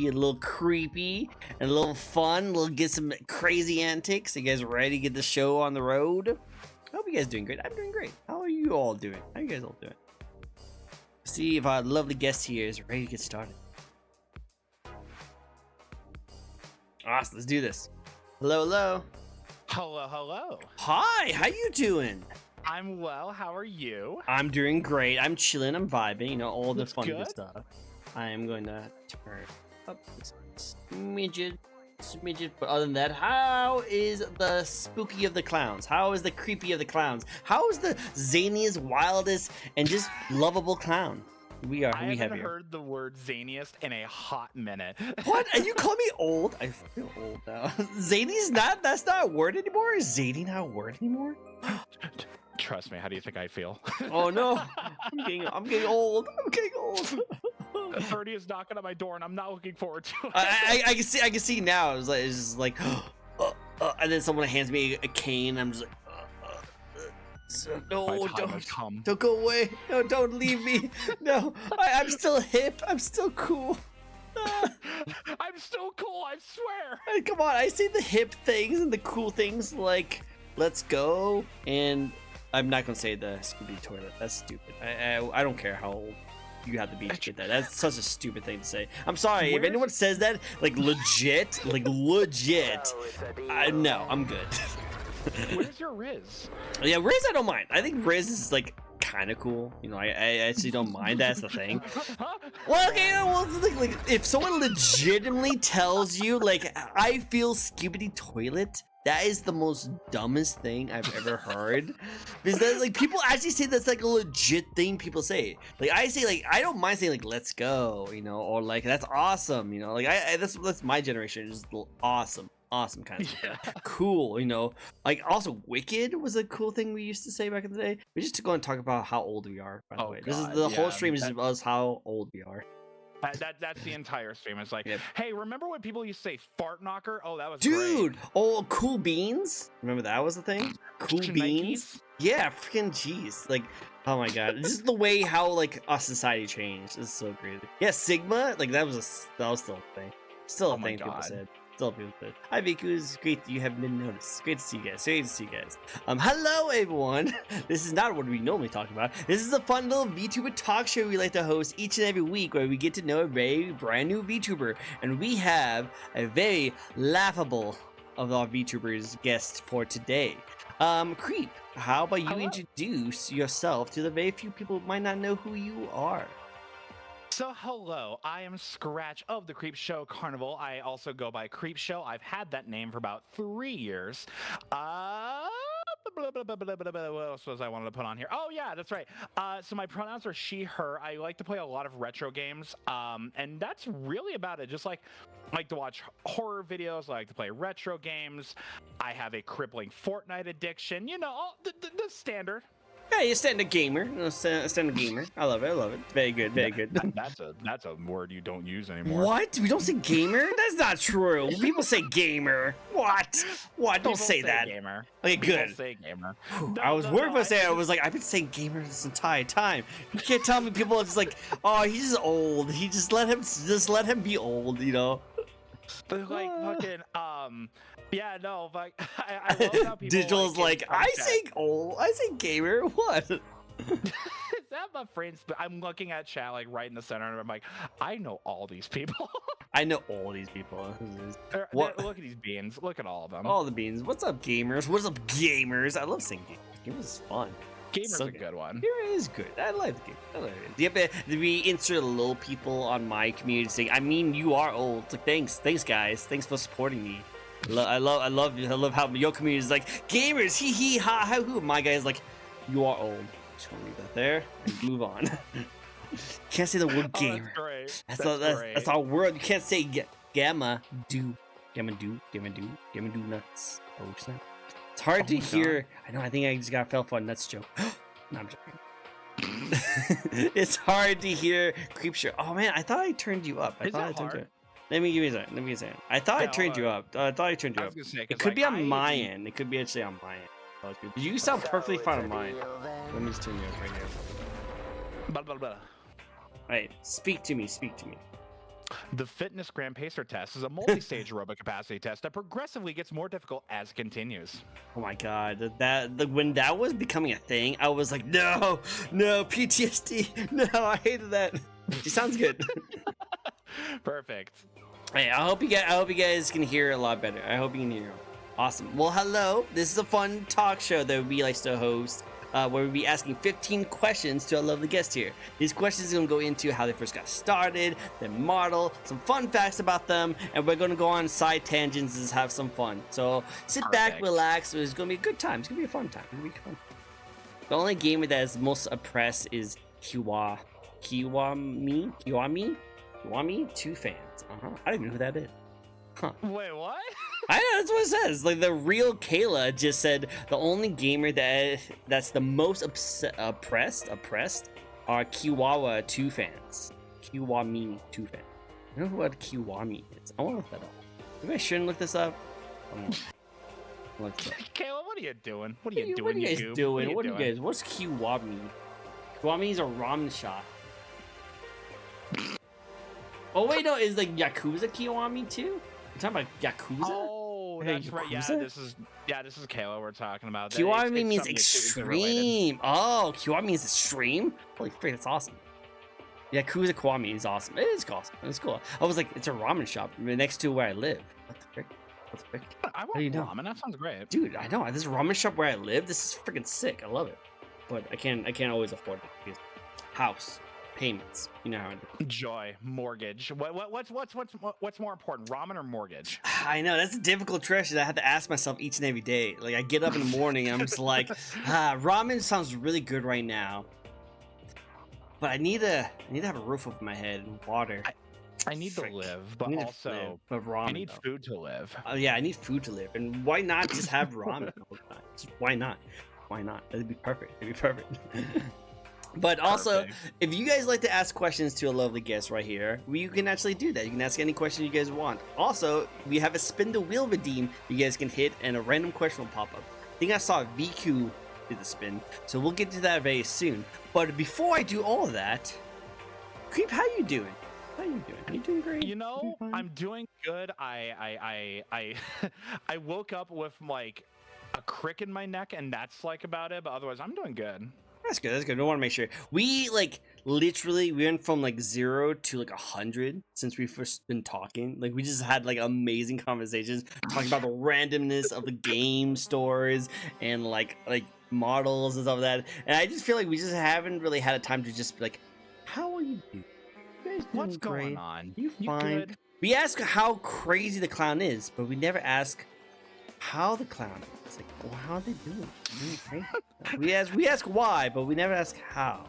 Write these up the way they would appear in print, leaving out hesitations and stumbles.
a little creepy, and a little fun. We'll get some crazy antics. You guys ready to get the show on the road? I hope you guys doing great. I'm doing great. How are you all doing? How are you guys all doing? See if our lovely guest here is ready to get started. Awesome, let's do this. Hello, hello. Hello, hello. Hi, how you doing? I'm well. How are you? I'm doing great. I'm chilling. I'm vibing. You know, all the That's fun good good. stuff. I am going to turn up this smidget. But other than that, how is the spooky of the clowns? How is the creepy of the clowns? How is the zaniest, wildest, and just lovable clown? We have haven't here. heard the word zaniest in a hot minute. What? Are you calling me old? I feel old now. Zany's not. That's not a word anymore. Is zany not a word anymore? Trust me. How do you think I feel? Oh no, I'm getting old. I'm getting old. 30 is knocking at my door, and I'm not looking forward to it. I can see now. It's just like, and then someone hands me a cane. I'm just like, no, don't go away. No, don't leave me. No, I'm still hip. I'm still cool. I'm still cool, I swear. Hey, come on, I see the hip things and the cool things like let's go, and I'm not gonna say the Scooby toilet. That's stupid. I don't care how old you have to be to get that. That's such a stupid thing to say. I'm sorry if anyone says that, like legit. No, I'm good. Where's your Riz? Yeah, Riz, I don't mind. I think Riz is like kind of cool. You know, I actually don't mind. That's the thing. Well, okay, well, like if someone legitimately tells you, like, I feel Skibidi toilet, that is the most dumbest thing I've ever heard. Because that, like, people actually say that's like a legit thing people say. Like, I say, like, I don't mind saying, like, let's go, you know, or like, that's awesome, you know, like, that's my generation, just awesome kind of stuff. Cool, you know, like, also wicked was a cool thing we used to say back in the day. We just go and talk about how old we are, by the way. This is the whole stream is us how old we are. That's the entire stream. It's like, hey, remember when people used to say fart knocker? Oh, that was dude great. Oh, cool beans, remember that was the thing? Cool beans. Yeah, freaking jeez, like, oh my god, this is the way how like our society changed. It's so crazy. Yeah, Sigma, like that was still a thing. Still a thing people said. Hi Viku, it's great that you have been noticed. Great to see you guys. Hello everyone. This is not what we normally talk about. This is a fun little VTuber talk show we like to host each and every week where we get to know a very brand new VTuber, and we have a very laughable of our VTubers guest for today. Creep, how about you introduce yourself to the very few people who might not know who you are? So hello, I am Scratch of the Creepsheaux Carnival. I also go by Creepsheaux. I've had that name for about 3 years. What else was I wanted to put on here? Oh yeah, that's right. So my pronouns are she, her. I like to play a lot of retro games, and that's really about it. Just like I like to watch horror videos. I like to play retro games. I have a crippling Fortnite addiction. You know, all the standard. Yeah, you're standard gamer. Standard gamer. I love it. Very good. That's a word you don't use anymore. What? We don't say gamer? That's not true. People say gamer. What? Don't say that. Gamer. Okay, good. People say gamer. I was worried for a second. I was like, I've been saying gamer this entire time. You can't tell me people are just like, oh, he's just old. He just let him be old, you know. But like fucking yeah, no, but I love how people Digital's like I say old, I say gamer. What? Is that my friends? But I'm looking at chat like right in the center, and I'm like, I know all these people. I know all these people. What? Look at these beans. Look at all of them. All the beans. What's up, gamers? What's up, gamers? I love saying gamers. Gamers is fun. Gamer's so a good one. Gamer is good. I like the game. I like it. Yep, we insert little people on my community saying, I mean, you are old. It's like, thanks, guys. Thanks for supporting me. I love how your community is like, gamers, hee hee ha ha hoo. My guy is like, you are old. Just want to leave that there and move on. Can't say the word gamer. That's great. That's our word. You can't say gamma do nuts. Oh snap. It's hard to hear. I know. I think I just got fell for a nuts joke. No, I'm joking. It's hard to hear Creepsheaux. Oh man, I thought I turned you up. I turned you up. Let me give you a second. I thought I turned you up. It could be on my end. It could be actually on my end. You sound perfectly fine on mine. Let me just turn you up right here. Blah, blah, blah. Right, speak to me. The fitness gram pacer test is a multi-stage aerobic capacity test that progressively gets more difficult as it continues. Oh my god, when that was becoming a thing, I was like, no, PTSD, no, I hated that. It sounds good. Perfect. Hey, I hope you guys can hear a lot better. I hope you can hear. Awesome. Well, hello. This is a fun talk show that we like to host, where we'll be asking 15 questions to our lovely guest here. These questions are going to go into how they first got started, their model, some fun facts about them, and we're going to go on side tangents and just have some fun. So sit back, relax. It's going to be a good time. It's going to be a fun time. It's going to be fun. The only gamer that is most oppressed is Kiwami 2 fans. I don't even know who that is. Huh. Wait, what? I know, that's what it says. Like, the real Kayla just said the only gamer that's the most oppressed are Kiwawa 2 fans. Kiwami 2 fans. I don't know what Kiwami is. I want to look that up. Maybe I shouldn't look this up. Kayla, what are you doing? What are you doing? What are you guys doing? What's Kiwami? Kiwami is a ramen shop. Oh wait, no, is like Yakuza Kiwami too? You're talking about Yakuza? Oh, that's Yakuza? Right. Yeah, this is Kayla we're talking about. Kiwami means extreme. Oh, Kiwami is extreme? Holy frick, that's awesome. Yakuza Kiwami is awesome. It is awesome. It's cool. I was like, it's a ramen shop next to where I live. What the frick? I want ramen. That sounds great. Dude, I know. This ramen shop where I live, this is freaking sick. I love it. But I can't always afford it because house. Payments, you know how joy, mortgage. What's more important, ramen or mortgage? I know that's a difficult question. I have to ask myself each and every day. Like I get up in the morning, and I'm just like, ramen sounds really good right now, but I need to have a roof over my head and water. I need to live, but also ramen, I need food to live. Yeah, I need food to live, and why not just have ramen? Why not? That'd be perfect. But also, if you guys like to ask questions to a lovely guest right here, you can actually do that. You can ask any question you guys want. Also, we have a spin the wheel redeem you guys can hit, and a random question will pop up. I think I saw VQ do the spin, so we'll get to that very soon. But before I do all of that, Creep, how you doing? Are you doing great? You know, I'm doing good. I woke up with like a crick in my neck, and that's like about it. But otherwise, I'm doing good. That's good. I want to make sure. We literally we went from 0 to 100 since we first been talking. Like we just had amazing conversations talking about the randomness of the game stores and like models and stuff like that. And I just feel like we just haven't really had a time to just be like, how are you doing? You guys doing What's great? going on? You fine? Good? We ask how crazy the clown is, but we never ask how the clown is. It's like, well, how are they doing? we ask why, but we never ask how.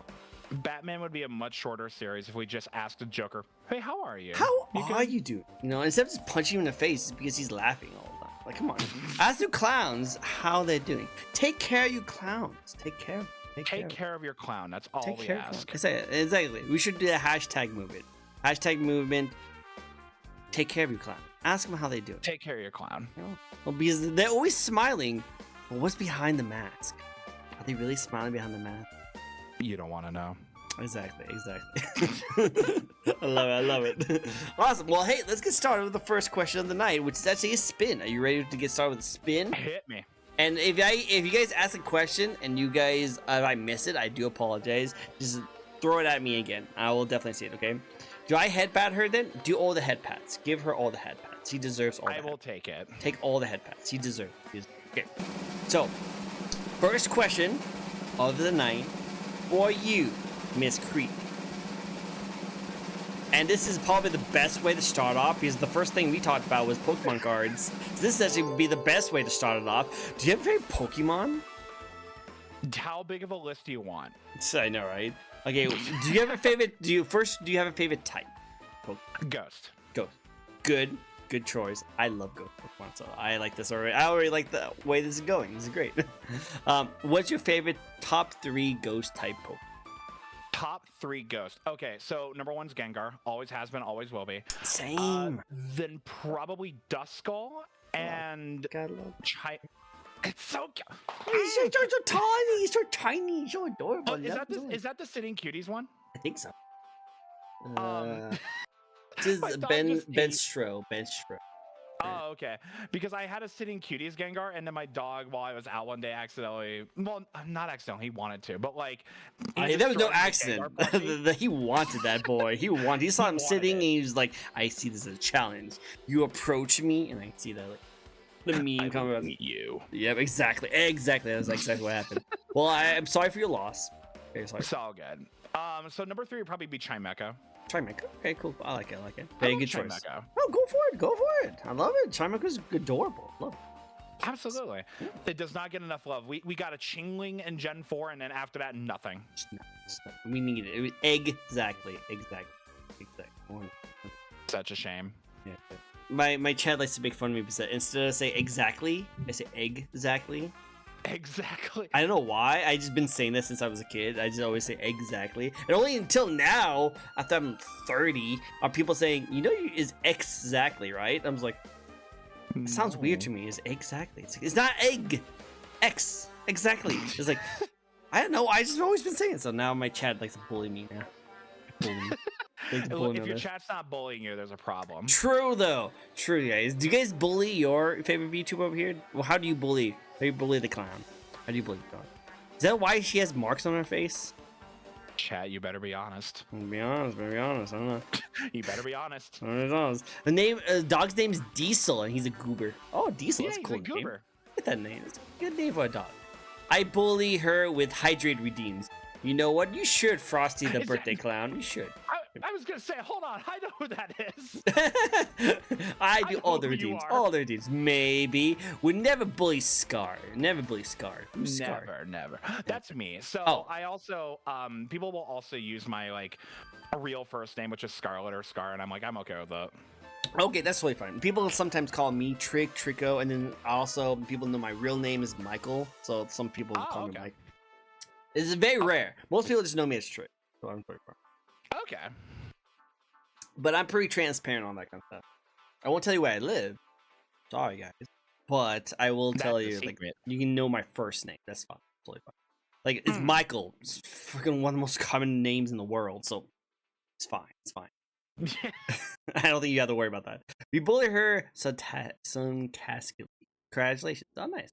Batman would be a much shorter series if we just asked the Joker, hey, how are you? How are you doing? You know, instead of just punching him in the face because he's laughing all the time. Like, come on. Ask the clowns how they're doing. Take care of you clowns. Take care of your clown. That's all we ask. Exactly. We should do a hashtag movement. Take care of you clown. Ask them how they do it. Take care of your clown. You know? Well, because they're always smiling. But what's behind the mask? Are they really smiling behind the mask? You don't want to know. Exactly. I love it. Awesome. Well, hey, let's get started with the first question of the night, which is actually a spin. Are you ready to get started with a spin? Hit me. And if you guys ask a question and you guys, if I miss it, I do apologize. Just throw it at me again. I will definitely see it, okay? Do I headpat her then? Do all the head pats. Give her all the head pats. She deserves all the head pats. I will take it. Take all the head pats. She deserves it. Okay. So, first question of the night for you, Miss Creep. And this is probably the best way to start off because the first thing we talked about was Pokemon cards. So this actually would be the best way to start it off. Do you have a favorite Pokemon? How big of a list do you want? I know, right? Okay, do you have a favorite? Do you have a favorite type? Ghost. Good choice. I love Ghost Pokemon, so I like this already. I already like the way this is going. This is great. What's your favorite top 3 Ghost type Pokemon? Top 3 Ghost. Okay, so number 1's Gengar. Always has been, always will be. Same. Then probably Duskull and It's so cute. He's so tiny. He's so tiny. He's so adorable. Is that the Sitting Cuties one? I think so. This My is dog Ben just ate. Stro. Oh, okay. Because I had a sitting cuties Gengar, and then my dog, while I was out one day, accidentally, well, not accidentally, he wanted to, but like, he There was no destroyed my accident. Gengar plushie. He wanted that boy. He saw him wanted sitting, and it. he was like, "I see this as a challenge. You approach me, and I see that like the meme I coming will out." eat you. Yep, exactly. That's exactly what happened. Well, I'm sorry for your loss. Very sorry. It's all good. So number 3 would probably be Chimecha. Chimecha. Okay, cool. I like it. I Very love good choice. Chimecha. Oh, go for it. I love it. Chimecha's adorable. Love it. Absolutely. It does not get enough love. We got a Chingling in Gen 4, and then after that, nothing. We need it. It was exactly. Such a shame. Yeah. My chat likes to make fun of me because instead of say exactly, I say exactly. Exactly. I don't know why. I just been saying this since I was a kid. I just always say exactly. And only until now, after I'm 30, are people saying, is exactly, right? I was like, it sounds weird to me. Is exactly. It's not egg. X. Exactly. It's like, I don't know. I just always been saying it. So now my chat likes to bully me now. If your chat's not bullying you, there's a problem. True, though. True, guys. Do you guys bully your favorite VTuber over here? Well, how do you bully? How do you bully the clown? How do you bully the clown? Is that why she has marks on her face? Chat, you better be honest. Be honest. I don't know. You better be honest. The name, dog's name is Diesel, and he's a goober. Oh, Diesel. That's a cool he's a name. goober. Get that name. It's a good name for a dog. I bully her with Hydrate Redeems. You know what? You should, Frosty the birthday clown. You should. I was gonna say, hold on, I know who that is. I do all the know who you redeems. are. All the redeems. Maybe. Would never bully Scar. Never bully Scar. Who's Scar? Never. That's me. So I also, people will also use my like real first name, which is Scarlet or Scar, and I'm okay with that. Okay, that's totally fine. People sometimes call me Tricko, and then also people know my real name is Michael. So some people call me Mike. It's very rare. Most people just know me as Trick. So I'm pretty far. Okay. But I'm pretty transparent on that kind of stuff. I won't tell you where I live. Sorry, guys. But I will tell you, like, you can know my first name. That's fine. Totally fine. Like, it's Michael. It's freaking one of the most common names in the world. So it's fine. It's fine. I don't think you have to worry about that. We bully her sarcastically. Congratulations. Oh, nice.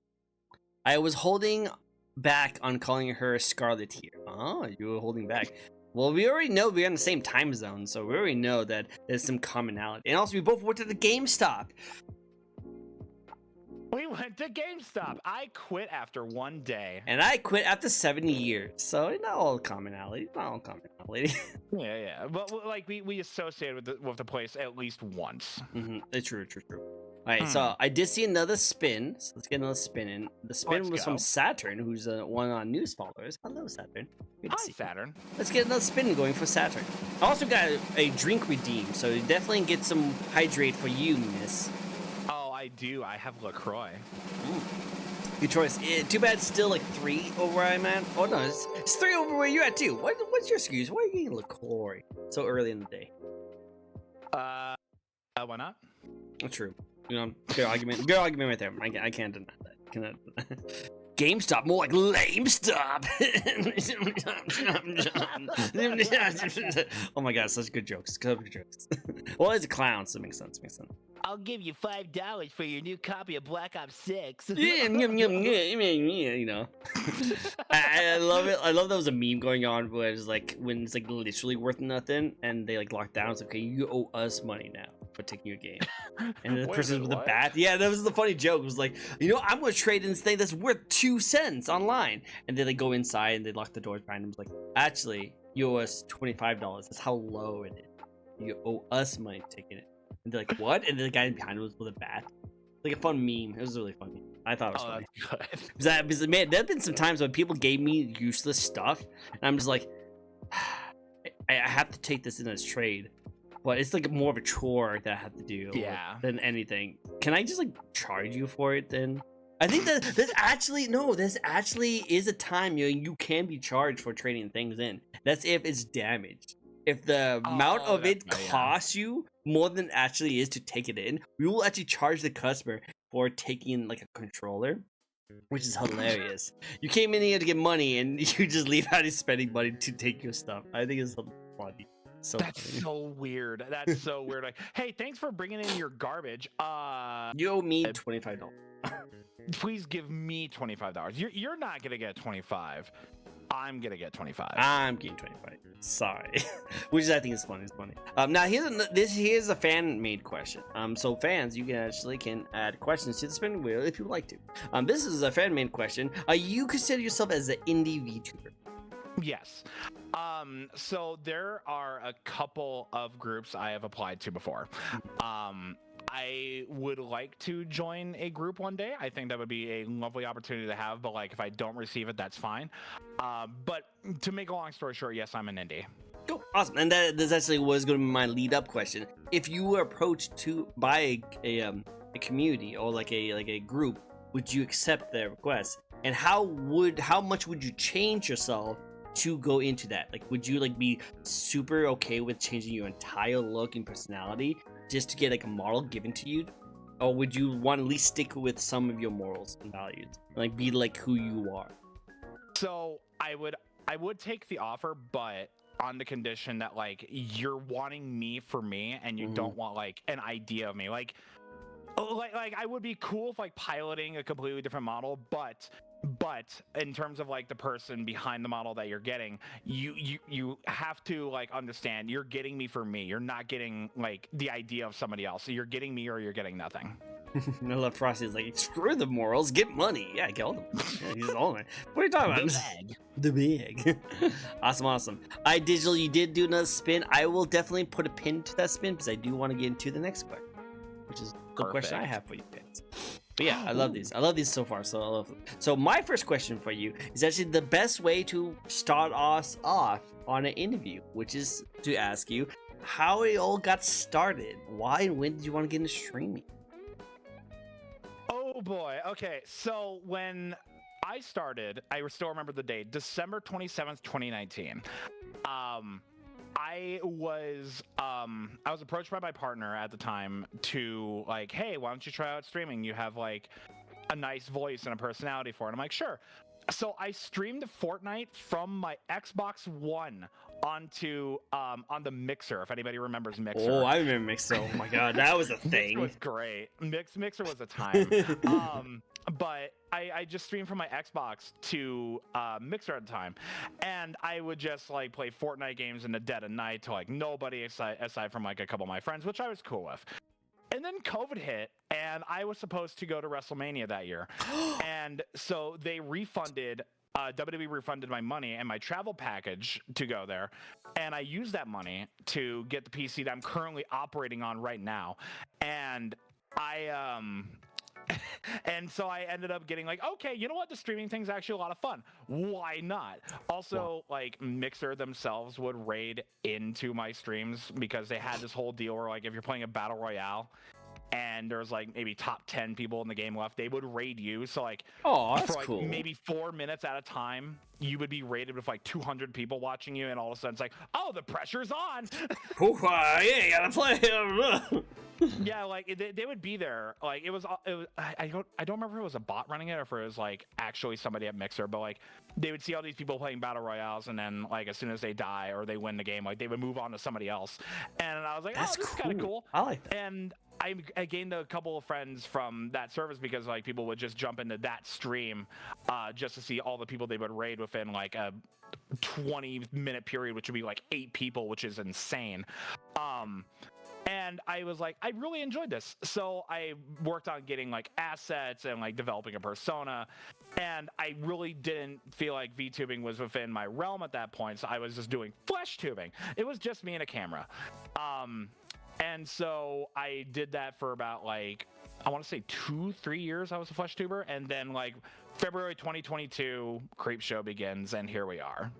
I was holding back on calling her Scarlet here. Oh, you were holding back. Well, we already know we're in the same time zone, so we already know that there's some commonality. And also, we both worked at the GameStop. We went to GameStop. I quit after one day. And I quit after 70 years. So, not all commonality. Yeah. But, like, we associated with the place at least once. Mm-hmm. True. All right, so I did see another spin. So let's get another spin in. The spin was from Saturn, who's one on News Followers. Hello, Saturn. Hi, Saturn. Let's get another spin going for Saturn. I also got a drink redeemed, so you definitely get some hydrate for you, miss. Oh, I do. I have LaCroix. Good choice. Too bad it's still like 3 over where I'm at. Oh, no, it's 3 over where you're at, too. What's your excuse? Why are you getting LaCroix so early in the day? Why not? Oh, true. Good argument. Good argument right there. I can't deny that. GameStop, more like lame-stop. Oh my god, such good jokes. Well, it's a clown, so it makes sense. I'll give you $5 for your new copy of Black Ops 6. Yeah, you know. I love it. I love that was a meme going on where it's like when it's like literally worth nothing and they like lock down. It's like, okay, you owe us money now for taking your game. And the person with the bat. Yeah, that was the funny joke. It was like, I'm going to trade in this thing that's worth 2 cents online. And then they go inside and they lock the doors behind them. It's like, actually, you owe us $25. That's how low it is. You owe us money taking it. And they're like, what? And then the guy behind him was with a bat. Like a fun meme. It was really funny. I thought it was funny. That's good. Because, man, there have been some times when people gave me useless stuff. And I'm just like, I have to take this in as trade. But it's like more of a chore that I have to do than anything. Can I just like charge you for it then? I think that this actually is a time you can be charged for trading things in. That's if it's damaged. If the amount of it costs you more than it actually is to take it in, we will actually charge the customer for taking like a controller, which is hilarious. You came in here to get money and you just leave out spending money to take your stuff. I think it's funny. So That's funny. so weird. That's so weird. Like, hey, thanks for bringing in your garbage. You owe me $25. Please give me $25. You're not gonna get 25. I'm gonna get 25. I'm getting 25. Sorry, which I think is funny. It's funny. Now here's a fan made question. So fans, you can add questions to the spinning wheel if you would like to. This is a fan made question. You consider yourself as an indie VTuber? Yes. So there are a couple of groups I have applied to before. I would like to join a group one day. I think that would be a lovely opportunity to have, but like if I don't receive it, that's fine. But to make a long story short, yes, I'm an indie. Cool, awesome. And this actually was going to be my lead up question. If you were approached by a community or like a group, would you accept their request? And how much would you change yourself to go into that? Like, would you like be super okay with changing your entire look and personality just to get like a model given to you, or would you want to at least stick with some of your morals and values, like be like who you are? So I would take the offer, but on the condition that like you're wanting me for me and you don't want like an idea of me. Like I would be cool if like piloting a completely different model, but in terms of like the person behind the model that you're getting, you have to like understand you're getting me for me. You're not getting like the idea of somebody else. So you're getting me or you're getting nothing. I love Frosty is like, screw the morals, get money. Yeah, get all the money. Yeah, he's all in. What are you talking about? The bag. Awesome. Digital, you did do another spin. I will definitely put a pin to that spin because I do want to get into the next question, which is the question I have for you guys. But yeah, I love these. I love these so far. So I love them. So my first question for you is actually the best way to start us off on an interview, which is to ask you how it all got started. Why and when did you want to get into streaming? Oh boy. Okay. So when I started, I still remember the date, December 27th, 2019. I was approached by my partner at the time to like, hey, why don't you try out streaming? You have like a nice voice and a personality for it. I'm like, sure. So I streamed Fortnite from my Xbox One onto on the Mixer, if anybody remembers Mixer. Oh, I remember Mixer. Oh my god, that was a thing. Mixer was great. Mixer was a time. But I just streamed from my Xbox to Mixer at the time, and I would just like play Fortnite games in the dead of night to like nobody aside from like a couple of my friends, which I was cool with. And then COVID hit, and I was supposed to go to WrestleMania that year. And so they refunded, WWE refunded my money and my travel package to go there. And I used that money to get the PC that I'm currently operating on right now. And and so I ended up getting like, okay, you know what? The streaming thing's actually a lot of fun. Why not? Also, like Mixer themselves would raid into my streams because they had this whole deal where like if you're playing a battle royale and there's like maybe top 10 people in the game left, they would raid you. So like, that's for like cool. Maybe 4 minutes at a time, you would be raided with like 200 people watching you, and all of a sudden it's like, oh, the pressure's on. Yeah, gotta play. Yeah, like they would be there. Like it was I don't remember if it was a bot running it or if it was like actually somebody at Mixer, but like they would see all these people playing battle royales, and then like as soon as they die or they win the game, like they would move on to somebody else. And I was like, That's oh, this is kind of cool. I like that. And I gained a couple of friends from that service because like people would just jump into that stream just to see all the people they would raid within like a 20-minute period, which would be like 8 people, which is insane. And I was like, I really enjoyed this. So I worked on getting like assets and like developing a persona. And I really didn't feel like VTubing was within my realm at that point. So I was just doing flesh tubing. It was just me and a camera. And so I did that for about like, I want to say 2-3 years I was a flesh tuber. And then like February 2022, Creepsheaux begins, and here we are.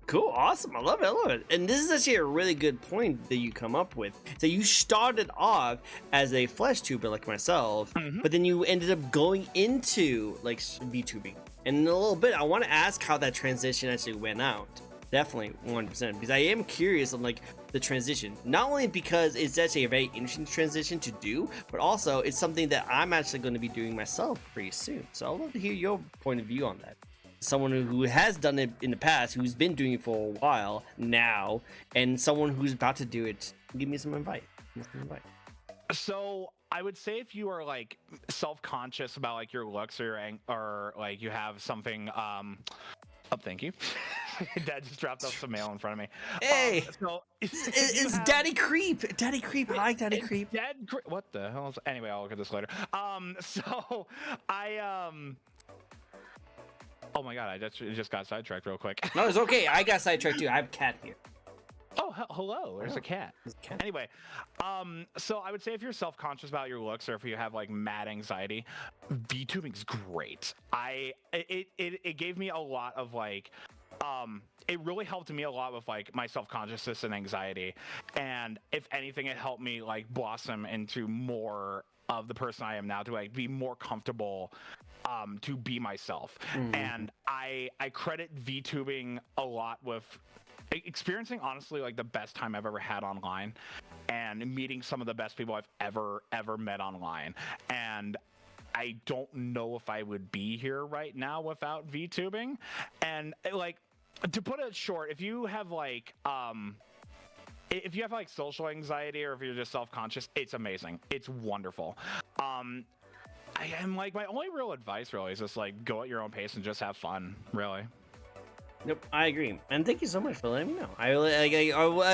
Cool, awesome. I love it. And this is actually a really good point that you come up with. So you started off as a flesh tuber like myself, but then you ended up going into like VTubing. And in a little bit, I want to ask how that transition actually went out. Definitely 100%, because I am curious on like the transition. Not only because it's actually a very interesting transition to do, but also it's something that I'm actually going to be doing myself pretty soon. So I'd love to hear your point of view on that. someone who has done it in the past, who's been doing it for a while now, and someone who's about to do it. Give me some advice. So I would say if you are like self-conscious about like your looks or like you have something thank you. Dad just dropped off some mail in front of me. Hey, so it's Daddy Creep. Daddy Creep. Hi, Daddy Creep. What the hell is? Anyway, I'll look at this later. So I Oh my god, I just got sidetracked real quick. No, it's okay. I got sidetracked too. I have a cat here. Oh, hello. There's a cat. Anyway, so I would say if you're self-conscious about your looks or if you have like mad anxiety, VTubing's great. It gave me a lot of like, it really helped me a lot with like my self-consciousness and anxiety. And if anything, it helped me like blossom into more of the person I am now, to like be more comfortable to be myself. And I credit VTubing a lot with experiencing honestly like the best time I've ever had online and meeting some of the best people I've ever met online. And I don't know if I would be here right now without VTubing. And like, to put it short, if you have like social anxiety or if you're just self-conscious, it's amazing. It's wonderful. I am like, my only real advice really is just like go at your own pace and just have fun, really. Nope, I agree, and thank you so much for letting me know. I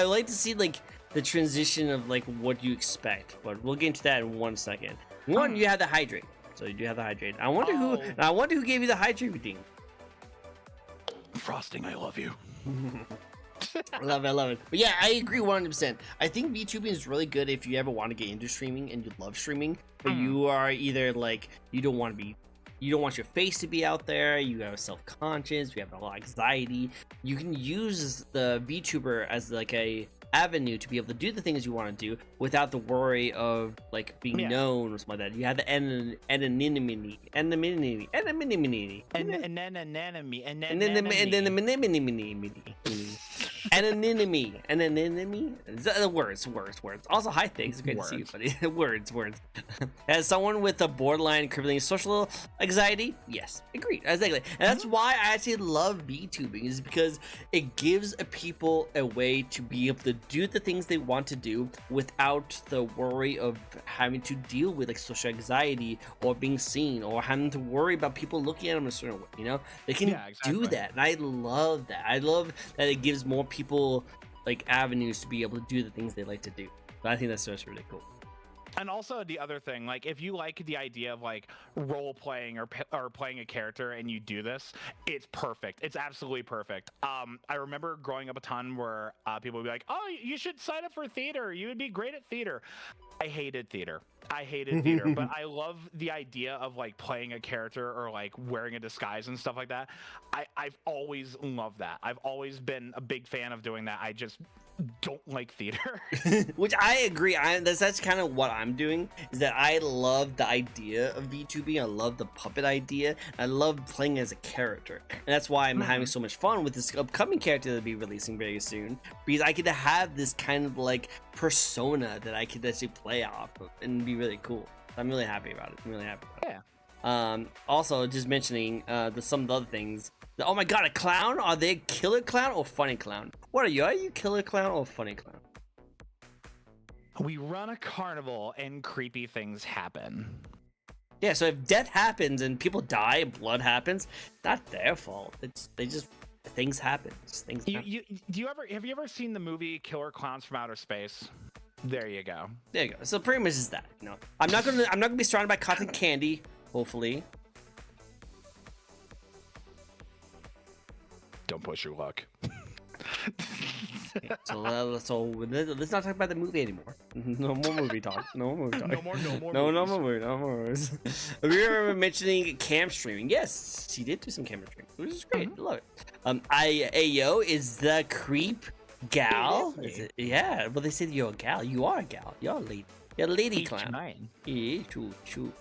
like to see like the transition of like what you expect, but we'll get into that in 1 second. One, you have the hydrate, so you do have the hydrate. I wonder who gave you the hydrate routine. Frosting, I love you. I love it. But yeah, I agree 100%. I think VTubing is really good if you ever want to get into streaming and you love streaming, but you are either like you don't want your face to be out there, you have self-conscious, you have a lot of anxiety. You can use the VTuber as like a avenue to be able to do the things you want to do without the worry of like being known or something like that. You have the anonymity. Words. Also, hi, thanks. Great to see you, buddy. Words. As someone with a borderline crippling social anxiety, yes, agreed, exactly. And that's why I actually love VTubing, is because it gives people a way to be able to do the things they want to do without the worry of having to deal with like social anxiety or being seen or having to worry about people looking at them a certain way. You know, they can do that, and I love that. I love that it gives more people like avenues to be able to do the things they like to do. But I think that's just really cool. And also the other thing, like if you like the idea of like role playing or playing a character and you do this, it's perfect. It's absolutely perfect. I remember growing up a ton where people would be like, "Oh, you should sign up for theater. You would be great at theater." I hated theater, but I love the idea of like playing a character or like wearing a disguise and stuff like that. I've always loved that. I've always been a big fan of doing that. I just don't like theater. Which I agree. That's kind of what I'm doing, is that I love the idea of VTubing. I love the puppet idea. I love playing as a character. And that's why I'm having so much fun with this upcoming character that'll be releasing very soon, because I get to have this kind of like persona that I could actually play off of and be really cool. I'm really happy about it. Also, just mentioning some of the other things. Oh my god, a clown? Are they killer clown or funny clown? What are you? Are you killer clown or funny clown? We run a carnival and creepy things happen. Yeah, so if death happens and people die and blood happens, not their fault. Things happen. Have you ever seen the movie Killer Clowns from Outer Space? There you go. So pretty much is that, you know. I'm not gonna be surrounded by cotton candy, hopefully. Don't push your luck. So let's not talk about the movie anymore. No more movie talk. No more. We remember mentioning cam streaming. Yes, she did do some camera streaming, which is great. I love it. Ayo is the creep gal. Is it? Yeah, well they said you're a gal. You are a gal. You're a lady. You're a lady clown. Yeah, true.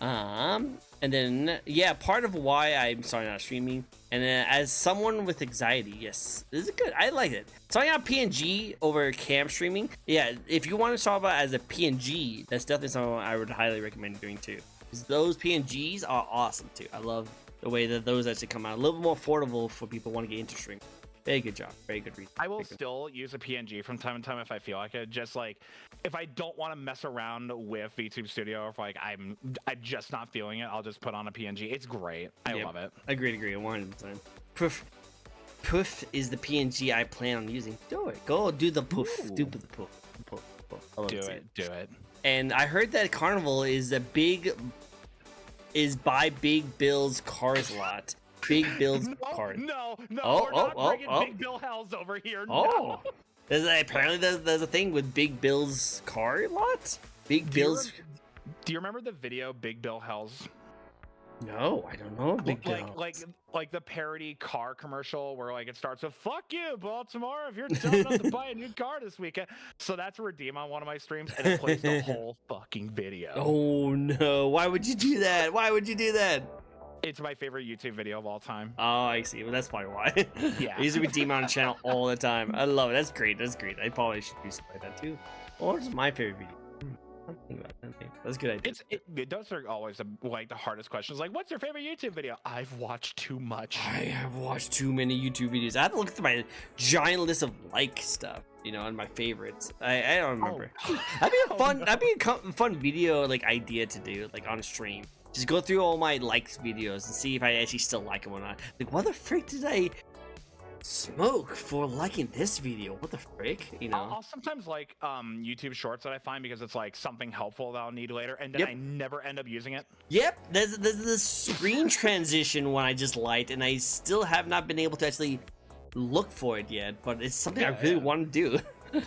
And then, yeah, part of why I'm starting out streaming, and then as someone with anxiety, yes, this is good. I like it. Starting out PNG over cam streaming, yeah, if you want to start out as a PNG, that's definitely something I would highly recommend doing too. Because those PNGs are awesome too. I love the way that those actually come out. A little bit more affordable for people who want to get into streaming. Very good job. Very good reason. I will still use a PNG from time to time if I feel like it. Just like if I don't want to mess around with VTube Studio, or if like I'm just not feeling it, I'll just put on a PNG. It's great. I love it. Agreed. 100%. Poof is the PNG I plan on using. Do it. Go do the poof. Ooh. Do the poof. I love Do to see it. Do it. And I heard that Carnival is by Big Bill's Cars lot. Big Bill's Cars. No, Oh, we're not bringing Big Bill Hells over here. Oh, apparently there's a thing with Big Bill's car lot. Bill's. Do you remember the video Big Bill Hells? No, I don't know. Big Bill. Like the parody car commercial where like it starts with "Fuck you, Baltimore! If you're dumb enough to buy a new car this weekend." So that's a redeem on one of my streams, and it plays the whole fucking video. Oh no! Why would you do that? Why would you do that? It's my favorite YouTube video of all time. Oh, I see. Well, that's probably why. Yeah. I used to redeem on the channel all the time. I love it. That's great. I probably should do something like that too. What's my favorite video? I'm thinking about that thing. That's a good idea. Those are always like the hardest questions. Like, what's your favorite YouTube video? I've watched too much. I have watched too many YouTube videos. I have to look through my giant list of like stuff, and my favorites. I don't remember. That'd be a fun video like idea to do like on stream. Just go through all my liked videos and see if I actually still like them or not. Like, what the frick did I smoke for liking this video? What the frick? I'll sometimes like YouTube Shorts that I find because it's like something helpful that I'll need later, and then I never end up using it. Yep, there's this screen transition one I just liked, and I still have not been able to actually look for it yet. But it's something I really want to do.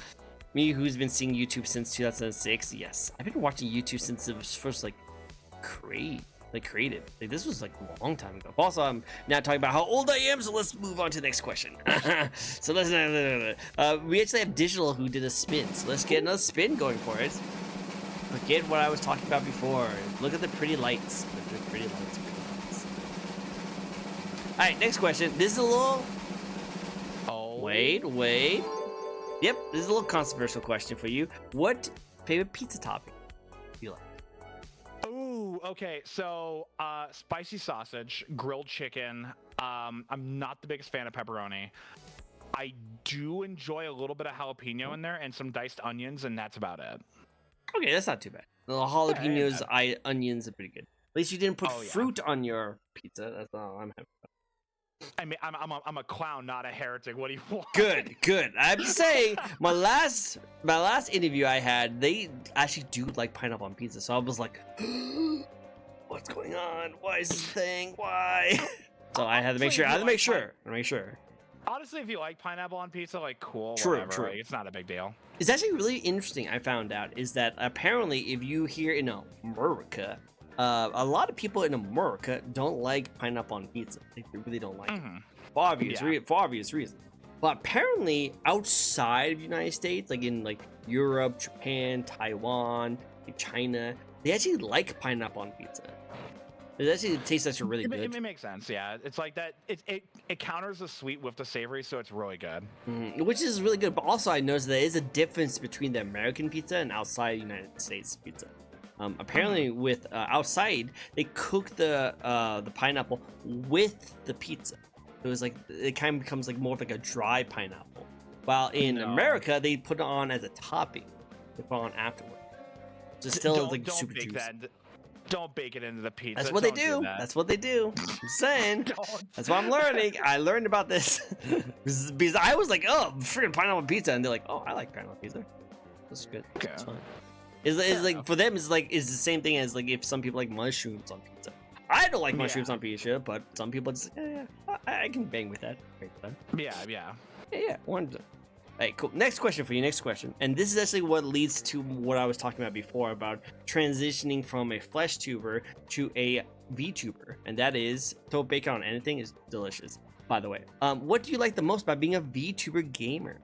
Me, who's been seeing YouTube since 2006, yes, I've been watching YouTube since it was first created. Like, this was like a long time ago. Also, I'm now talking about how old I am, so let's move on to the next question. So we actually have Digital who did a spin, so let's get another spin going for it. Forget what I was talking about before. Look at the pretty lights. Pretty lights. All right, next question. This is a little. Oh. Wait. Yep, this is a little controversial question for you. What favorite pizza topping do you like? Ooh, okay. So, spicy sausage, grilled chicken. I'm not the biggest fan of pepperoni. I do enjoy a little bit of jalapeno in there and some diced onions, and that's about it. Okay, that's not too bad. The jalapenos, onions are pretty good. At least you didn't put fruit on your pizza. That's all I'm happy about. I mean, I'm a clown, not a heretic. What do you want? Good. I'm saying my last interview I had, they actually do like pineapple on pizza. So I was like, what's going on? Why is this thing? Why? So I had to make sure. Honestly, if you like pineapple on pizza, like cool, true. Like, it's not a big deal. It's actually really interesting. I found out is that apparently if you here in America, a lot of people in America don't like pineapple on pizza. They really don't like it. For obvious reasons. But apparently outside of the United States, like in like Europe, Japan, Taiwan, China, they actually like pineapple on pizza. It tastes actually really good. It makes sense, yeah. It's like that. It counters the sweet with the savory, so it's really good. Which is really good. But also, I noticed there is a difference between the American pizza and outside United States pizza. Apparently, with outside, they cook the pineapple with the pizza. It was like it kind of becomes like more of like a dry pineapple. While in America, they put it on as a topping. They put it on afterward. Just still like super juicy. Don't bake it into the pizza. That's what they do. That's what they do. I'm saying. That's what I'm learning. I learned about this because I was like, oh, freaking pineapple pizza, and they're like, oh, I like pineapple pizza. That's good. Okay. That's fine. It's like for them, it's the same thing as like if some people like mushrooms on pizza. I don't like mushrooms on pizza, but some people just I can bang with that. Yeah. One. Hey, cool. Next question for you. Next question. And this is actually what leads to what I was talking about before about transitioning from a flesh tuber to a VTuber. And that is, throw bacon on anything is delicious, by the way. What do you like the most about being a VTuber gamer?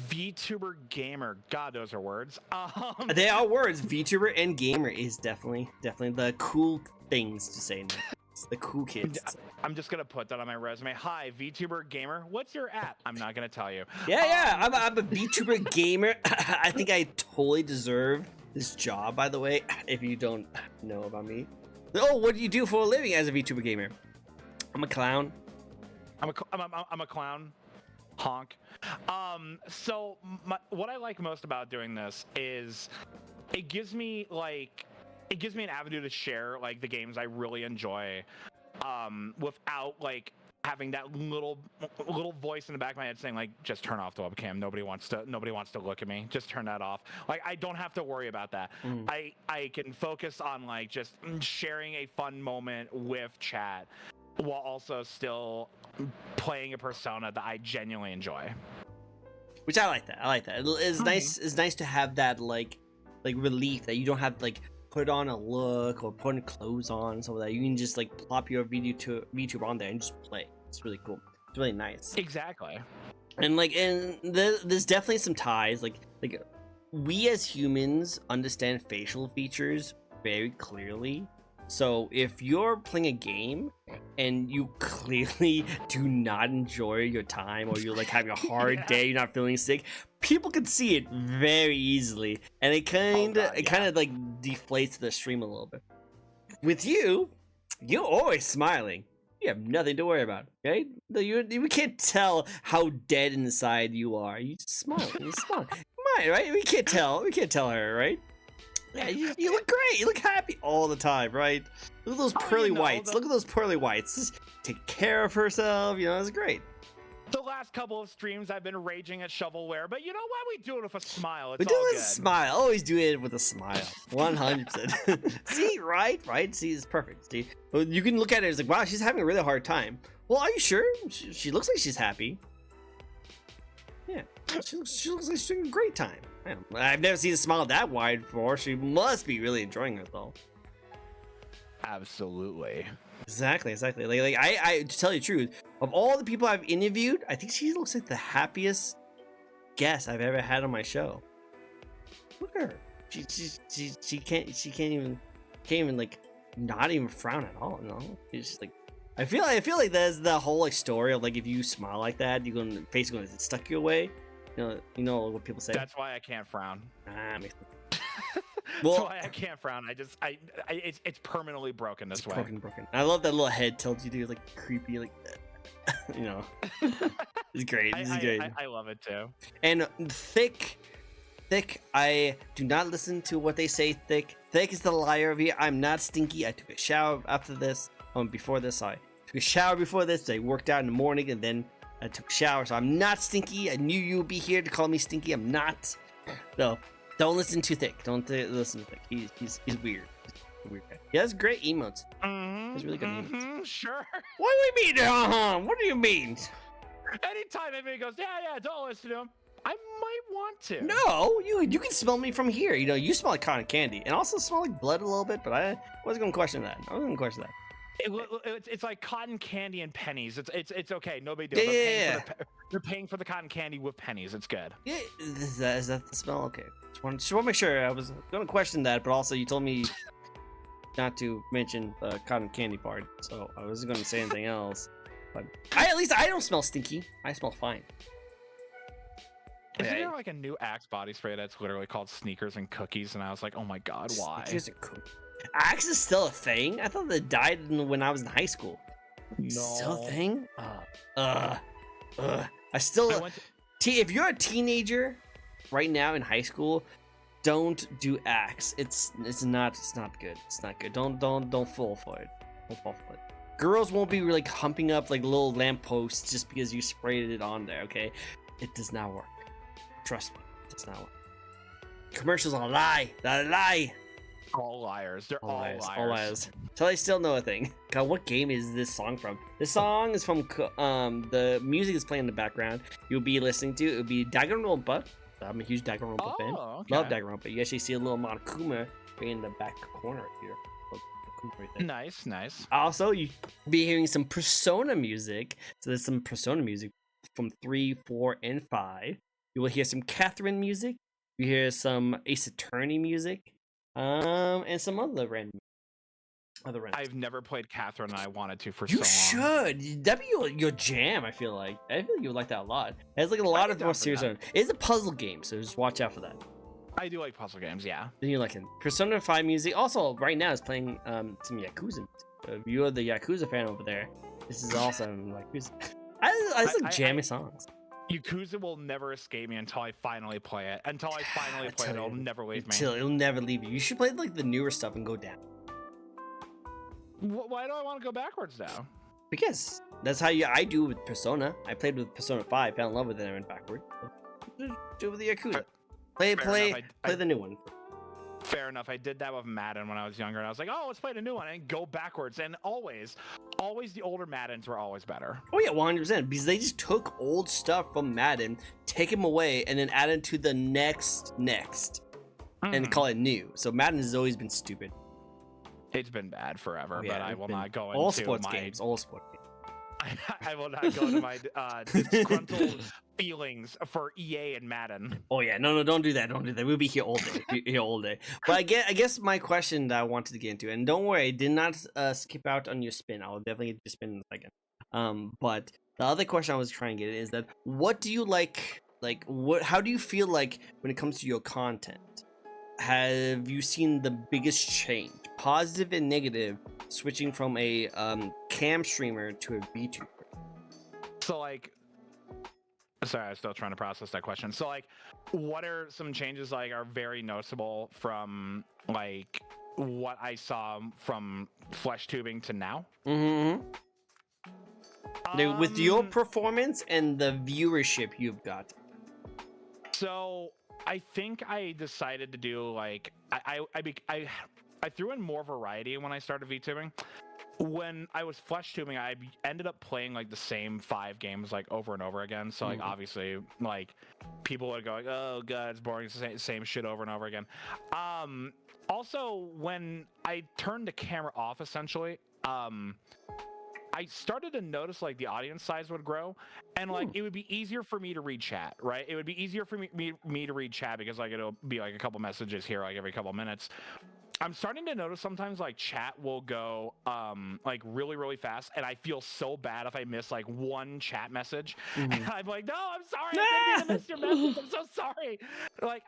VTuber gamer. God, those are words. They are words. VTuber and gamer is definitely the cool things to say now. The cool kids. I'm just gonna put that on my resume. Hi, VTuber gamer. What's your app? I'm not gonna tell you. Yeah. I'm a VTuber gamer. I think I totally deserve this job. By the way, if you don't know about me, Oh, what do you do for a living as a VTuber gamer? I'm a clown. I'm a clown. Honk. So what I like most about doing this is it gives me an avenue to share like the games I really enjoy, without like having that little voice in the back of my head saying like, just turn off the webcam. Nobody wants to look at me. Just turn that off. Like, I don't have to worry about that. I can focus on like just sharing a fun moment with chat while also still playing a persona that I genuinely enjoy. Which I like that. It's nice. It's nice to have that like relief that you don't have to like put on a look or put clothes on, so that you can just like plop your VTuber on there and just play. It's really cool. It's really nice. Exactly. And there's definitely some ties. Like we as humans understand facial features very clearly. So if you're playing a game and you clearly do not enjoy your time, or you're like having a hard day, you're not feeling sick, people can see it very easily, and it kind of like deflates the stream a little bit. With you're always smiling. You have nothing to worry about, right? We can't tell how dead inside you are. You just smile. You smile. Right? We can't tell her, right? Yeah, you look great. You look happy all the time, right? Look at those pearly whites. Look at those pearly whites. Just take care of herself. You know, it's great. The last couple of streams, I've been raging at shovelware, but you know what? We do it with a smile. We do it with a smile. Always do it with a smile. 100%. See, right? See, it's perfect. See, you can look at it as like, wow, she's having a really hard time. Well, are you sure? She looks like she's happy. Yeah, she looks like she's having a great time. I've never seen a smile that wide before. She must be really enjoying it though. Absolutely. Exactly. Like I to tell you the truth, of all the people I've interviewed, I think she looks like the happiest guest I've ever had on my show. Look at her. She can't even like not even frown at all. No, she's just like. I feel like there's the whole like story of like if you smile like that, you're gonna face going to stuck you away. You know what people say. That's why I can't frown. Makes sense. That's why I can't frown. It's permanently broken this way. Broken. I love that little head tilt you do, like creepy, like you know. It's great. This is great. I love it too. And Thick, I do not listen to what they say. Thick is the liar of here. I'm not stinky. I took a shower after this. Before this, I took a shower before this. I worked out in the morning and then I took a shower, so I'm not stinky. I knew you would be here to call me stinky. I'm not. No, don't listen to Thick. Don't listen to Thick. He's weird. He's a weird guy. He has great emotes. He's really good emotes. Sure. What do you mean? What do you mean? Anytime anybody goes, yeah, don't listen to him, I might want to. No, you can smell me from here. You know, you smell like cotton candy, and also smell like blood a little bit. But I wasn't gonna question that. It's like cotton candy and pennies. It's okay. No big deal. Yeah. They're paying for the cotton candy with pennies. It's good. Yeah, is that the smell? Okay. Just want to make sure. I was going to question that, but also you told me not to mention the cotton candy part, so I wasn't going to say anything else. But at least I don't smell stinky. I smell fine. Isn't there like a new Axe body spray that's literally called Sneakers and Cookies? And I was like, oh my god, why? Sneakers and Cookies. Axe is still a thing? I thought that died when I was in high school. No. Still a thing? If you're a teenager right now in high school, don't do Axe. It's not good. It's not good. Don't fall for it. Don't fall for it. Girls won't be like humping up like little lampposts just because you sprayed it on there, okay? It does not work. Trust me, it does not work. Commercials are a lie. They're a lie. All liars. They're all liars. Till I still know a thing. God, what game is this song from? This song is from the music is playing in the background. You'll be listening to it would be Danganronpa. I'm a huge Danganronpa fan. Okay. Love Danganronpa. You actually see a little Monokuma right in the back corner here. Right there. Nice. Also, you be hearing some Persona music. So there's some Persona music from 3, 4, and 5. You will hear some Catherine music. You hear some Ace Attorney music. And some other random. I've never played Catherine, and I wanted to for you so long. You should. That'd be your jam. I feel like you would like that a lot. It has like a lot of more serious. It's a puzzle game, so just watch out for that. I do like puzzle games, yeah. Then you like it. Persona 5 music. Also, right now is playing some Yakuza music. So if you're the Yakuza fan over there, this is awesome. Yakuza. I like jammy songs. Yakuza will never escape me until I finally play it. Until I finally play it, it'll never leave me. It'll never leave you. You should play like the newer stuff and go down. Why do I want to go backwards now? Because that's how I do with Persona. I played with Persona 5, fell in love with it, and I went backward. So, do it with the Yakuza. Play the new one. Fair enough. I did that with Madden when I was younger, and I was like, oh, let's play the new one and go backwards. And always the older Maddens were always better. Oh yeah, 100%. Because they just took old stuff from Madden, take them away, and then add it to the next, and call it new. So Madden has always been stupid. It's been bad forever, but I will not go into all sports games. I will not go into my disgruntled feelings for EA and Madden. Oh yeah, no, don't do that. We'll be here all day. But I guess my question that I wanted to get into, and don't worry, I did not skip out on your spin. I'll definitely get your spin in a second. But the other question I was trying to get is that what do you like? Like, how do you feel like when it comes to your content? Have you seen the biggest change, positive and negative, switching from a cam streamer to a VTuber? So like, sorry, I'm still trying to process that question. So like, what are some changes like are very noticeable from like what I saw from flesh tubing to now? Mm-hmm. With your performance and the viewership you've got. So I think I decided to do like I threw in more variety when I started VTubing. When I was flesh tubing, I ended up playing like the same 5 games like over and over again. So like obviously like people would go like, oh god, it's boring, it's the same shit over and over again. Also when I turned the camera off, essentially, I started to notice like the audience size would grow, and like it would be easier for me to read chat, right? It would be easier for me to read chat because like it'll be like a couple messages here like every couple minutes. I'm starting to notice sometimes like chat will go like really fast, and I feel so bad if I miss like one chat message. And I'm like, no, I'm sorry, I didn't mean to miss your message. I'm so sorry. Like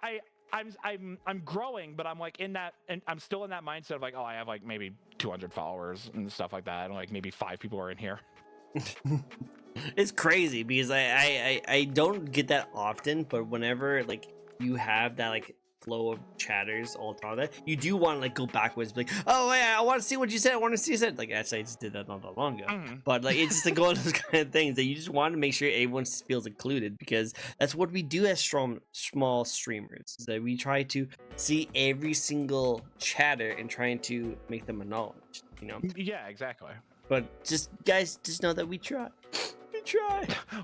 I'm growing, but I'm like in that, and I'm still in that mindset of like, oh, I have like maybe 200 followers and stuff like that, and like maybe 5 people are in here. It's crazy because I don't get that often, but whenever like you have that like flow of chatters all the time, you do want to like go backwards, be like, oh yeah, I want to see what you said, like actually I just did that not that long ago. But like it's just like one of those kind of things that you just want to make sure everyone feels included, because that's what we do as small streamers, is that we try to see every single chatter and trying to make them acknowledged, you know. Yeah, exactly. But just guys, just know that we try.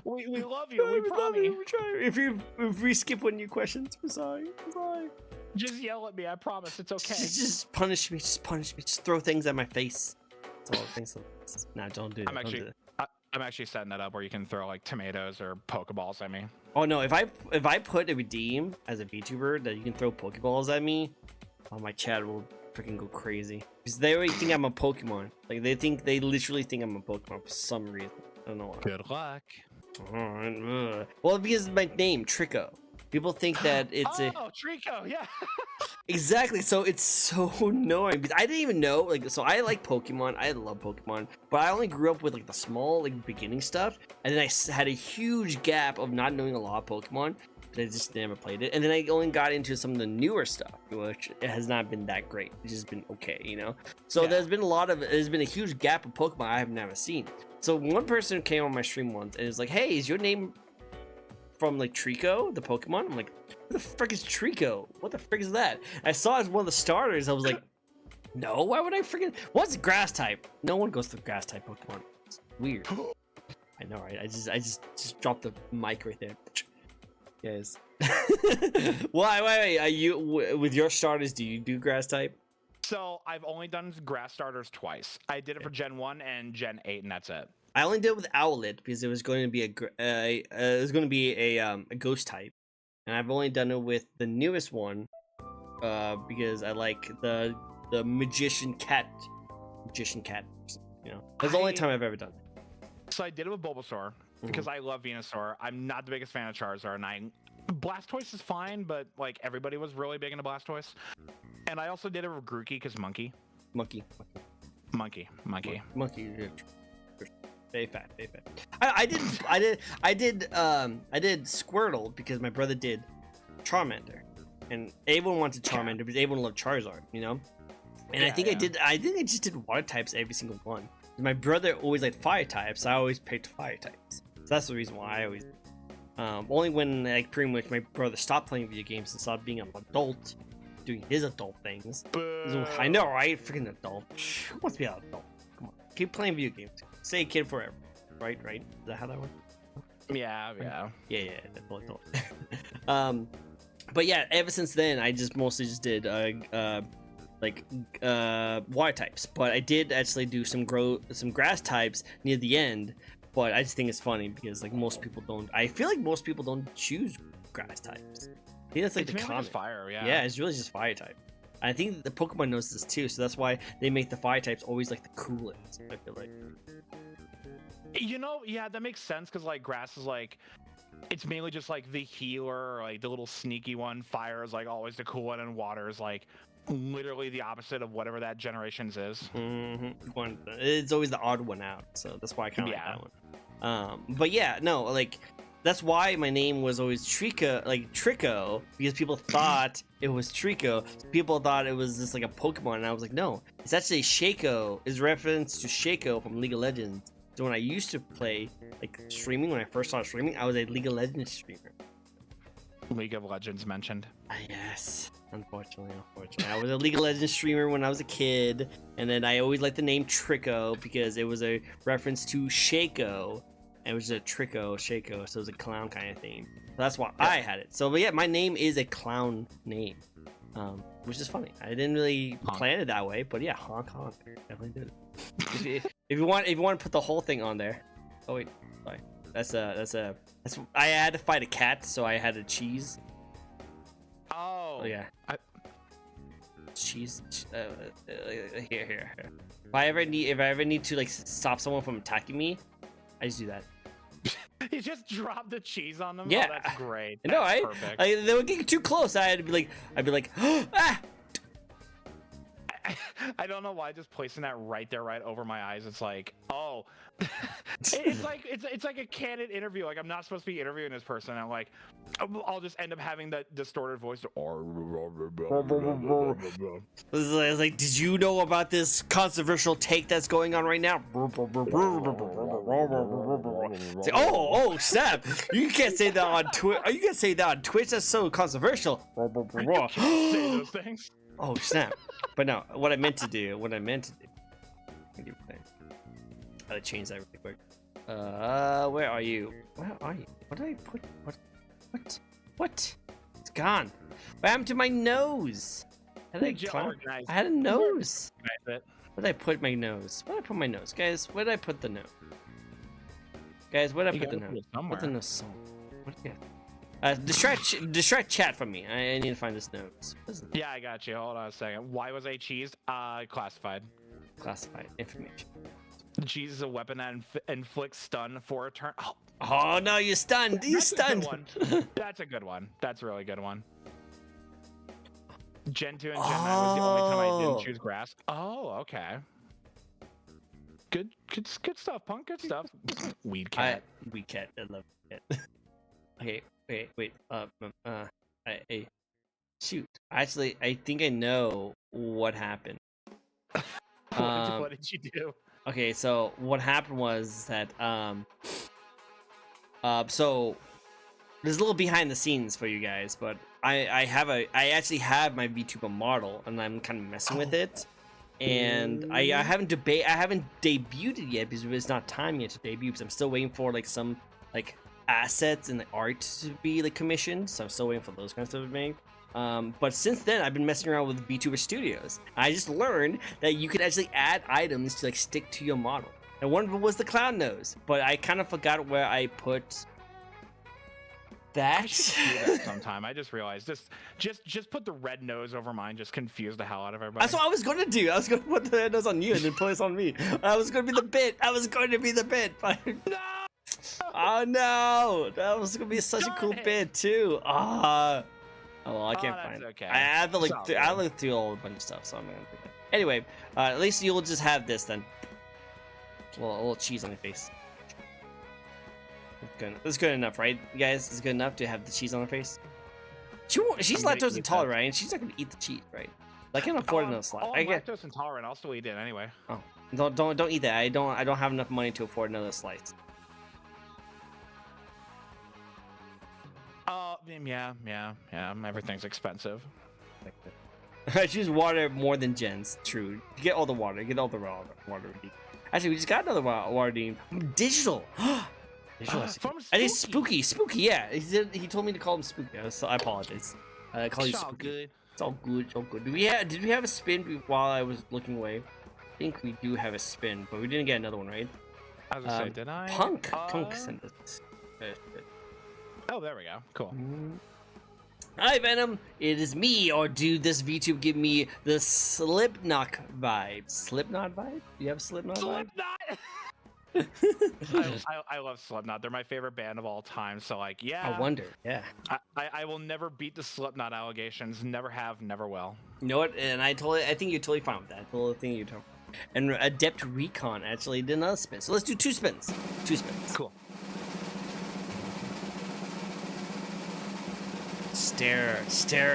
we love you. We promise. We try. If we skip one of your questions, we're sorry. Just yell at me. I promise. It's okay. Just punish me. Just throw things at my face. That's all. Things. Nah, don't do that. I'm actually setting that up where you can throw like tomatoes or Pokeballs at me. Oh no! If I put a redeem as a VTuber that you can throw Pokeballs at me, oh, my chat will freaking go crazy because they already think I'm a Pokemon. Like they literally think I'm a Pokemon for some reason. I don't know why. Good luck. Well, because of my name, Tricko. People think that it's Tricko, yeah. Exactly. So it's so annoying because I didn't even know. Like, so I like Pokemon. I love Pokemon, but I only grew up with like the small like beginning stuff, and then I had a huge gap of not knowing a lot of Pokemon. I just never played it, and then I only got into some of the newer stuff, which has not been that great. It's just been okay, you know. So there's been a huge gap of Pokemon I have never seen. So one person came on my stream once and was like, "Hey, is your name from like Tricko, the Pokemon?" I'm like, "What the frick is Tricko? What the frick is that?" I saw it as one of the starters. I was like, "No, why would I freaking? What's grass type? No one goes to grass type Pokemon. It's weird." I know, right? I just dropped the mic right there. Yes. Why? Are you with your starters? Do you do grass type? So I've only done grass starters twice. I did it for Gen 1 and Gen 8, and that's it. I only did it with Owlet because it was going to be a ghost type, and I've only done it with the newest one because I like the magician cat. You know, that's the only time I've ever done it. So I did it with Bulbasaur because I love Venusaur. I'm not the biggest fan of Charizard, and Blastoise is fine, but like everybody was really big into Blastoise. And I also did it with Grookey because monkey. Monkey. Yeah. Very fat. I did Squirtle because my brother did Charmander, and everyone wanted Charmander because everyone loved Charizard, you know. And I think I just did water types every single one. My brother always liked fire types, so I always picked fire types. So that's the reason why I always. Only when like pretty much my brother stopped playing video games and stopped being an adult, doing his adult things. I know, right? Freaking adult. Who wants to be an adult? Come on, keep playing video games. Stay a kid forever. Right? Is that how that works? Yeah. Totally. But yeah, ever since then, I just mostly just did water types. But I did actually do some grass types near the end. But I just think it's funny because like most people don't. I feel like most people don't choose grass types. I think that's like it's the common. Fire, yeah. Yeah, it's really just fire type. I think the Pokemon knows this too, so that's why they make the fire types always like the coolest. I feel like. You know, yeah, that makes sense because like grass is like, it's mainly just like the healer, or, like the little sneaky one. Fire is like always the cool one, and water is like literally the opposite of whatever that generation's is. Mm-hmm. It's always the odd one out, so that's why I kind of like that one. But yeah, no, like that's why my name was always Tricko, because people thought it was Trico. People thought it was just like a Pokemon, and I was like, no, it's actually Shaco. It's reference to Shaco from League of Legends. So when I used to play like streaming, when I first started streaming, I was a League of Legends streamer. League of Legends mentioned. Yes, unfortunately. I was a League of Legends streamer when I was a kid, and then I always liked the name Tricko because it was a reference to Shaco. It was a Shaco, so it was a clown kind of thing. So that's why I had it. So, but yeah, my name is a clown name, which is funny. I didn't really plan it that way, but yeah, honk. Definitely did it. if you want to put the whole thing on there. Oh wait, sorry. That's I had to fight a cat, so I had a cheese. Oh yeah. Cheese. Here. If I ever need to like stop someone from attacking me, I just do that. You just drop the cheese on them. Yeah, oh, that's great. No, perfect. They would get too close. I'd be like, ah. I don't know why just placing that right over my eyes. It's like, oh, it's like a candid interview. Like I'm not supposed to be interviewing this person. I'm like, I'll just end up having that distorted voice. It's like, did you know about this controversial take that's going on right now? It's like, oh, snap! You can't say that on Twitch. You can't say that on Twitch. That's so controversial. You can't say those things. Oh snap! But no, what I meant to do. I gotta change that really quick. Where are you? What did I put? What? It's gone. What happened to my nose? I had a nose. Where did I put my nose? Where did I put my nose, guys? Where did I put the nose? Guys, where did I put the nose? Put the nose somewhere. What do you got? Distract chat from me. I need to find this notes. Yeah, I got you. Hold on a second. Why was I cheesed? Classified. Classified information. Cheese is a weapon that inflicts stun for a turn. Oh no, you're stunned. You're stunned. That's a good one. That's a really good one. Gen 2 and Gen 9 was the only time I didn't choose grass. Oh, okay. Good stuff, Punk. Good stuff. Weed cat. I love it. Okay. Wait. Shoot. Actually, I think I know what happened. What did you do? Okay, so what happened was that so there's a little behind the scenes for you guys, but I actually have my Vtuber model, and I'm kind of messing with it. And I haven't debuted it yet because it's not time yet to debut, because I'm still waiting for like some like assets and the art to be like commissioned, so I'm still waiting for those kinds of stuff to be made. But since then, I've been messing around with Vtuber Studios. I just learned that you could actually add items to like stick to your model, and one of them was the clown nose, but I kind of forgot where I put that. I should do that sometime. I just realized just put the red nose over mine. Just confuse the hell out of everybody. That's what I was gonna do. I was gonna put the red nose on you and then place on me. I was gonna be the bit. But no. Oh no, that was gonna be such a Darn cool it. bit too. Oh, well, I can't that's find it. okay. I have to look. It's all I good. looked through a whole bunch of stuff, so I'm gonna do that. Anyway, at least you'll just have this then. A little cheese on your face. That's good enough, right, you guys? It's good enough to have the cheese on her face. She's I'm gonna lactose eat intolerant, that. right? And she's not gonna eat the cheese, right? I can afford another slice. Oh, I I'm get. lactose intolerant. I'll still eat it anyway. Oh, don't eat that. I don't have enough money to afford another slice. Yeah. Everything's expensive. I choose water more than Jen's. True. Get all the water. Get all the raw water. Actually, we just got another water. Digital. Digital. From I think spooky. Yeah. He told me to call him spooky. So I apologize. I call you It's all spooky. good. It's all good. It's all good. Did we have a spin while I was looking away? I think we do have a spin, but we didn't get another one, right? I was gonna say, did I? Punk sent us. Oh, there we go. Cool. Hi Venom, it is me, or do this VTube give me the Slipknot vibe? Slipknot vibe? Do you have Slipknot vibe? Slipknot! I love Slipknot. They're my favorite band of all time. So like, yeah. I wonder, yeah. I will never beat the Slipknot allegations. Never have, never will. You know what? And I think you're totally fine with that. The little thing you told. And Adept Recon actually did another spin. So let's do 2 spins. 2 spins. Cool. Stare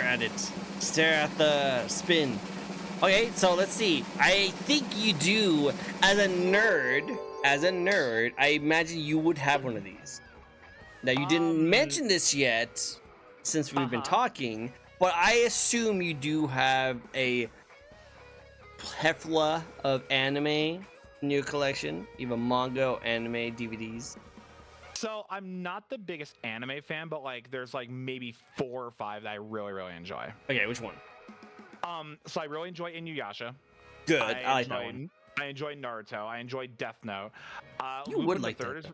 at it. Stare at the spin. Okay, so let's see. I think you do, as a nerd, I imagine you would have one of these. Now, you didn't mention this yet, since we've been talking, but I assume you do have a plethora of anime in your collection, even manga or anime DVDs. So I'm not the biggest anime fan, but like there's like maybe 4 or 5 that I really enjoy. Okay, which one? So I really enjoy Inuyasha. Good, I like that one. I enjoy Naruto. I enjoy Death Note. You would like that.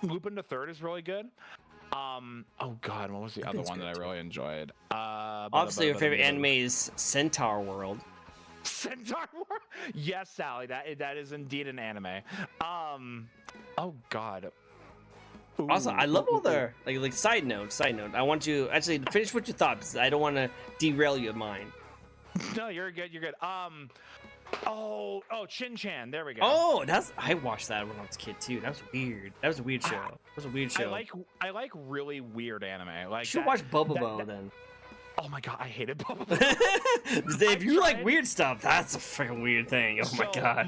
Lupin the Third is really good. Oh god, what was the other one that I really enjoyed? Obviously, your favorite anime is Centaur World. Centaur World? Yes, Sally, that is indeed an anime. Oh god. Also, I love all the like side note. I want you actually finish what you thought because I don't want to derail your mind. No, you're good. Oh, Shin-Chan. There we go. Oh, I watched that when I was a kid too. That was weird. That was a weird show. That was a weird show. I like really weird anime. Like you should watch Loveable then. Oh my god, I hated Boba. If you like weird stuff, that's a freaking weird thing. Oh my god.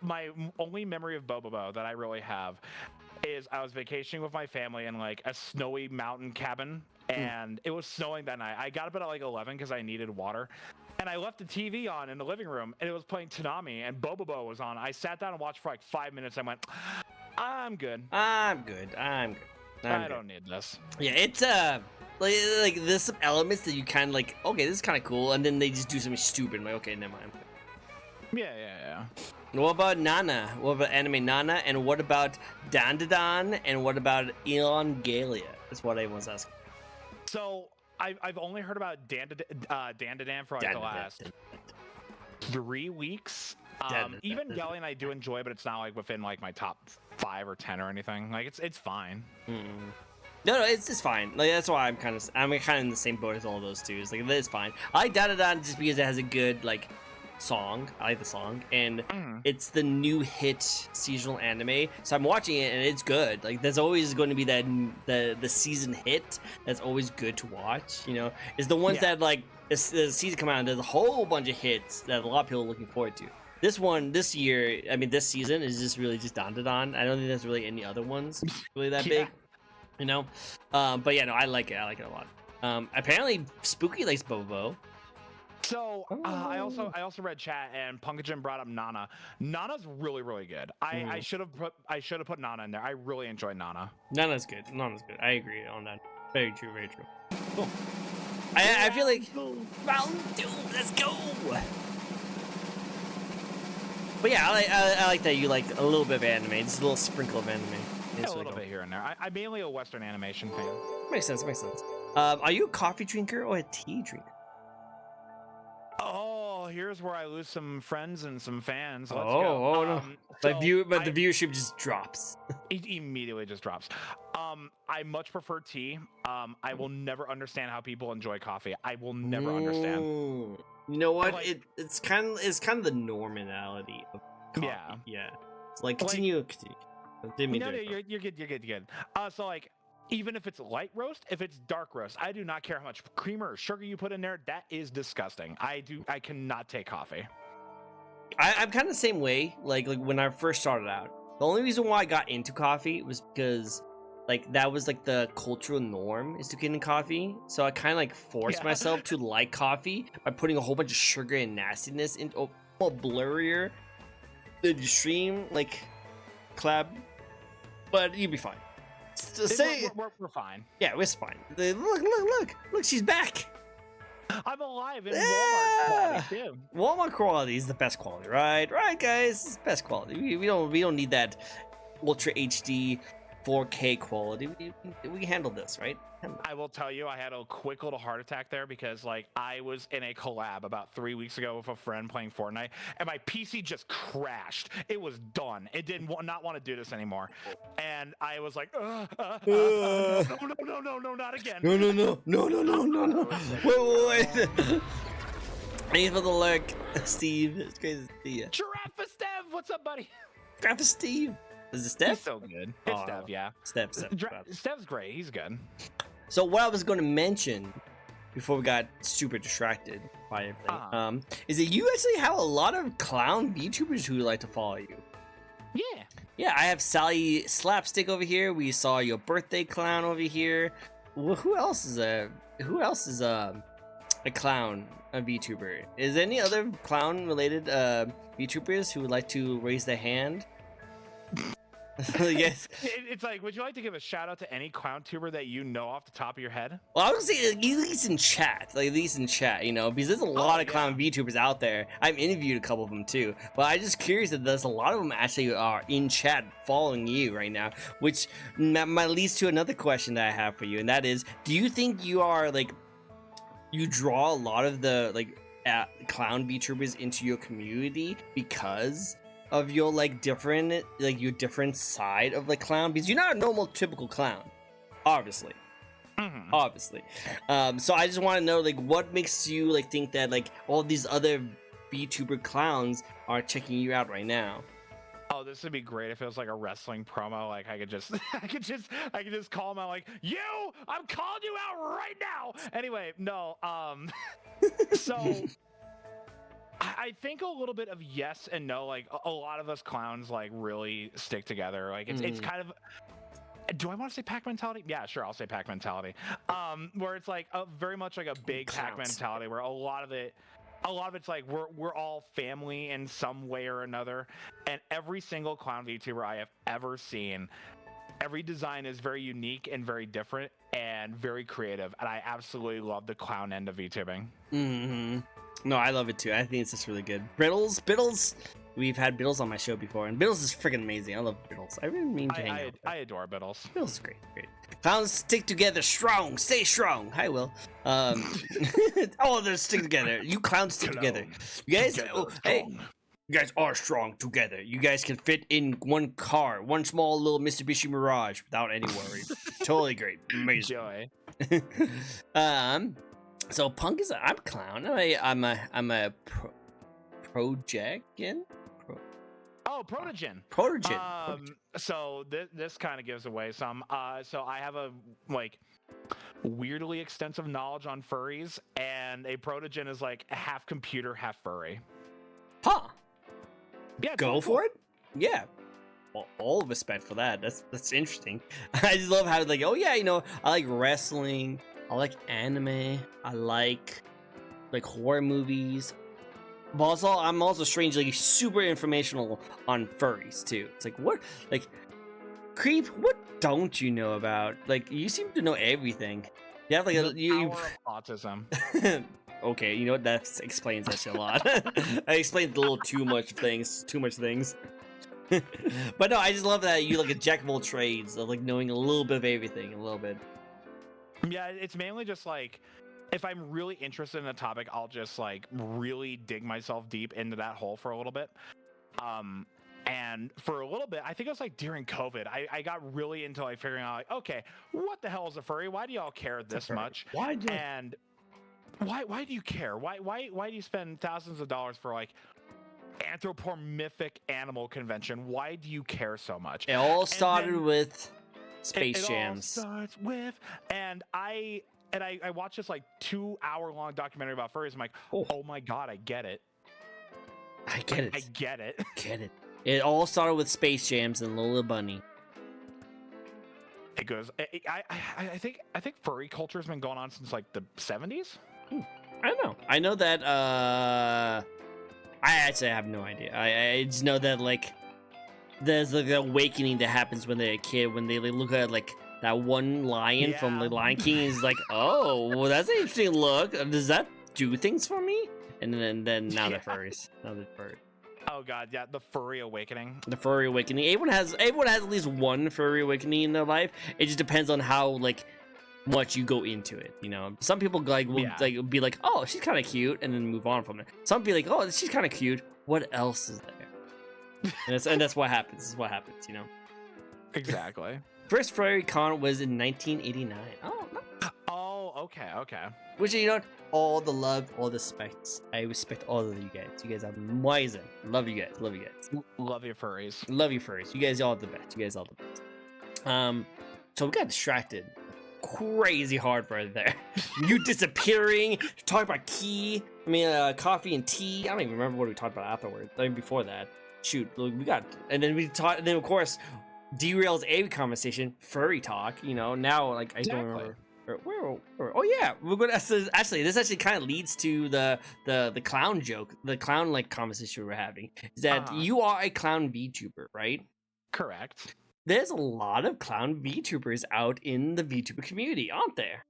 My only memory of Bobo that I really have is I was vacationing with my family in like a snowy mountain cabin, and it was snowing that night. I got up at like 11 because I needed water, and I left the TV on in the living room, and it was playing Toonami, and Bobo was on. I sat down and watched for like 5 minutes. I went, I'm good. I don't need this. Yeah, it's like there's some elements that you kind of like. Okay, this is kind of cool, and then they just do something stupid. I'm like, okay, never mind. Yeah. What about Nana? What about anime Nana? And what about Dandadan? And what about Elongalia? That's what everyone's asking. So I've only heard about Dandadan for like the last 3 weeks. Even Gellian I do enjoy, but it's not like within like my top 5 or 10 or anything. Like it's fine. No, it's fine. Like that's why I'm kind of in the same boat as all those two. It's like it's fine. I like Dandadan just because it has a good like song. I like the song, and it's the new hit seasonal anime. So I'm watching it, and it's good. Like there's always going to be that the season hit that's always good to watch. You know, is the ones that like the season come out and there's a whole bunch of hits that a lot of people are looking forward to. This season is just really just Dandadan. I don't think there's really any other ones really that big. You know, but yeah, no, I like it. I like it a lot. Apparently, Spooky likes Bobo. So I also read chat and Punkajin brought up Nana. Nana's really good. I should have put Nana in there. I really enjoy Nana. Nana's good. I agree on that. Very true. Cool. I feel like round 2. Let's go. But yeah, I like that you like a little bit of anime. Just a little sprinkle of anime. Yeah, a little bit here and there. I'm mainly a Western animation fan. Makes sense. Are you a coffee drinker or a tea drinker? Oh, here's where I lose some friends and some fans. Let's Oh, go. oh no. So But the viewership just drops. it immediately just drops. I much prefer tea. I will never understand how people enjoy coffee. I will never understand. Ooh. You know what? Like- It's kind of the normality of coffee. Yeah. Yeah. It's like continue. Didn't mean No, to no, interrupt. you're good. You're good. You're good. So like, even if it's light roast, if it's dark roast, I do not care how much creamer or sugar you put in there. That is disgusting. I cannot take coffee. I'm kind of the same way. Like when I first started out, the only reason why I got into coffee was because like that was like the cultural norm is to get in coffee. So I kind of like forced Yeah. myself to like coffee by putting a whole bunch of sugar and nastiness into a blurrier the extreme like collab, but you'd be fine. We're fine. Yeah, it's fine. Look, she's back. I'm alive in Yeah. Walmart quality too. Walmart quality is the best quality, right? Right, guys, it's the best quality. We don't need that ultra HD 4K quality. We can handle this, right? I will tell you, I had a quick little heart attack there because like I was in a collab about 3 weeks ago with a friend playing Fortnite, and my PC just crashed. It was done. It didn't not want to do this anymore, and I was like, no, not again. No. Wait. Thanks for the lurk, Steve. It's crazy to see you. Giraffe Stev, what's up, buddy? Grab for Steve. Is it He's Steph? so good. It's Stev, yeah. Steph. Stev's great. He's good. So what I was going to mention before we got super distracted by everything, is that you actually have a lot of clown VTubers who like to follow you. Yeah. Yeah, I have Sally Slapstick over here. We saw your birthday clown over here. Who else is a clown, a VTuber? Is there any other clown related VTubers who would like to raise their hand? Yes. It's like, would you like to give a shout out to any clown tuber that you know off the top of your head? Well, I would say at least in chat, you know, because there's a lot of clown VTubers out there. I've interviewed a couple of them too, but I'm just curious that there's a lot of them actually are in chat following you right now, which might leads to another question that I have for you, and that is, do you think you are like, you draw a lot of the like clown VTubers into your community because of your like different side of the clown, because you're not a normal typical clown, obviously. Obviously. So I just want to know like what makes you like think that like all these other VTuber clowns are checking you out right now. Oh, this would be great if it was like a wrestling promo. Like I could just call him out like, I'm calling you out right now. Anyway, no. So I think a little bit of yes and no. Like a lot of us clowns like really stick together. Like it's kind of. Do I want to say pack mentality? Yeah, sure. I'll say pack mentality. Where it's like very much like a big pack mentality, where a lot of it's like we're all family in some way or another. And every single clown VTuber I have ever seen, every design is very unique and very different and very creative. And I absolutely love the clown end of VTubing. No, I love it too. I think it's just really good. Biddles. We've had Biddles on my show before, and Biddles is freaking amazing. I love Biddles. I really mean to hang out. I adore Biddles. Biddles is great. Clowns stick together strong. Stay strong. Hi, Will. Oh, they're stick together. You clowns stick together. You guys, hey, you guys are strong together. You guys can fit in one car, one small little Mitsubishi Mirage without any worries. Totally great. Amazing. Joy. So Punk is I'm a clown. I'm a Projection? Protogen. Protogen. So this kind of gives away some. So I have a like weirdly extensive knowledge on furries, and a Protogen is like half computer, half furry. Huh. Yeah. Go for it. Yeah. Well, all respect for that. That's interesting. I just love how like, oh yeah, you know, I like wrestling. I like anime. I like horror movies. But also, I'm also strangely super informational on furries too. It's like, what, like, Creep, what don't you know about? Like, you seem to know everything. You have like power of autism. Okay, you know what? That explains that shit a lot. I explained a little too much things. But no, I just love that you like a jack of all trades, of like knowing a little bit of everything, a little bit. Yeah, it's mainly just like if I'm really interested in a topic, I'll just like really dig myself deep into that hole for a little bit. And for a little bit, I think it was like during COVID, I got really into like figuring out like, okay, what the hell is a furry? Why do y'all care this much? Why do And why do you care? Why do you spend thousands of dollars for like anthropomorphic animal convention? Why do you care so much? It all started with Space it Jams. All starts with, and I watched this like 2-hour-long documentary about furries. I'm like, oh my god, I get it. I get it. I get it. Get it. It all started with Space Jams and Lola Bunny. It goes. I think furry culture has been going on since like the 70s. I don't know. I know that. I actually have no idea. I just know that like there's like the awakening that happens when they're a kid, when they like, look at like that one lion from the Lion King is like, oh, well, that's an interesting look. Does that do things for me? And then now they're furries. Now they're furry. Oh god, yeah, the furry awakening. The furry awakening. Everyone has at least one furry awakening in their life. It just depends on how like much you go into it. You know, some people like will like be like, oh, she's kind of cute, and then move on from it. Some be like, oh, she's kind of cute. What else is there? and that's what happens. This is what happens. You know. Exactly. First furry con was in 1989. Oh, no. Oh, okay. Which, you know, all the love, all the respect. I respect all of you guys. You guys are amazing. Love you guys. Love you guys. Love your furries. Love you furries. You guys are all the best. You guys are all the best. So we got distracted crazy hard right there. You disappearing, talking about coffee and tea. I don't even remember what we talked about afterwards. I mean, before that. Shoot, we got, and then we talked, and then of course, derails a conversation, furry talk. You know, now like I don't remember. Where, oh yeah, we're going to actually. This actually kind of leads to the clown joke, the clown like conversation we were having. Is that you are a clown VTuber, right? Correct. There's a lot of clown VTubers out in the VTuber community, aren't there?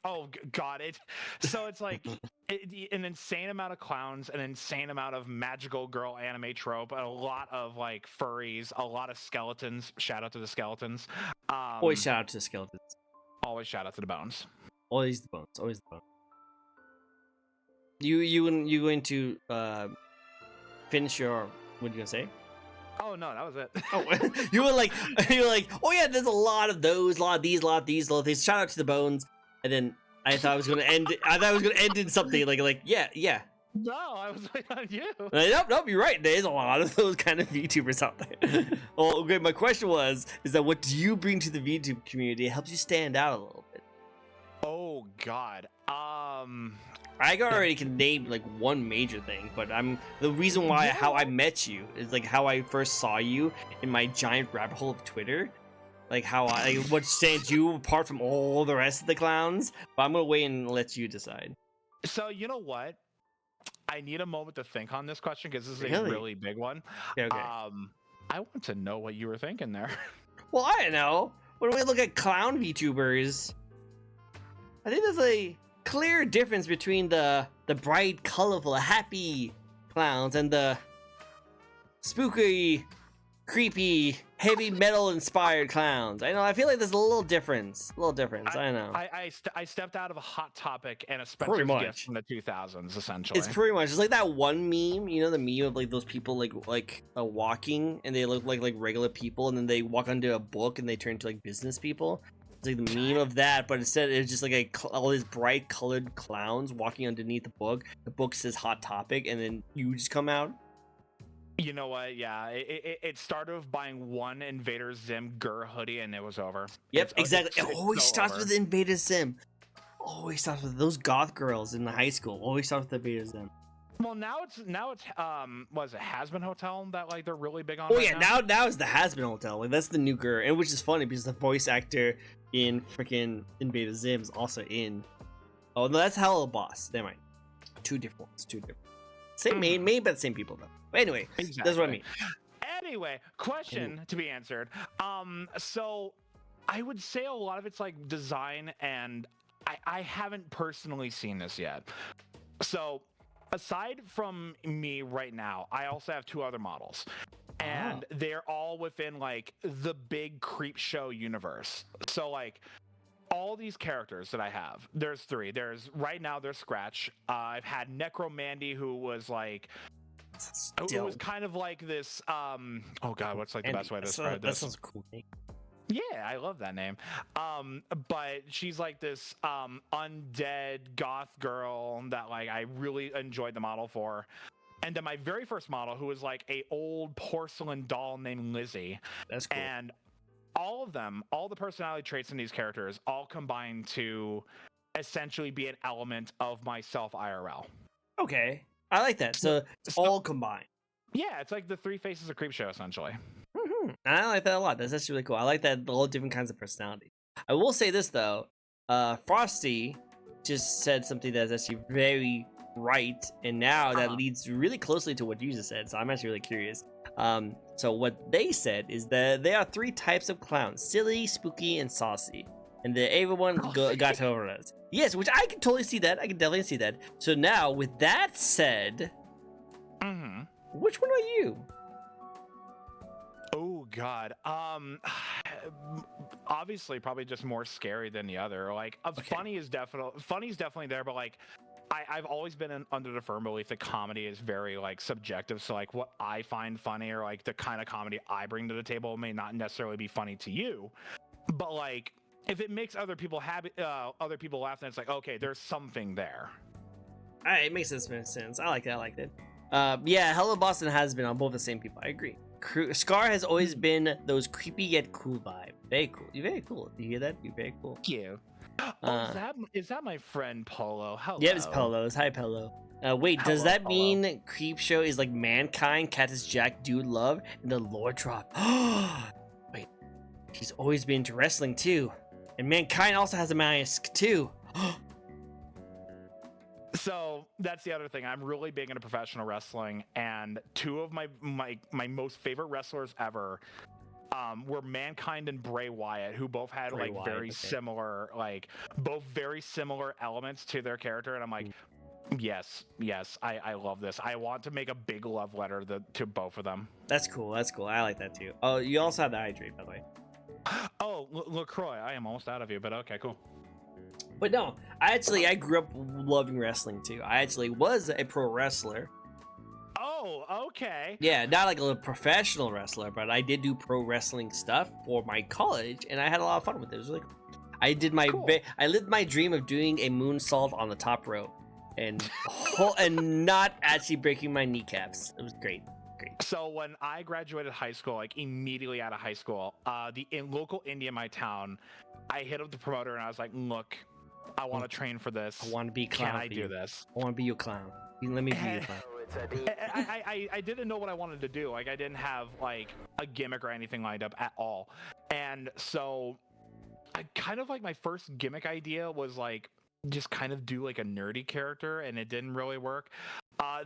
Oh, got it. So it's like an insane amount of clowns, an insane amount of magical girl anime trope, a lot of like furries, a lot of skeletons. Shout out to the skeletons. Always shout out to the skeletons. Always shout out to the bones. Always the bones. Always the bones. You going to finish your? What are you gonna say? Oh no, that was it. Oh, you were like, oh yeah, there's a lot of those, a lot of these, a lot of these, a lot of these. Shout out to the bones. And then I thought I was gonna end. I thought I was gonna end in something like yeah. No, I was like on you. Nope, you're right. There's a lot of those kind of VTubers out there. Well, okay, my question is that what do you bring to the VTube community? It helps you stand out a little bit. Oh God. I already can name like one major thing, but the reason why how I met you is like how I first saw you in my giant rabbit hole of Twitter. Like how what stands you apart from all the rest of the clowns. But I'm gonna wait and let you decide. So you know what? I need a moment to think on this question because this is a really big one. Okay. I want to know what you were thinking there. Well, I don't know. When we look at clown VTubers, I think there's a clear difference between the bright, colorful, happy clowns and the spooky, creepy, heavy metal inspired clowns. I know. I feel like there's a little difference. I know. I stepped out of a Hot Topic and a Spencer's Gift from the 2000s, essentially. It's pretty much. It's like that one meme. You know the meme of like those people like walking and they look like regular people, and then they walk onto a book and they turn into like business people. It's like the meme of that, but instead it's just like all these bright colored clowns walking underneath the book. The book says Hot Topic, and then you just come out. You know what? Yeah, it started with buying one Invader Zim Gur hoodie, and it was over. Yep, exactly. It always starts with Invader Zim. Always starts with those goth girls in the high school. Always starts with Invader Zim. Well, now it's was it Has-Been Hotel that like they're really big on? Oh yeah, now it's the Has-Been Hotel. Like that's the new Gur, and which is funny because the voice actor in freaking Invader Zim is also in. Oh no, that's Hello Boss. Never mind. Two different ones. Same made by the same people though. But anyway, exactly. That's what I mean. Anyway, question to be answered. So I would say a lot of it's like design, and I haven't personally seen this yet. So aside from me right now, I also have two other models. And they're all within like the big Creepshow universe. So like all these characters that I have, there's 3. Right now there's Scratch. I've had Necromandy, who was like, it was kind of like this. Oh God, what's like the best way to describe this? That sounds cool. Yeah, I love that name. But she's like this undead goth girl that like I really enjoyed the model for. And then my very first model, who was like a old porcelain doll named Lizzie. That's cool. And all of them, all the personality traits in these characters, all combine to essentially be an element of myself IRL. Okay, I like that. So it's all combined. Yeah, it's like the 3 faces of Creepshoaux, essentially. Mm-hmm. I like that a lot. That's actually really cool. I like that all different kinds of personality. I will say this though, Frosty just said something that's actually very right, and now that leads really closely to what you just said. So I'm actually really curious. So what they said is that there are 3 types of clowns: silly, spooky, and saucy. And that everyone got over it. Yes, which I can totally see that. I can definitely see that. So now, with that said, which one are you? Oh God. Obviously, probably just more scary than the other. Like, funny's definitely there, but like, I've always been under the firm belief that comedy is very like subjective. So like, what I find funny or like the kind of comedy I bring to the table may not necessarily be funny to you, but like, if it makes other people happy, other people laugh, then it's like, okay, there's something there. All right, it makes sense. I like that. Yeah, Hello Boston has been on both the same people. I agree. Scar has always been those creepy yet cool vibe. Very cool. You're very cool. Do you hear that? You're very cool. Thank you. Is that my friend Polo? Hello. Yeah, it's Polo's. Hi, Polo. Wait, does that mean Creepshow is like Mankind, Cactus Jack, Dude Love, and the lore drop? Wait, she's always been into wrestling too. And Mankind also has a mask too. So that's the other thing. I'm really big into professional wrestling, and 2 of my most favorite wrestlers ever were Mankind and Bray Wyatt, who both had very similar elements to their character. And I'm like, yes, I love this. I want to make a big love letter to both of them. That's cool. I like that too. Oh, you also have the hydrate, by the way. Oh, LaCroix. I am almost out of you, but okay, cool. But no, I grew up loving wrestling too. I actually was a pro wrestler. Oh, okay. Yeah, not like a professional wrestler, but I did do pro wrestling stuff for my college, and I had a lot of fun with it. It was really cool. I did I lived my dream of doing a moonsault on the top rope, and and not actually breaking my kneecaps. It was great. So when I graduated high school, like immediately out of high school, the local indie in my town, I hit up the promoter and I was like, "Look, I want to train for this. I want to be a clown. Can I do this? I want to be your clown. Let me be your clown." I didn't know what I wanted to do. Like I didn't have like a gimmick or anything lined up at all. And so I kind of like my first gimmick idea was like just kind of do like a nerdy character, and it didn't really work.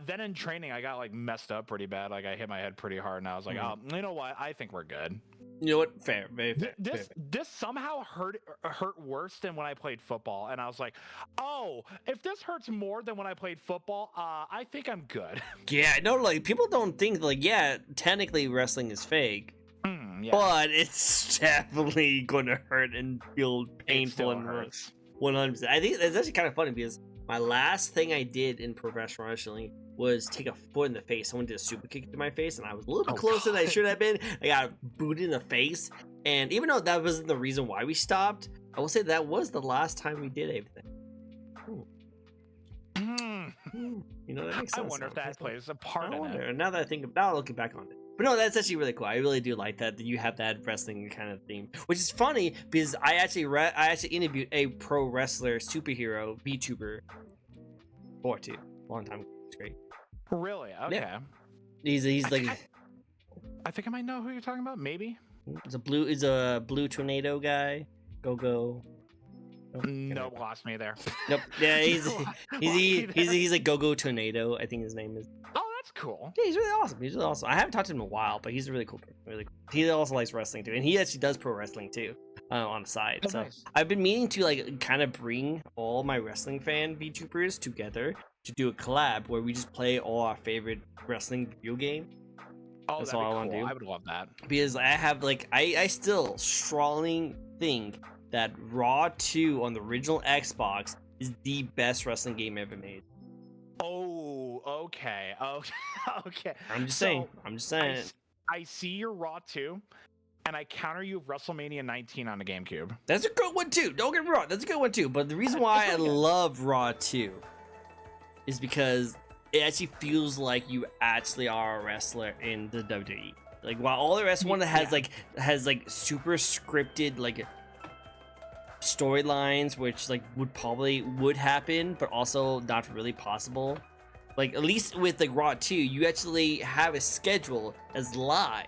Then in training, I got like messed up pretty bad. Like I hit my head pretty hard, and I was like, oh, you know what? I think we're good. You know what? Fair, very fair. This somehow hurt worse than when I played football, and I was like, oh, if this hurts more than when I played football, I think I'm good. Yeah, no, like people don't think like, yeah, technically wrestling is fake, yeah. but it's definitely going to hurt and feel painful and hurts. 100%. I think that's actually kind of funny because my last thing I did in professional wrestling was take a foot in the face. Someone did a super kick to my face, and I was a little bit closer than I should have been. I got booted in the face, and even though that wasn't the reason why we stopped, I will say that was the last time we did anything. You know, that makes sense. I wonder if that plays a part in it. Now that I think about it, looking back on it. But no, that's actually really cool. I really do like that you have that wrestling kind of theme, which is funny because I actually interviewed a pro wrestler superhero Vtuber or two long time ago. It's great. Really? Okay. Yeah. He's like I think I might know who you're talking about. Maybe. He's a blue tornado guy. Go. Nope, lost me there. Nope. Yeah, he's a go tornado. I think his name is. Oh, that's cool. Yeah, he's really awesome. I haven't talked to him in a while, but he's a really cool person. Really cool. He also likes wrestling too, and he actually does pro wrestling too on the side. Oh, so nice. I've been meaning to like kind of bring all my wrestling fan VTubers together to do a collab where we just play all our favorite wrestling video game. Oh, that's that'd all be I want to cool. do. I would love that Because I have like I still strongly think that Raw 2 on the original Xbox is the best wrestling game ever made. Oh, okay. Okay. I'm just saying. I see your Raw 2, and I counter you with WrestleMania 19 on the GameCube. That's a good one too. Don't get me wrong. That's a good one too. But the reason why I love Raw 2 is because it actually feels like you actually are a wrestler in the WWE. Like while all the rest one has like super scripted like storylines, which like would happen, but also not really possible. Like at least with like Raw 2, you actually have a schedule as live.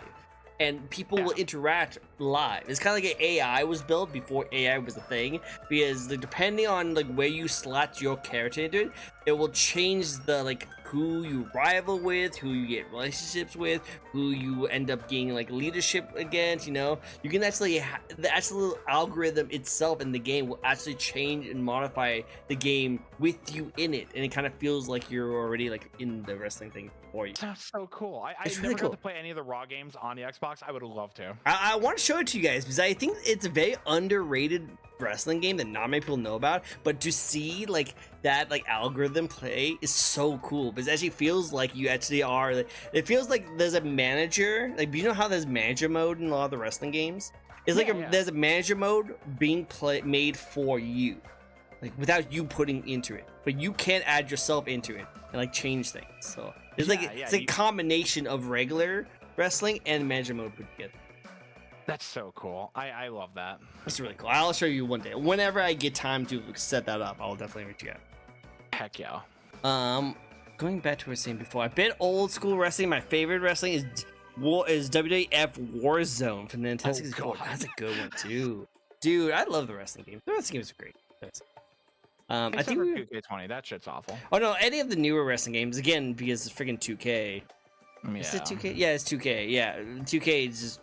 And people will interact live. It's kind of like an AI was built before AI was a thing, because like, depending on like where you slot your character into it, it will change the like who you rival with, who you get relationships with, who you end up getting like leadership against. You know, you can actually the actual algorithm itself in the game will actually change and modify the game with you in it, and it kind of feels like you're already like in the wrestling thing for you. That's so cool. I It's never really got cool. to play any of the Raw games on the Xbox. I would love to. I want to show it to you guys because I think it's a very underrated wrestling game that not many people know about, but to see like that like algorithm play is so cool because it actually feels like you actually are like, it feels like there's a manager, like you know how there's manager mode in a lot of the wrestling games. It's like there's a manager mode being made for you, like without you putting into it, but you can't add yourself into it and like change things. So it's it's a combination of regular wrestling and manager mode put together. That's so cool. I love that. It's really cool. I'll show you one day. Whenever I get time to set that up, I'll definitely reach you out. Heck yeah. Going back to what I was saying before, I bet old school wrestling, my favorite wrestling is WWF Warzone from the Nintendo 64. That's a good one too. Dude, I love the wrestling game. The wrestling games are great. I think 2K20, that shit's awful. Oh no, any of the newer wrestling games, again, because it's freaking 2K. Is it 2K? Yeah, it's 2K. Yeah, 2K is just,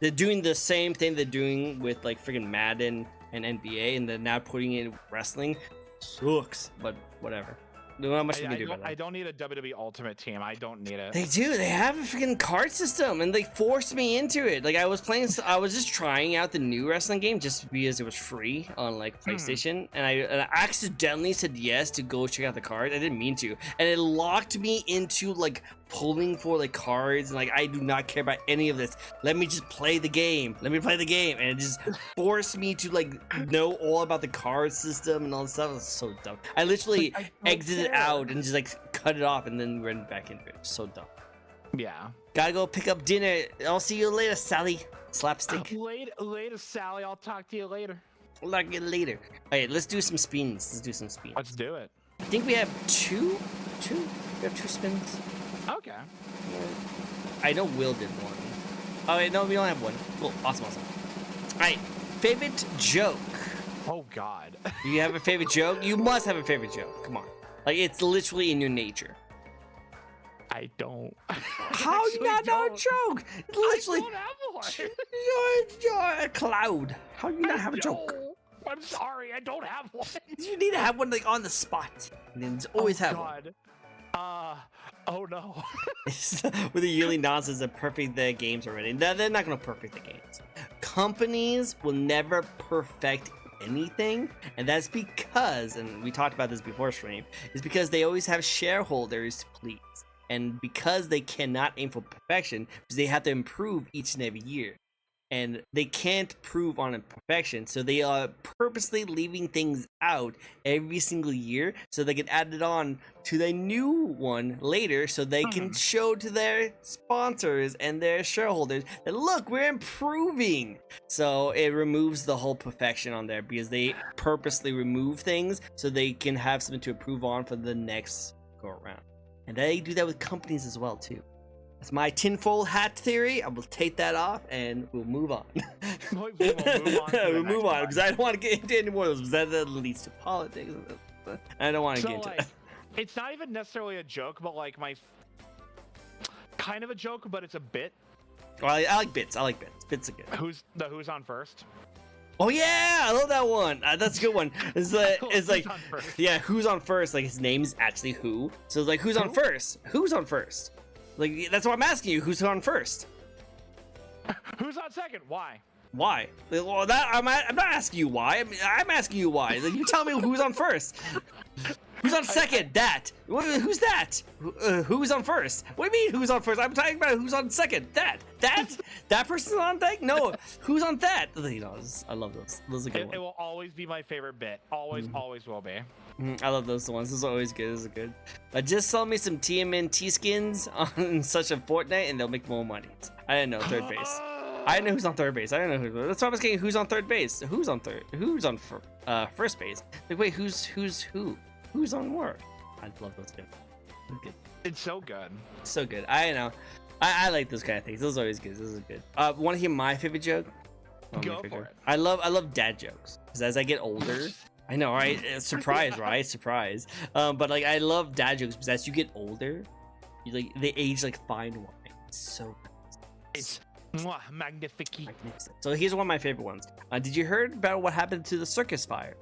they're doing the same thing they're doing with like freaking Madden and NBA, and they're now putting it in wrestling. Sucks, but whatever. Not much you can do about that. I don't need a WWE Ultimate Team. I don't need it. They do. They have a freaking card system, and they forced me into it. Like I was just trying out the new wrestling game just because it was free on like PlayStation, and I accidentally said yes to go check out the cards. I didn't mean to, and it locked me into like pulling for like cards, and like I do not care about any of this. Let me just play the game. And it just forced me to like know all about the card system and all this stuff. It was so dumb. I literally exited out and just like cut it off and then went back into it. So dumb. Yeah. Gotta go pick up dinner. I'll see you later, Sally. Slapstick. Later, Sally. I'll talk to you later. Like it later. Alright, let's do some spins. Let's do it. I think we have two. We have 2 spins. Okay. I know Will did one. Oh wait, no, we only have one. Cool. Awesome. Alright, favorite joke. Oh God. Do you have a favorite joke? You must have a favorite joke. Come on. Like it's literally in your nature. I don't. How do you not know a joke? It's literally. I don't have one. You're a cloud. How do you not have a joke? I'm sorry, I don't have one. You need to have one like on the spot. And then always have one. Oh no. With the yearly nonsense of perfect the games already. They're not gonna perfect the games. Companies will never perfect anything, and that's because, and we talked about this before stream, is because they always have shareholders to please. And because they cannot aim for perfection, because they have to improve each and every year. And they can't prove on perfection, so they are purposely leaving things out every single year so they can add it on to the new one later, so they can show to their sponsors and their shareholders that look, we're improving. So it removes the whole perfection on there because they purposely remove things so they can have something to improve on for the next go around. And they do that with companies as well too. That's my tinfoil hat theory. I will take that off and we'll move on. We'll move on because I don't want to get into any more of those. That leads to politics. I don't want to get into like, that. It's not even necessarily a joke, but like kind of a joke, but it's a bit. Well, I like bits. Bits are good. Who's on first? Oh yeah, I love that one. That's a good one. It's like on first? Yeah, who's on first? Like his name's actually Who. So it's like who's on first? Who's on first? Like that's what I'm asking you. Who's on first? Who's on second? Why? Why? Well, I'm not asking you why. I'm asking you why. Like, you tell me who's on first. Who's on second? That. Who's that? Who's on first? What do you mean who's on first? I'm talking about who's on second. That person's on thing? No. Who's on that? You know, I love those. Those are good ones. It will always be my favorite bit. Always will be. I love those ones. Those are always good. Those are good. Just sell me some TMNT skins on such a Fortnite, and they'll make more money. I didn't know third base. I didn't know who's on third base. I don't know who. That's why I was getting who's on third base. Who's on third? Who's on first base? Like, wait, who's who? Who's on what? I love those games. It's so good. So good. I know. I like those kind of things. Those are always good. Those are good. Want to hear my favorite joke? Go for it. I love dad jokes because as I get older, I know, right? Surprise, right? Surprise. But like I love dad jokes because as you get older, you like they age like fine wine. It's so good. It's magnificent. So here's one of my favorite ones. Did you heard about what happened to the circus fire?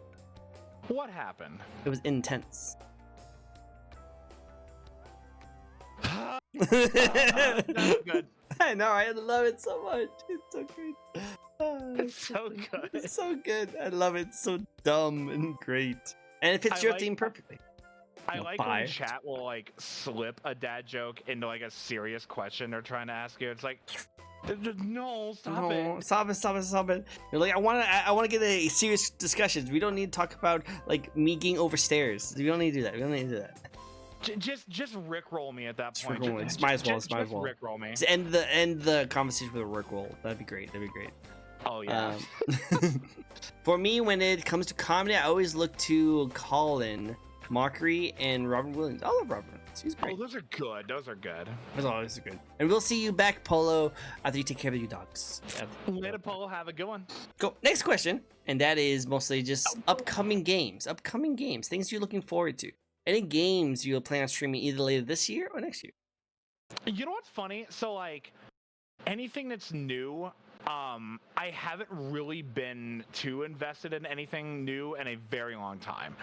What happened? It was intense. That's good. I know, I love it so much. It's so great. It's so good. It's so good. I love it. So dumb and great. And it fits your theme perfectly. I like when chat will like slip a dad joke into like a serious question they're trying to ask you. It's like, no, stop it. Stop it. You're like, I want to get a serious discussion. We don't need to talk about like me getting over stairs. We don't need to do that. We don't need to do that. Just rickroll me at that point. Might as well. Rickroll me. Just end the conversation with a rickroll. That'd be great. Oh yeah. For me, when it comes to comedy, I always look to Colin, Mockery, and Robert Williams. I love Robert Williams. He's great. Oh, those are good. Those are good. And we'll see you back, Polo, after you take care of your dogs. Later, Polo. Have a good one. Go. Next question, and that is mostly just upcoming games, things you're looking forward to. Any games you'll plan on streaming either later this year or next year? You know what's funny? So like anything that's new, I haven't really been too invested in anything new in a very long time.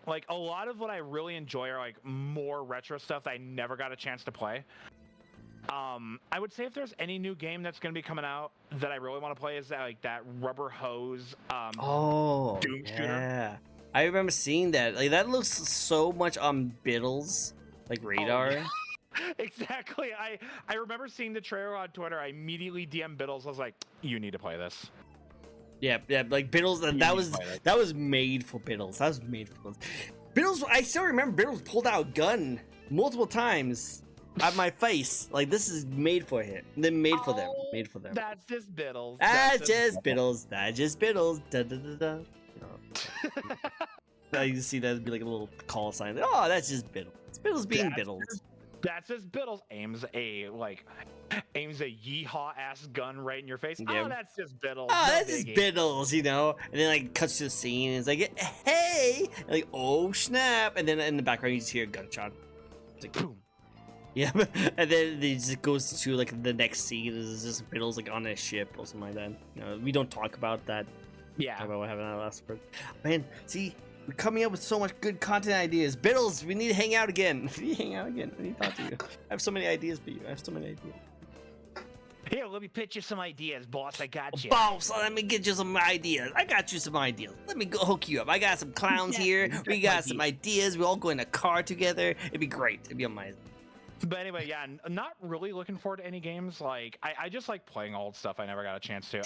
Like a lot of what I really enjoy are like more retro stuff that I never got a chance to play. I would say if there's any new game that's going to be coming out that I really want to play is that rubber hose Doom shooter. I remember seeing that. Like that looks so much on Biddle's like radar. Oh, yeah. Exactly. I remember seeing the trailer on Twitter. I immediately DM'd Biddles. I was like, "You need to play this." Yeah. Like Biddles. That was made for Biddles. Biddles. I still remember Biddles pulled out a gun multiple times at my face. Like this is made for him. Then made for them. That's just Biddles. That's just Biddles. Da da da da. I just see that be like a little call sign. Oh, that's just Biddles. It's Biddles being Biddles. That's just Biddles aims a yeehaw ass gun right in your face. Yeah. Oh, that's just Biddles. Oh, that's just Biddles, you know. And then like cuts to the scene and it's like, hey, and like oh snap, and then in the background you just hear a gunshot. It's like boom. Yeah, and then it just goes to like the next scene is just Biddles like on a ship or something like that. You know, we don't talk about that. Yeah. Talk about what happened last part. Man, see, we're coming up with so much good content ideas. Biddles, we need to hang out again. We need to talk to you. I have so many ideas for you. Here, let me pitch you some ideas, boss. I got you. Boss, let me get you some ideas. I got you some ideas. Let me go hook you up. I got some clowns here. We got some ideas. We all go in a car together. It'd be great. It'd be amazing. But anyway, yeah, not really looking forward to any games. Like, I just like playing old stuff I never got a chance to.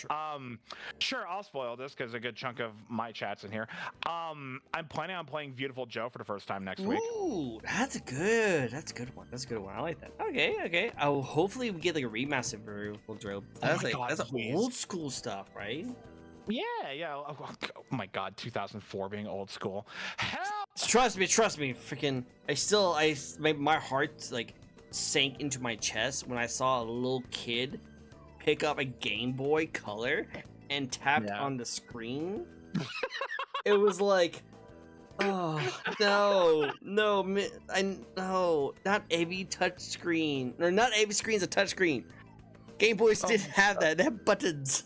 Sure, I'll spoil this because a good chunk of my chat's in here. I'm planning on playing Beautiful Joe for the first time next week. Ooh, that's a good one. I like that. Okay. Oh, hopefully we get like a remaster for Beautiful Joe. That's old school stuff, right? Yeah. Oh my God, 2004 being old school. Hell! Trust me. Freaking, my heart like sank into my chest when I saw a little kid pick up a Game Boy Color and tapped on the screen. It was like, oh no, not every touch screen, or not every screen's a touch screen. Game Boys didn't have that. They have buttons.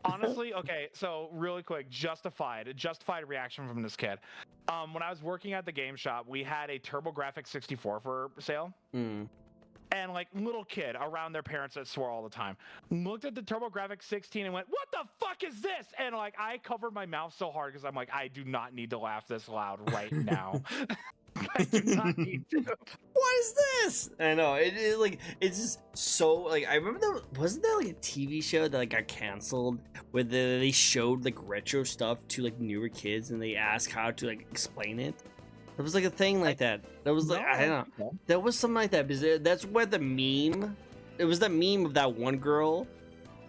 Honestly, okay, so really quick, justified reaction from this kid. When I was working at the game shop, we had a TurboGrafx 64 for sale. And like little kid around their parents that swore all the time, looked at the TurboGrafx 16 and went, "What the fuck is this?" And like I covered my mouth so hard because I'm like, I do not need to laugh this loud right now. I do not need to. What is this? I know it is like it's just so like I remember wasn't there like a TV show that like got canceled where they showed like retro stuff to like newer kids and they asked how to like explain it. There was like a thing like that. That was like I don't know. There was something like that because that's where the meme. It was the meme of that one girl,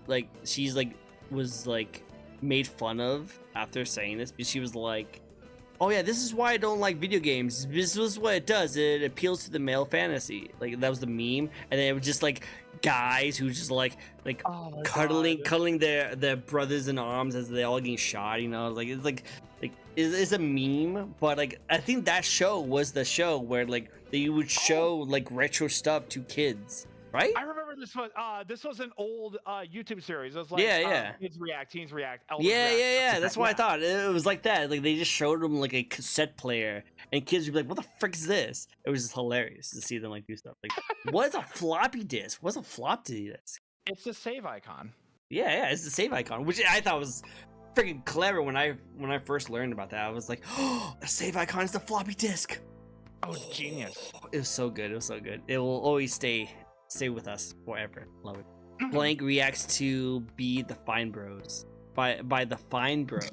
like she's like was like made fun of after saying this because she was like, "Oh yeah, this is why I don't like video games. This is what it does. It appeals to the male fantasy." Like that was the meme, and then it was just like guys who just like cuddling their brothers in arms as they all getting shot. You know, like it's a meme, but like I think that show was the show where like they would show like retro stuff to kids, right? I remember this was an old YouTube series. It was like Kids React, Teens React, Elders React. Yeah. That's what I thought. It was like that. Like they just showed them like a cassette player, and kids would be like, "What the frick is this?" It was just hilarious to see them like do stuff. Like, what is a floppy disk? What's a floppy disk? It's the save icon. Yeah, it's the save icon, which I thought was freaking clever when I first learned about that. I was like, "Oh, the save icon is the floppy disk." Oh, genius! It was so good. It was so good. It will always stay with us forever. Love it. Blank reacts to Be the Fine Bros by the Fine Bros.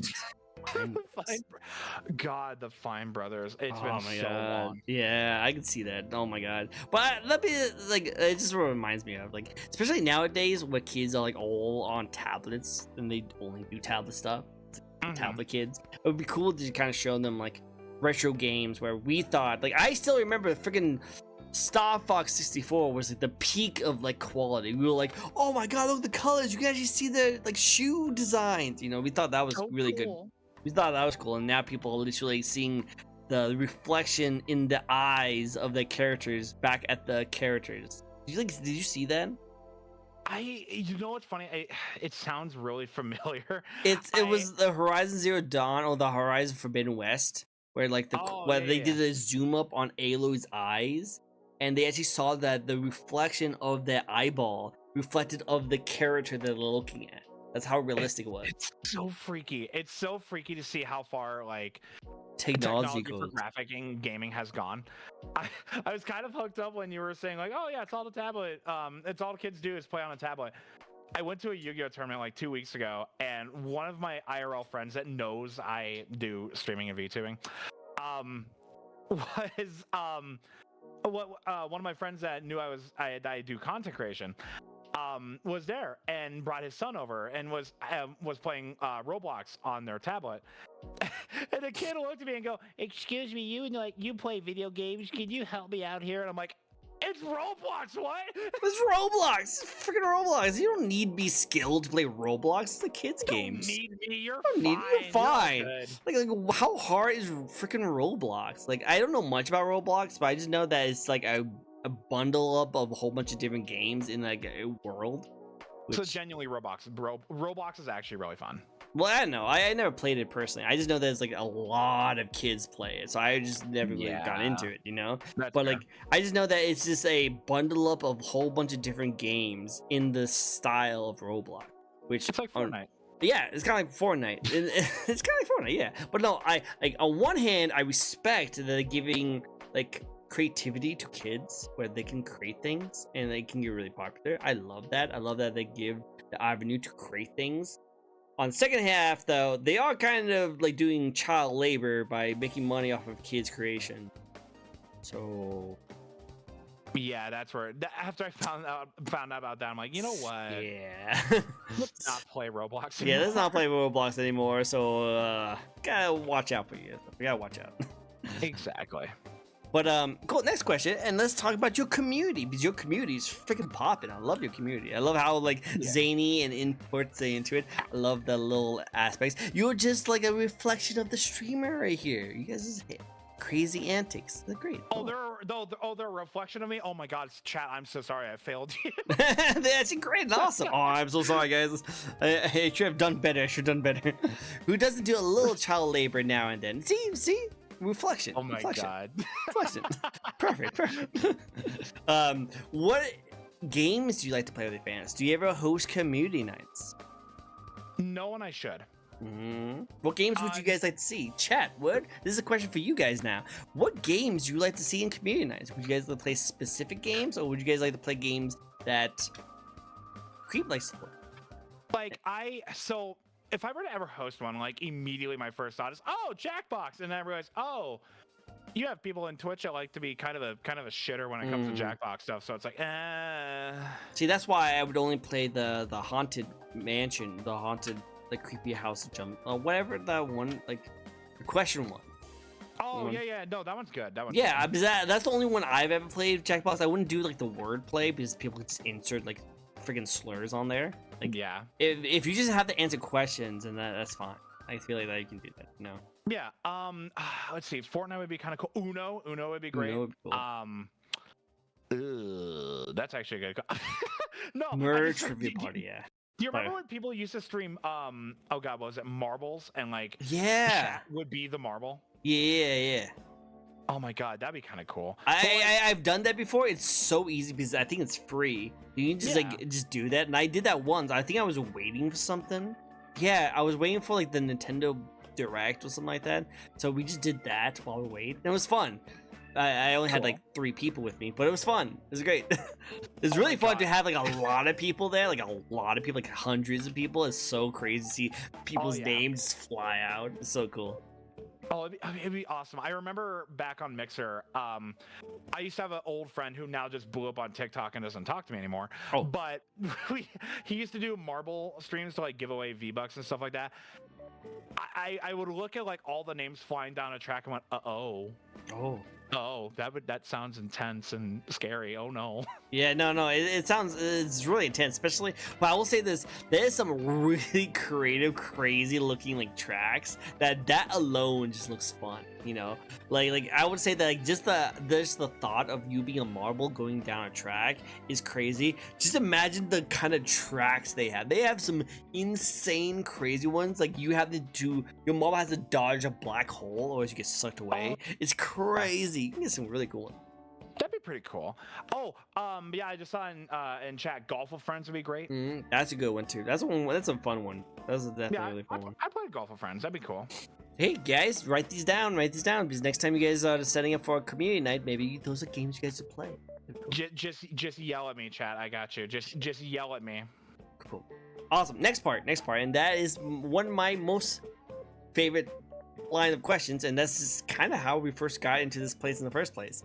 God, the Fine Brothers. It's been so long. Yeah, I can see that. Oh my god. But that be like it just reminds me of like especially nowadays where kids are like all on tablets and they only do tablet stuff. Tablet kids. It would be cool to kind of show them like retro games where we thought like I still remember freaking Star Fox 64 was like the peak of like quality. We were like, "Oh my god, look at the colors! You can actually see the like shoe designs." You know, we thought that was really good. We thought that was cool, and now people are literally seeing the reflection in the eyes of the characters back at the characters. Did you see that? You know what's funny? It sounds really familiar. It was the Horizon Zero Dawn or the Horizon Forbidden West, where like they did a zoom up on Aloy's eyes. And they actually saw that the reflection of their eyeball reflected of the character that they're looking at. That's how realistic it was. It's so freaky. It's so freaky to see how far like technology goes. For graphic gaming has gone. I was kind of hooked up when you were saying like, "Oh yeah, it's all the tablet. It's all the kids do is play on a tablet." I went to a Yu-Gi-Oh tournament like 2 weeks ago, and one of my IRL friends that knows I do streaming and VTubing, was one of my friends that knew I do content creation was there and brought his son over and was playing Roblox on their tablet. And the kid looked at me and go, "Excuse me, you play video games? Can you help me out here?" And I'm like, "It's Roblox, what?" It's Roblox. It's freaking Roblox. You don't need to be skilled to play Roblox. It's a kid's game. You don't need me. You're fine. Fine. Like how hard is freaking Roblox? Like I don't know much about Roblox, but I just know that it's like a bundle up of a whole bunch of different games in like a world. So genuinely, Roblox is actually really fun. Well, I don't know. I never played it personally. I just know there's like a lot of kids play it, so I just never really got into it, you know. But fair. like, I just know that it's just a bundle up of a whole bunch of different games in the style of Roblox, which it's like Fortnite. Yeah, it's kind of like Fortnite. It's kind of like Fortnite, yeah. But no, I like on one hand, I respect that they're giving like creativity to kids where they can create things and they can get really popular. I love that. I love that they give the avenue to create things. On the second half, though, they are kind of like doing child labor by making money off of kids' creation. So, yeah, that's where. After I found out about that, I'm like, you know what? Yeah, let's not play Roblox anymore. Yeah, let's not play Roblox anymore. So, gotta watch out for you. We gotta watch out. Exactly. But cool. Next question, and let's talk about your community because your community is freaking popping. I love your community. I love how like zany and inputs into it. I love the little aspects. You're just like a reflection of the streamer right here. You guys' crazy antics. They're great. They're a reflection of me. Oh my God, chat. I'm so sorry. I failed you. That's great and awesome. Oh, I'm so sorry, guys. I should have done better. Who doesn't do a little child labor now and then? See. Reflection. Oh my God. Reflection. Perfect. What games do you like to play with your fans? Do you ever host community nights? No, and I should. What games would you guys like to see? Chat, what? This is a question for you guys now. What games do you like to see in community nights? Would you guys like to play specific games, or would you guys like to play games that Creep likes to play? Like, so if I were to ever host one, like, immediately my first thought is, oh, Jackbox, and then I realized, oh, you have people in Twitch that like to be kind of a shitter when it comes to Jackbox stuff, so it's like, See, that's why I would only play the haunted mansion, the haunted, like, creepy house jump, whatever that one, like, the question one. Oh, yeah, no, that one's good. That one's Yeah, good. because that's the only one I've ever played, Jackbox. I wouldn't do, like, the wordplay, because people could just insert, like, freaking slurs on there. Like, yeah. If you just have to answer questions, and that's fine. I feel like that you can do that. No. Yeah. Let's see. Fortnite would be kind of cool. Uno would be great. Uno would be cool. That's actually a good. No. Merge review party. Yeah. Do you remember when people used to stream? Oh God, what was it? Marbles, and like. Yeah. Chat would be the marble. Yeah. Oh my God, that'd be kind of cool. I've done that before. It's so easy because I think it's free. You can just just do that, and I did that once. I think I was waiting for something. Yeah, I was waiting for like the Nintendo Direct or something like that. So we just did that while we wait, and it was fun. I only had like 3 people with me, but it was fun. It was great. It's really fun to have like a lot of people there, like hundreds of people. It's so crazy to see people's names fly out. It's so cool. Oh, it'd be awesome. I remember back on Mixer, I used to have an old friend who now just blew up on TikTok and doesn't talk to me anymore. Oh. But he used to do marble streams to like give away V-Bucks and stuff like that. I would look at like all the names flying down a track and went, oh, that sounds intense and scary. Oh no. Yeah, no, it's really intense, especially. But I will say this: there's some really creative, crazy looking like tracks that alone just looks fun. You know, like I would say that like just the thought of you being a marble going down a track is crazy. Just imagine the kind of tracks they have. They have some insane, crazy ones. Like you have to do your marble has to dodge a black hole, or else you get sucked away. It's crazy. You can get some really cool ones. That'd be pretty cool. Oh, yeah, I just saw in chat, Golf with Friends would be great. That's a good one too. That's a fun one. That's a definitely really fun one. I played Golf with Friends. That'd be cool. Hey guys, write these down because next time you guys are setting up for a community night, maybe those are games you guys should play. Just yell at me, chat. I got you. Just yell at me. Cool. Awesome. Next part, and that is one of my most favorite line of questions, and that's just kind of how we first got into this place in the first place.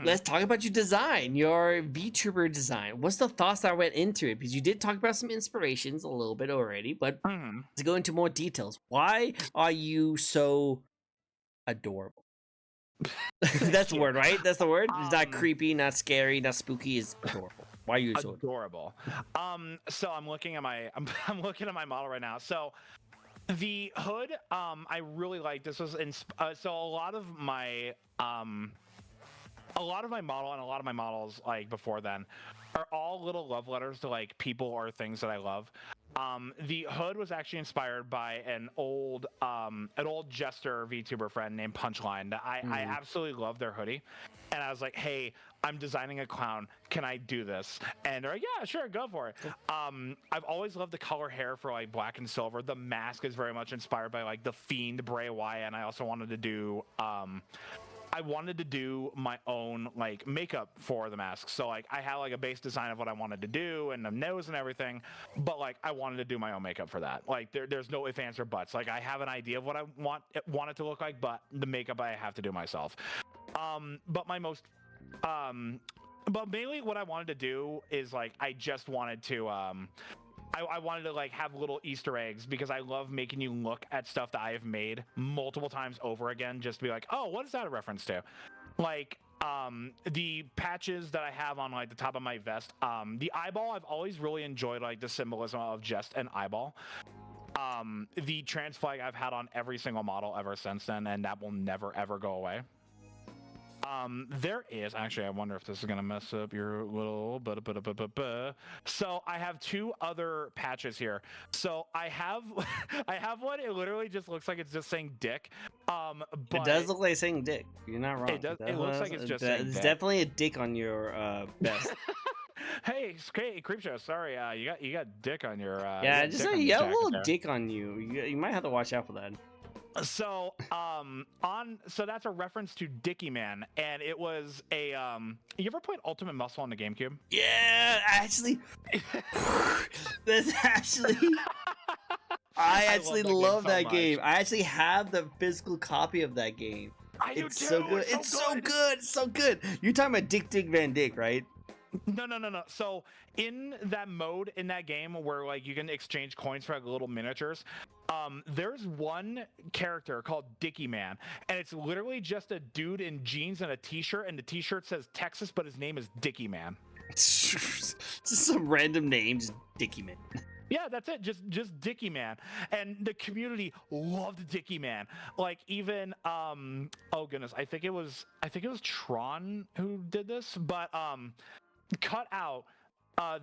Let's talk about your design, your VTuber design. What's the thoughts that went into it? Because you did talk about some inspirations a little bit already, but to go into more details, why are you so adorable? That's the word, right? That's the word? It's not creepy, not scary, not spooky. It's adorable. Why are you so adorable? So I'm looking at my model right now. So the hood, I really like. This was so a lot of my model and a lot of my models like before then are all little love letters to like people or things that I love. The hood was actually inspired by an old Jester VTuber friend named Punchline that I absolutely love their hoodie. And I was like, hey, I'm designing a clown. Can I do this? And they're like, yeah, sure, go for it. I've always loved the color hair for like black and silver. The mask is very much inspired by like the Fiend Bray Wyatt. And I also wanted to do my own like makeup for the mask. So like I had like a base design of what I wanted to do and the nose and everything, but like I wanted to do my own makeup for that. Like there's no ifs, ands, or buts. Like I have an idea of what I want it to look like, but the makeup I have to do myself. But mainly what I wanted to do is like I just wanted to I wanted to like have little Easter eggs because I love making you look at stuff that I have made multiple times over again just to be like, oh, what is that a reference to? Like the patches that I have on like the top of my vest, the eyeball, I've always really enjoyed like the symbolism of just an eyeball. The trans flag I've had on every single model ever since then, and that will never ever go away. There is actually, I wonder if this is gonna mess up your little so I have 2 other patches here. So I have one, it literally just looks like it's just saying dick. But it does look like saying dick. You're not wrong. It looks like it's just saying There's dick. definitely a dick on your vest. Hey, Creepshow. Sorry, you got dick on your. Yeah, you got just dick on you your got a jacket little there. dick on you. You might have to watch out for that. So so that's a reference to Dickie Man, and it was a you ever played Ultimate Muscle on the GameCube? Yeah, actually, that's actually. I actually love that game. I actually have the physical copy of that game. I do It's too. so good. It's so good. It's so good. You're talking about Dick Van Dyke, right? No. So in that mode in that game where like you can exchange coins for like little miniatures, there's one character called Dickie Man, and it's literally just a dude in jeans and a t-shirt, and the t-shirt says Texas, but his name is Dickie Man. Just some random names, Dickie Man. Yeah, that's it. Just Dickie Man, and the community loved Dickie Man. Like even oh goodness, I think it was Tron who did this, but cut out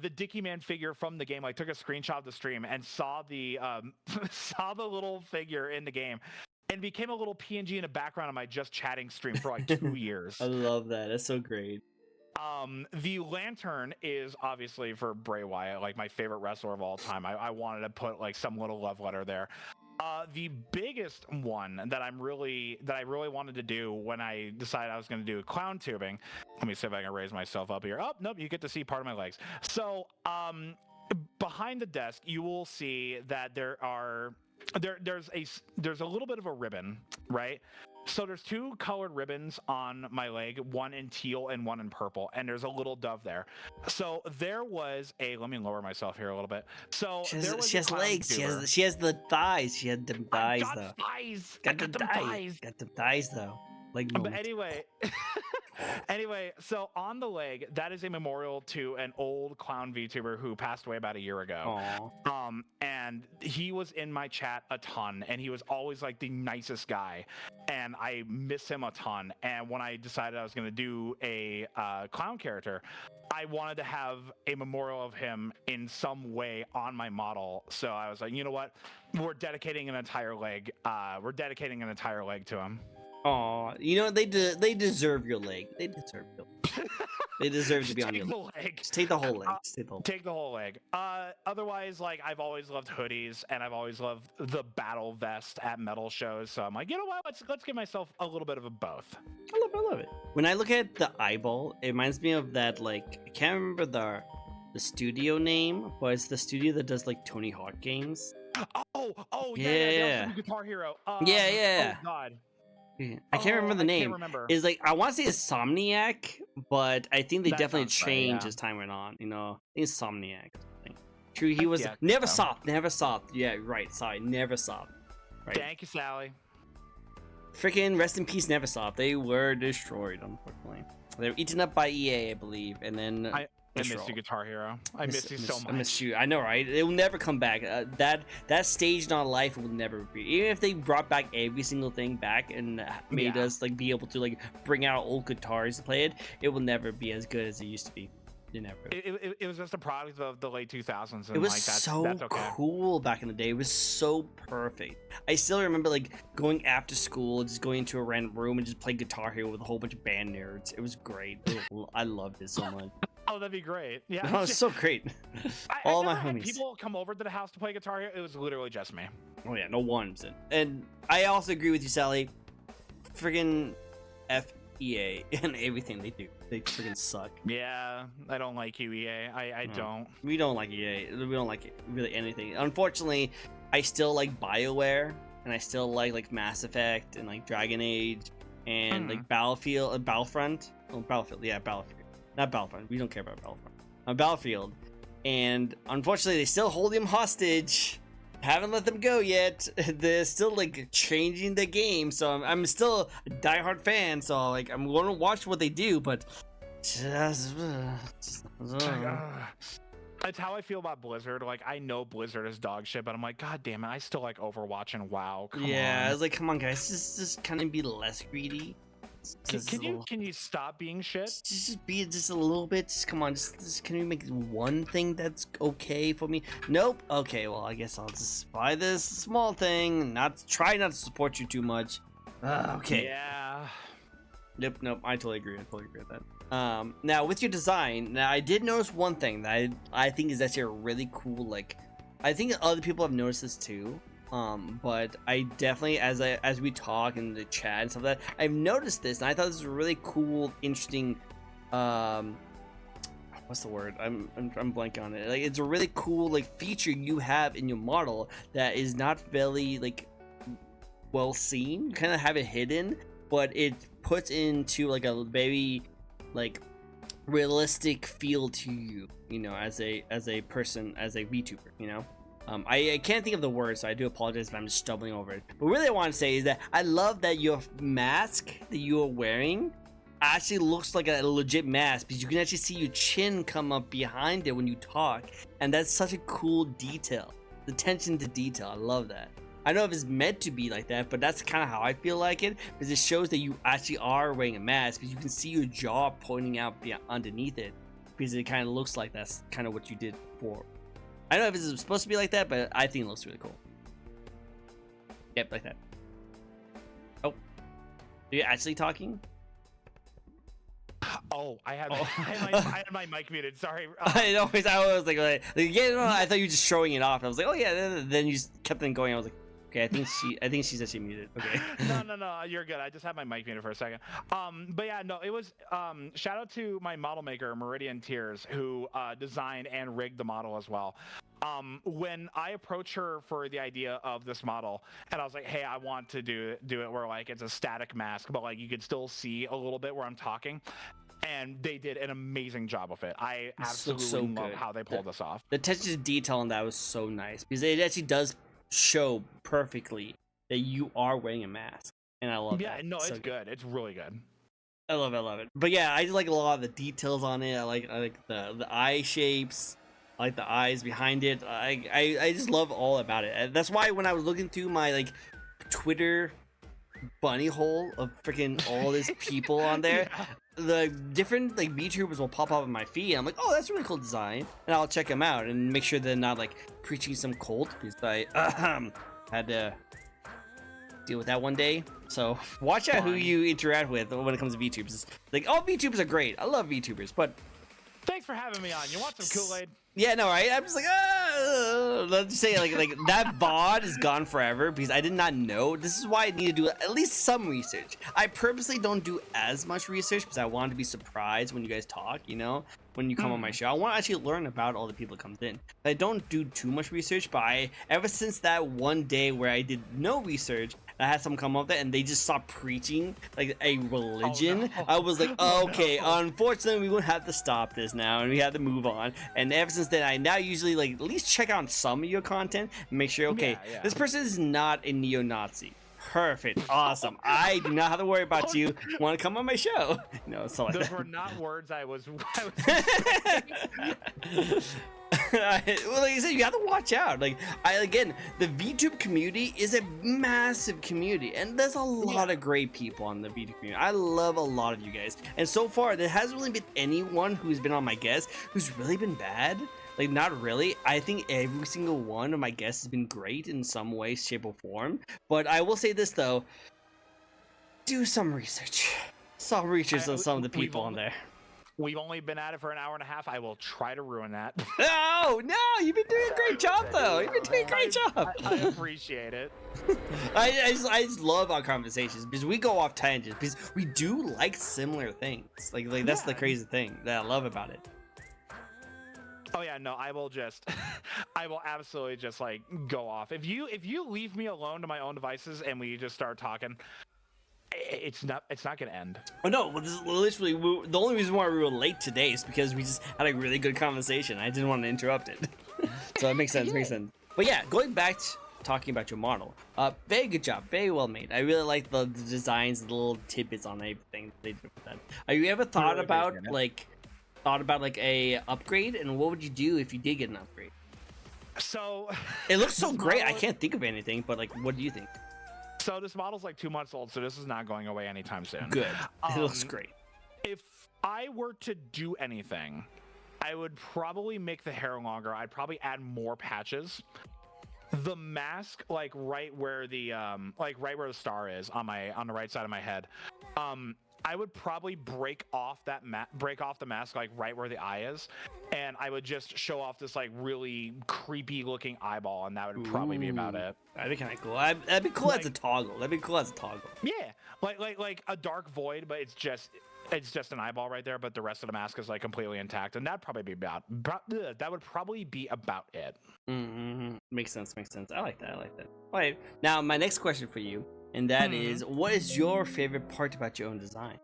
the Dickie Man figure from the game. Like took a screenshot of the stream and saw the saw the little figure in the game, and became a little PNG in the background of my just chatting stream for like 2 years. I love that. That's so great. The lantern is obviously for Bray Wyatt, like my favorite wrestler of all time. I wanted to put like some little love letter there. The biggest one that I really wanted to do when I decided I was going to do clown tubing. Let me see if I can raise myself up here. Oh, nope, you get to see part of my legs. So, behind the desk, you will see that there's a little bit of a ribbon, right? So there's 2 colored ribbons on my leg, one in teal and one in purple, and there's a little dove there. So there was let me lower myself here a little bit. So she there has legs. She has the thighs. She had them thighs though. Got them thighs. Got them thighs though. Like but anyway, so on the leg, that is a memorial to an old clown VTuber who passed away about a year ago. Aww. And he was in my chat a ton, and he was always like the nicest guy, and I miss him a ton. And when I decided I was going to do a clown character, I wanted to have a memorial of him in some way on my model. So I was like, you know what? We're dedicating an entire leg. To him. Aw, you know they deserve your leg. They deserve your leg. They deserve to be on your leg. Just take the whole leg. Take the whole leg. Otherwise, like I've always loved hoodies, and I've always loved the battle vest at metal shows. So I'm like, you know what? Let's give myself a little bit of a both. I love it. When I look at the eyeball, it reminds me of that. Like I can't remember the studio name, but it's the studio that does like Tony Hawk games. Oh yeah. Guitar Hero. Yeah. Oh God. I can't remember the name. Is like I want to say it's Somniac, but I think they definitely changed as time went on. You know, I think it's Somniac. True, he was Neversoft. Yeah, right. Sorry, Neversoft. Right. Thank you, Sally. Freaking rest in peace, Neversoft. They were destroyed, unfortunately. They were eaten up by EA, I believe, and then. I miss you, Guitar Hero. I miss you so much. I miss you. I know, right? It will never come back. That stage in our life will never be. Even if they brought back every single thing back and made us like be able to like bring out old guitars to play it, it will never be as good as it used to be. It was just a product of the late 2000s. And it was like, so that's okay. cool back in the day. It was so perfect. I still remember like going after school, just going into a random room and just playing Guitar Hero with a whole bunch of band nerds. It was great. I loved it so much. Oh, that'd be great. Yeah, oh, it's so great. All my homies. People come over to the house to play Guitar Hero. It was literally just me. Oh yeah, no ones. And I also agree with you, Sally. Friggin' FEA and everything they do. They friggin' suck. Yeah, I don't like you, EA. I don't. We don't like EA. We don't like really anything. Unfortunately, I still like BioWare, and I still like Mass Effect and like Dragon Age and like Battlefront. Oh, Battlefield. Yeah, Battlefield. Not Battlefront. We don't care about Battlefront. Battlefield. And unfortunately, they still hold him hostage. Haven't let them go yet. They're still like changing the game. So I'm still a diehard fan. So like I'm going to watch what they do. But that's how I feel about Blizzard. Like I know Blizzard is dog shit, but I'm like, God damn it, I still like Overwatch and WoW. Come on. I was like, come on, guys, just kind of be less greedy. Can you stop being shit? Just be a little bit. Just come on. Just can you make one thing that's okay for me? Nope. Okay. Well, I guess I'll just buy this small thing. Try not to support you too much. Okay. Yeah. Yep, nope, I totally agree. I totally agree with that. Now with your design, now I did notice one thing that I think is actually a really cool, like, I think other people have noticed this too. But I definitely, as we talk in the chat and stuff like that, I've noticed this, and I thought this was a really cool, interesting, what's the word? I'm blanking on it. Like, it's a really cool, like, feature you have in your model that is not very, like, well seen. You kind of have it hidden, but it puts into like a very, like, realistic feel to you, you know, as a person, as a VTuber, you know. I can't think of the word, so I do apologize if I'm just stumbling over it. But really, I want to say is that I love that your mask that you are wearing actually looks like a legit mask, because you can actually see your chin come up behind it when you talk, and that's such a cool detail. The attention to detail, I love that. I don't know if it's meant to be like that, but that's kind of how I feel like it, because it shows that you actually are wearing a mask, because you can see your jaw pointing out underneath it, because it kind of looks like that's kind of what you did before. I don't know if it's supposed to be like that, but I think it looks really cool. Yep, like that. Oh, are you actually talking? Oh, I had my mic muted. Sorry. I know. I was like, yeah, no, I thought you were just showing it off. I was like, oh yeah. Then you just kept on going. I was like, okay, I think she's actually muted. Okay. No, you're good. I just had my mic muted for a second. But yeah, no, it was shout out to my model maker, Meridian Tears, who designed and rigged the model as well. When I approached her for the idea of this model, and I was like, hey, I want to do it where like it's a static mask, but like you could still see a little bit where I'm talking. And they did an amazing job of it. I absolutely love how they pulled this off. The attention to detail on that was so nice, because it actually does show perfectly that you are wearing a mask, and I love that. Yeah, no, it's good. It's really good. I love it. But yeah, I just like a lot of the details on it. I like the eye shapes. I like the eyes behind it. I just love all about it. And that's why when I was looking through my like Twitter bunny hole of freaking all these people on there, yeah, the different like VTubers will pop up on my feed. I'm like, oh, that's a really cool design, and I'll check them out and make sure they're not like preaching some cult, because I had to deal with that one day. So watch out who you interact with when it comes to VTubers. Like, all VTubers are great. I love VTubers, but thanks for having me on. You want some Kool-Aid? Yeah, no, right? I'm just like, let's just say, like that VOD is gone forever, because I did not know. This is why I need to do at least some research. I purposely don't do as much research, because I want to be surprised when you guys talk, you know, when you come on my show. I want to actually learn about all the people that comes in. I don't do too much research, but ever since that one day where I did no research, I had someone come up there and they just stopped preaching like a religion. Oh, no. I was like, okay, unfortunately, we would have to stop this now, and we had to move on. And ever since then, I now usually like at least check out some of your content and make sure, okay, this person is not a neo-Nazi. Perfect, awesome. I do not have to worry about you. Want to come on my show? No, it's like those were not words I was well, like I said, you have to watch out. Like, again, the VTube community is a massive community, and there's a lot of great people on the VTube community. I love a lot of you guys, and so far there hasn't really been anyone who's been on my guest who's really been bad. Like, not really. I think every single one of my guests has been great in some way, shape, or form. But I will say this though: do some research. Some research on some of the people on there. We've only been at it for an hour and a half. I will try to ruin that. No, you've been doing a great job, though. You've been doing a great job. I appreciate it. I just love our conversations, because we go off tangents, because we do like similar things. Like that's the crazy thing that I love about it. Oh yeah, no, I will absolutely just like go off. If you leave me alone to my own devices and we just start talking, it's not gonna end. Oh no, well, this is literally the only reason why we were late today is because we just had a really good conversation. I didn't want to interrupt it. So it makes sense. But yeah, going back to talking about your model, very good job, very well made. I really like the designs, the little tidbits on everything they did with that. Have you ever thought about like a upgrade, and what would you do if you did get an upgrade? So it looks so great. I can't think of anything, but like, what do you think? So this model's like 2 months old, so this is not going away anytime soon. Good. It looks great. If I were to do anything, I would probably make the hair longer. I'd probably add more patches. The mask, like right where the star is on the right side of my head, I would probably break off the mask like right where the eye is, and I would just show off this like really creepy looking eyeball, and that would probably be about it. That'd be kind of cool. That'd be cool as a toggle. That'd be cool as a toggle. Yeah, like a dark void, but it's just an eyeball right there, but the rest of the mask is like completely intact, and that'd probably be about that would probably be about it. Mm-hmm. Makes sense. I like that. All right, now my next question for you, and that is, what is your favorite part about your own design?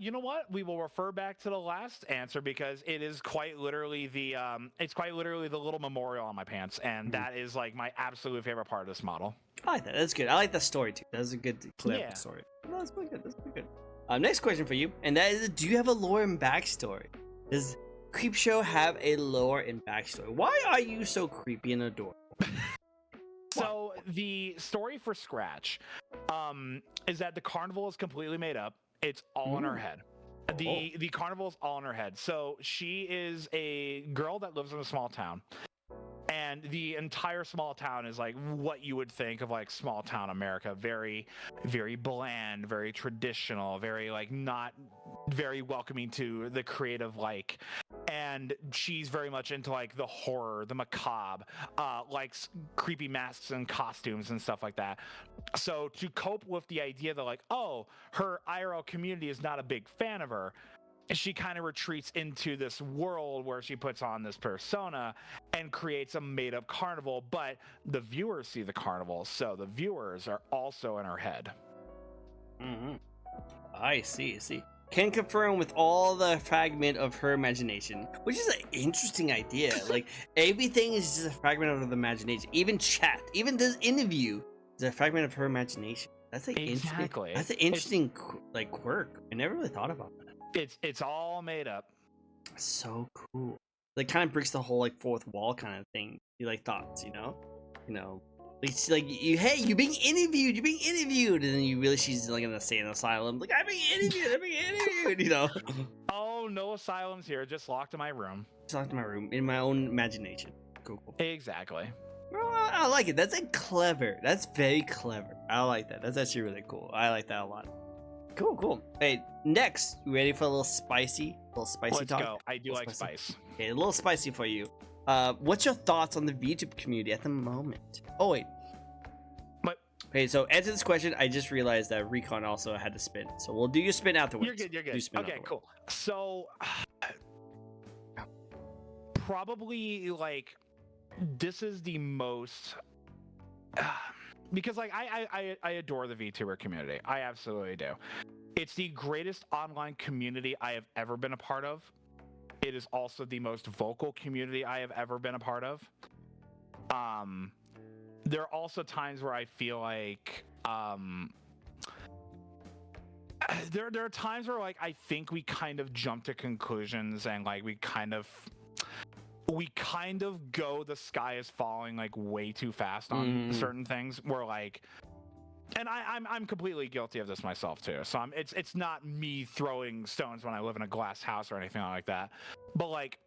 You know what? We will refer back to the last answer because it is quite literally the little memorial on my pants, and that is like my absolute favorite part of this model. I like that. That's good. I like the story too. That's a good, clever story. No, that's pretty good. Next question for you, and that is, do you have a lore and backstory? Does Creepsheaux have a lore and backstory? Why are you so creepy and adorable? So the story for Scratch is that the carnival is completely made up. It's all in her head. The carnival is all in her head. So she is a girl that lives in a small town. And the entire small town is like what you would think of like small town America. Very, very bland, very traditional, very like not very welcoming to the creative like. And she's very much into like the horror, the macabre, likes creepy masks and costumes and stuff like that. So to cope with the idea that like, oh, her IRL community is not a big fan of her, she kind of retreats into this world where she puts on this persona and creates a made-up carnival, but the viewers see the carnival, so the viewers are also in her head. I see. Can confirm with all the fragment of her imagination, which is an interesting idea. Like, everything is just a fragment of the imagination. Even chat, even this interview is a fragment of her imagination. That's like exactly. That's an interesting like quirk. I never really thought about that. It's all made up. So cool. Like, kind of breaks the whole like fourth wall kind of thing. You like thoughts, you know, it's like you're being interviewed, and then you realize she's like in a sane asylum. Like, I'm being interviewed, you know. Oh, no asylums here. Just locked in my room. In my own imagination. Cool. Exactly. Well, I like it. That's like clever. That's very clever. I like that. That's actually really cool. I like that a lot. Cool. Hey, next, you ready for a little spicy Let's talk? go. I do like spice. Okay, a little spicy for you. What's your thoughts on the VTuber community at the moment? Oh wait. What? Okay, so answer this question. I just realized that Recon also had to spin, so we'll do your spin afterwards. You're good. Okay, cool. So, probably like this is the most. Because like I adore the VTuber community. I absolutely do. It's the greatest online community I have ever been a part of. It is also the most vocal community I have ever been a part of. There are also times where I feel like there are times where like I think we kind of jump to conclusions and like we kind of go the sky is falling like way too fast on certain things. Where like, and I'm completely guilty of this myself too. So it's not me throwing stones when I live in a glass house or anything like that. But like,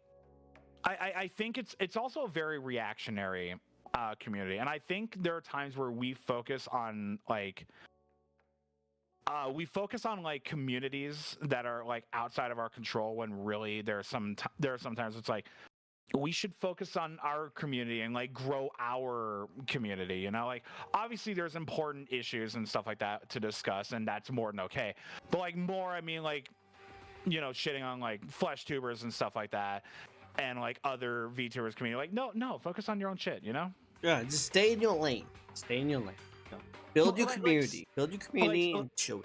I think it's also a very reactionary community, and I think there are times where we focus on like communities that are like outside of our control when really there are sometimes it's like we should focus on our community and like grow our community, you know. Like, obviously there's important issues and stuff like that to discuss, and that's more than okay, but like more, I mean, like, you know, shitting on like flesh tubers and stuff like that and like other VTubers community, like no, focus on your own shit, you know. Yeah, just stay in your lane. No. Build your community. Build your community and chill.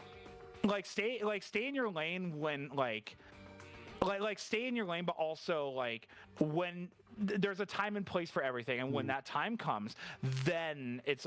Like stay in your lane when like stay in your lane, but also like when there's a time and place for everything, and when that time comes, then it's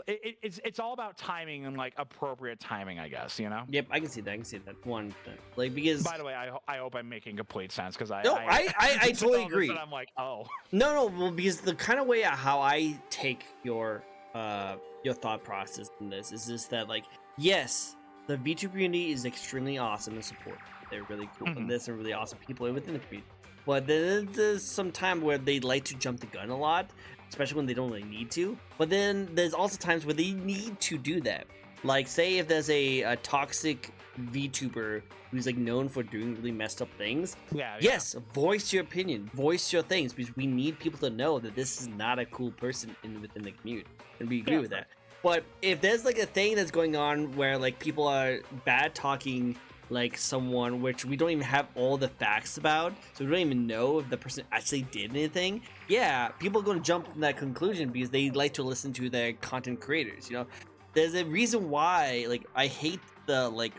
all about timing and like appropriate timing, I guess, you know. Yep, I can see that one thing. Like, because, by the way, I hope I'm making complete sense, because I totally agree. And I'm like, oh no, well, because the kind of way how I take your thought process in this is just that, like, yes, the VTuber community is extremely awesome to support. They're really cool, and there's some really awesome people within the community. But then there's some time where they like to jump the gun a lot, especially when they don't really need to. But then there's also times where they need to do that. Like, say if there's a toxic VTuber who's like known for doing really messed up things, Yeah. yes, voice your opinion, voice your things, because we need people to know that this is not a cool person within the community, and we agree with that. But if there's like a thing that's going on where like people are bad talking like someone, which we don't even have all the facts about, so we don't even know if the person actually did anything, yeah, people are going to jump to that conclusion because they like to listen to their content creators, you know. There's a reason why, like, I hate the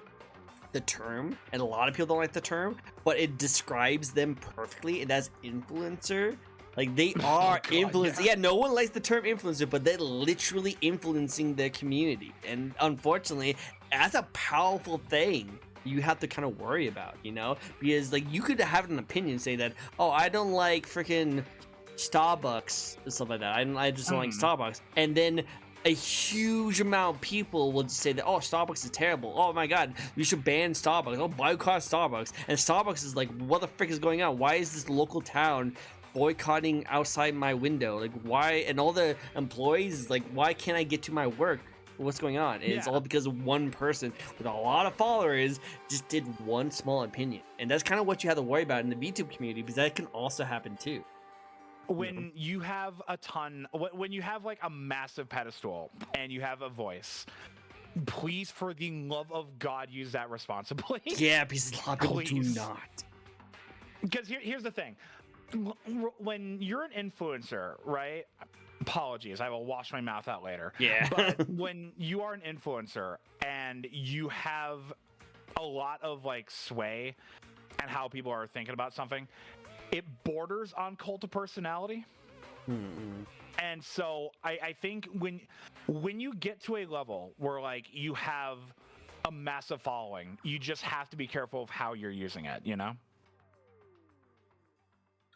term, and a lot of people don't like the term, but it describes them perfectly, and that's influencer. Like, they are influencers. Yeah, no one likes the term influencer, but they're literally influencing their community, and unfortunately, that's a powerful thing you have to kind of worry about, you know, because like you could have an opinion, say that, oh, I don't like freaking Starbucks and stuff like that, I just don't like Starbucks, and then a huge amount of people will just say that, oh, Starbucks is terrible, oh my god, you should ban Starbucks, oh, boycott Starbucks. And Starbucks is like, what the frick is going on? Why is this local town boycotting outside my window? Like, why? And all the employees, like, why can't I get to my work? What's going on? And it's all because one person with a lot of followers just did one small opinion, and that's kind of what you have to worry about in the VTube community, because that can also happen too. When you have when you have like a massive pedestal and you have a voice, please, for the love of God, use that responsibly. Yeah, because a lot of people do not. Because here's the thing. When you're an influencer, right? Apologies, I will wash my mouth out later. Yeah. But when you are an influencer and you have a lot of like sway and how people are thinking about something, it borders on cult of personality. And so I think when you get to a level where like you have a massive following, you just have to be careful of how you're using it, you know?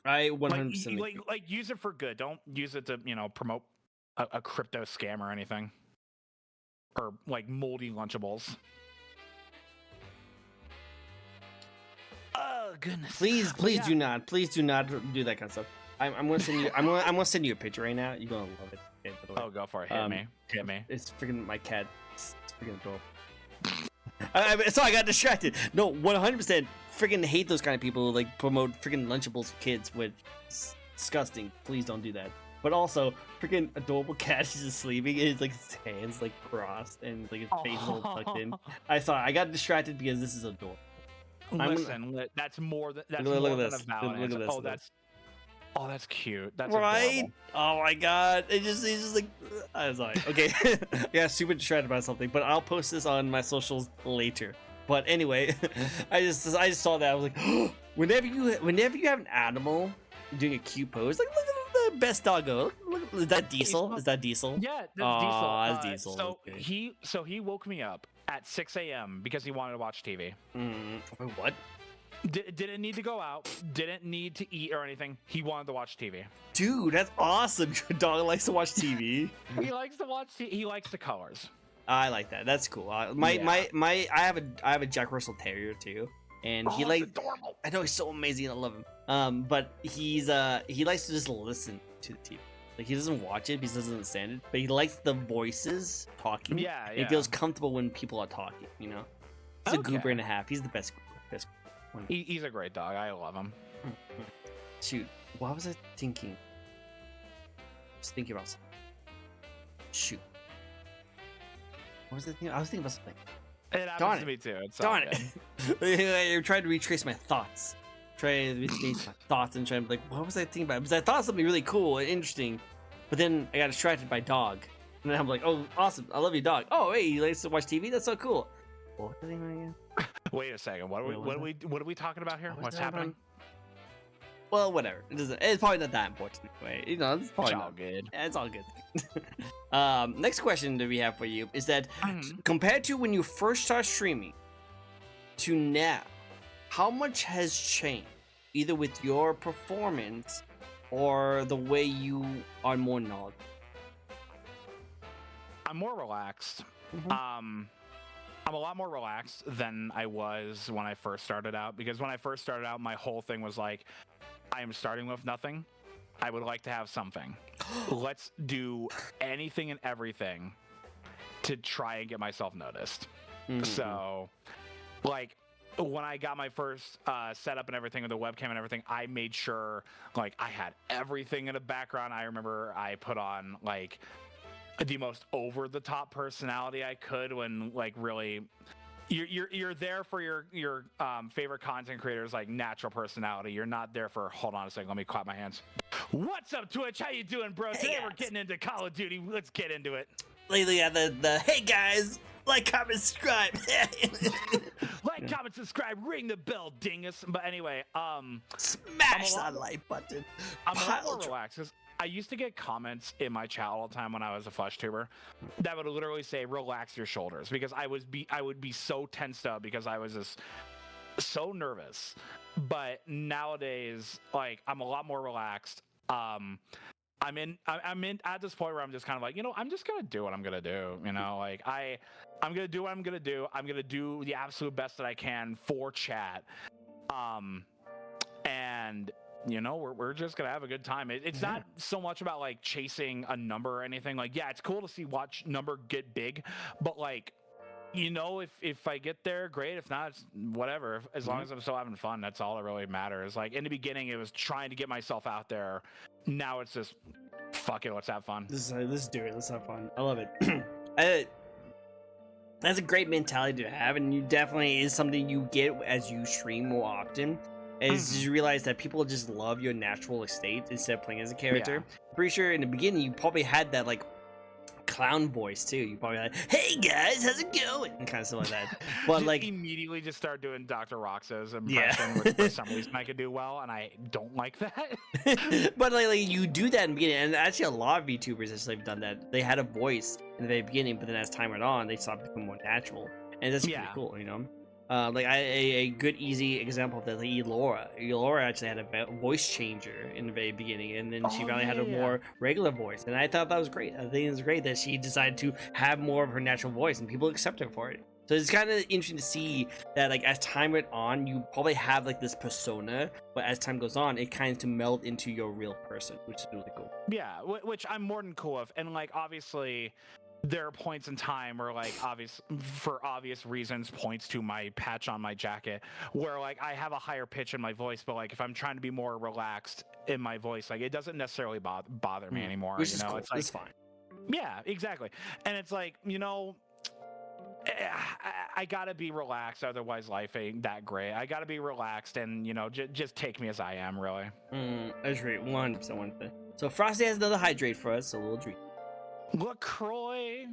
I 100% like use it for good. Don't use it to, you know, promote a crypto scam or anything, or like moldy Lunchables. Oh goodness! Please do not do that kind of stuff. I'm gonna send you. I'm gonna send you a picture right now. You're gonna love it. Okay, by the way. Oh, go for it. Hit me. It's freaking my cat. It's freaking adorable. So I got distracted. No, 100% freaking hate those kind of people who like promote freaking Lunchables for kids, which is disgusting. Please don't do that. But also, freaking adorable cat is just sleeping, and it's like his hands like crossed and like his face all tucked in. I got distracted because this is adorable. Listen, that's more than a valid answer. Oh, that's cute. That's right. Adorable. Oh my god! He's just like, I was like, okay, yeah, super distracted about something. But I'll post this on my socials later. But anyway, I just saw that. I was like, whenever you have an animal doing a cute pose, like look at the best doggo. Look, is that Diesel? Is that Diesel? Yeah, that's Diesel. That's Diesel. So okay. he woke me up at 6 a.m. because he wanted to watch TV. What? Didn't need to go out, didn't need to eat or anything. He wanted to watch TV. Dude, that's awesome. Your dog likes to watch TV. He likes to watch TV. He likes the colors. I like that. That's cool. I have a Jack Russell Terrier too, and he likes. Adorable. I know, he's so amazing. I love him. But he likes to just listen to the TV. Like, he doesn't watch it because he doesn't understand it, but he likes the voices talking. Yeah. He feels comfortable when people are talking. You know, he's a goober and a half. He's the best goober. He's a great dog. I love him. Shoot, what was I thinking? I was thinking about something. Shoot. What was I thinking? I was thinking about something. It happens to me too. It's Darn it. You're trying to retrace my thoughts. And trying to like, what was I thinking about? Because I thought something really cool and interesting, but then I got distracted by dog. And then I'm like, oh, awesome. I love your dog. Oh, hey, he likes to watch TV? That's so cool. What was I thinking about again? Wait a second. What are we talking about here? What's happening? Well, whatever. It's probably not that important anyway. You know, it's probably all good. Yeah, it's all good. Next question that we have for you is that compared to when you first start streaming to now, how much has changed, either with your performance or the way you are more knowledgeable? I'm more relaxed. I'm a lot more relaxed than I was when I first started out, because when I first started out, my whole thing was like, I am starting with nothing. I would like to have something. Let's do anything and everything to try and get myself noticed. So like when I got my first setup and everything with the webcam and everything, I made sure like I had everything in the background. I remember I put on like the most over the top personality I could when like really you're there for your favorite content creators like natural personality. You're not there for hold on a second, let me clap my hands. What's up, Twitch? How you doing, bro? Today we're getting into Call of Duty. Let's get into it. Lately, yeah, the hey guys, like, comment, subscribe. Like, comment, subscribe, ring the bell, dingus. But anyway, smash that like button. I'm a lot more relaxed because I used to get comments in my chat all the time when I was a FlushTuber that would literally say, relax your shoulders, because I would be so tensed up because I was just so nervous. But nowadays, like, I'm a lot more relaxed. I'm in at this point where I'm just kind of like, I'm just gonna do what I'm gonna do. Like I'm gonna do what I'm gonna do. I'm gonna do the absolute best that I can for chat. And we're just gonna have a good time. It's not so much about like chasing a number or anything. Like, yeah, it's cool to watch number get big, but like, if I get there, great. If not, it's whatever. As long as I'm still having fun, that's all that really matters. Like in the beginning, it was trying to get myself out there. Now it's just, fuck it, let's have fun. Let's do it. Let's have fun. I love it. That's a great mentality to have, and you definitely is something you get as you stream more often. Is you realize that people just love your natural estate instead of playing as a character. Yeah. Pretty sure in the beginning you probably had that like clown voice too. You probably like, hey guys, how's it going? And kind of stuff like that. But just like immediately just start doing Dr. Roxa's impression, which for some reason I could do well, and I don't like that. But like you do that in the beginning, and actually a lot of VTubers actually have done that. They had a voice in the very beginning, but then as time went on, they started becoming more natural, and that's pretty cool, Like a good easy example of that, like Elora. Elora actually had a voice changer in the very beginning, and then she finally had a more regular voice, and I thought that was great. I think it's great that she decided to have more of her natural voice, and people accept her for it. So it's kind of interesting to see that, like, as time went on, you probably have like this persona, but as time goes on, it kind of to meld into your real person, which is really cool. Yeah, which I'm more than cool with, and like obviously there are points in time where, like, for obvious reasons, points to my patch on my jacket, where like I have a higher pitch in my voice, but like if I'm trying to be more relaxed in my voice, like it doesn't necessarily bother me anymore. Which is cool. It's like, it's fine. Yeah, exactly. And it's like, I gotta be relaxed, otherwise life ain't that great. I gotta be relaxed, and just take me as I am, really. That's great. 100%. So Frosty has another hydrate for us, so we'll drink. LaCroix.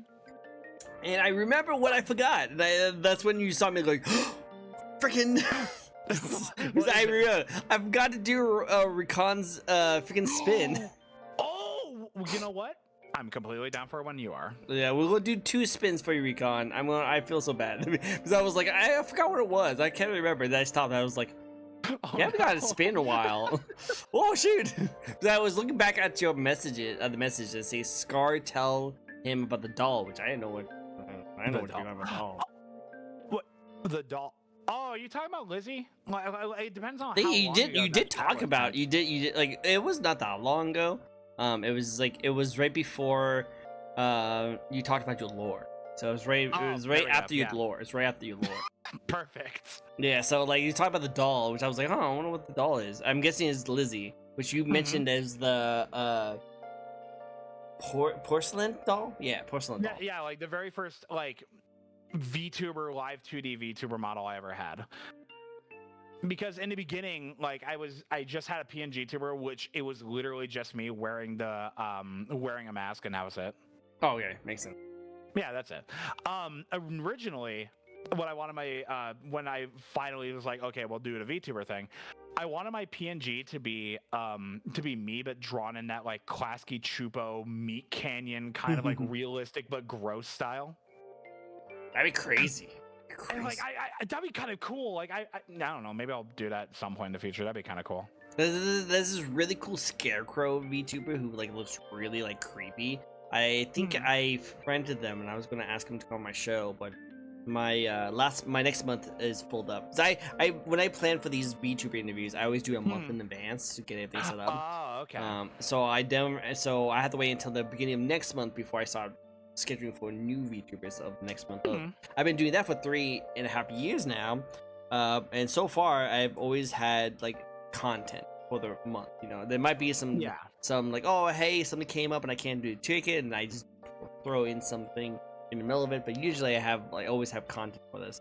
And I remember what I forgot. And that's when you saw me like, freaking. I forgot to do Recon's freaking spin. Oh, you know what? I'm completely down for it when you are. Yeah, we'll go do 2 spins for you, Recon. I feel so bad because I was like, I forgot what it was. I can't remember. Then I stopped. I was like, I haven't got a spin in a while. Oh shoot! I was looking back at your messages, the message that says Scar tell him about the doll, which I didn't know what. I know what you're talking about. Doll. What the doll? Oh, are you talking about Lizzie? It depends on. You did talk about. You did like it was not that long ago. It was right before you talked about your lore. So it was right after your lore. It's right after your lore. Perfect. Yeah, so like you talked about the doll, which I was like, I wonder what the doll is. I'm guessing it's Lizzie, which you mentioned as the porcelain doll. Yeah, porcelain doll. Yeah, like the very first like VTuber live 2D VTuber model I ever had. Because in the beginning, like I just had a PNG tuber, which it was literally just me wearing wearing a mask, and that was it. Oh, okay, makes sense. Yeah, that's it. Originally, what I wanted my when I finally was like, okay, we'll do the VTuber thing, I wanted my PNG to be me, but drawn in that like Klasky Chupo Meat Canyon kind of like realistic but gross style. That'd be crazy. And like that'd be kind of cool. Like I don't know, maybe I'll do that at some point in the future. That'd be kind of cool. There's this really cool scarecrow VTuber who like looks really like creepy. I think I friended them, and I was gonna ask him to come on my show, but my next month is filled up. So when I plan for these VTuber interviews, I always do a month in advance to get everything set up. Oh, okay. So I have to wait until the beginning of next month before I start scheduling for new VTubers of next month. I've been doing that for 3.5 years now, and so far I've always had like content for the month. You know, there might be some like, oh hey, something came up and I can't do a ticket, and I just throw in something in the middle of it. But usually I always have content for this.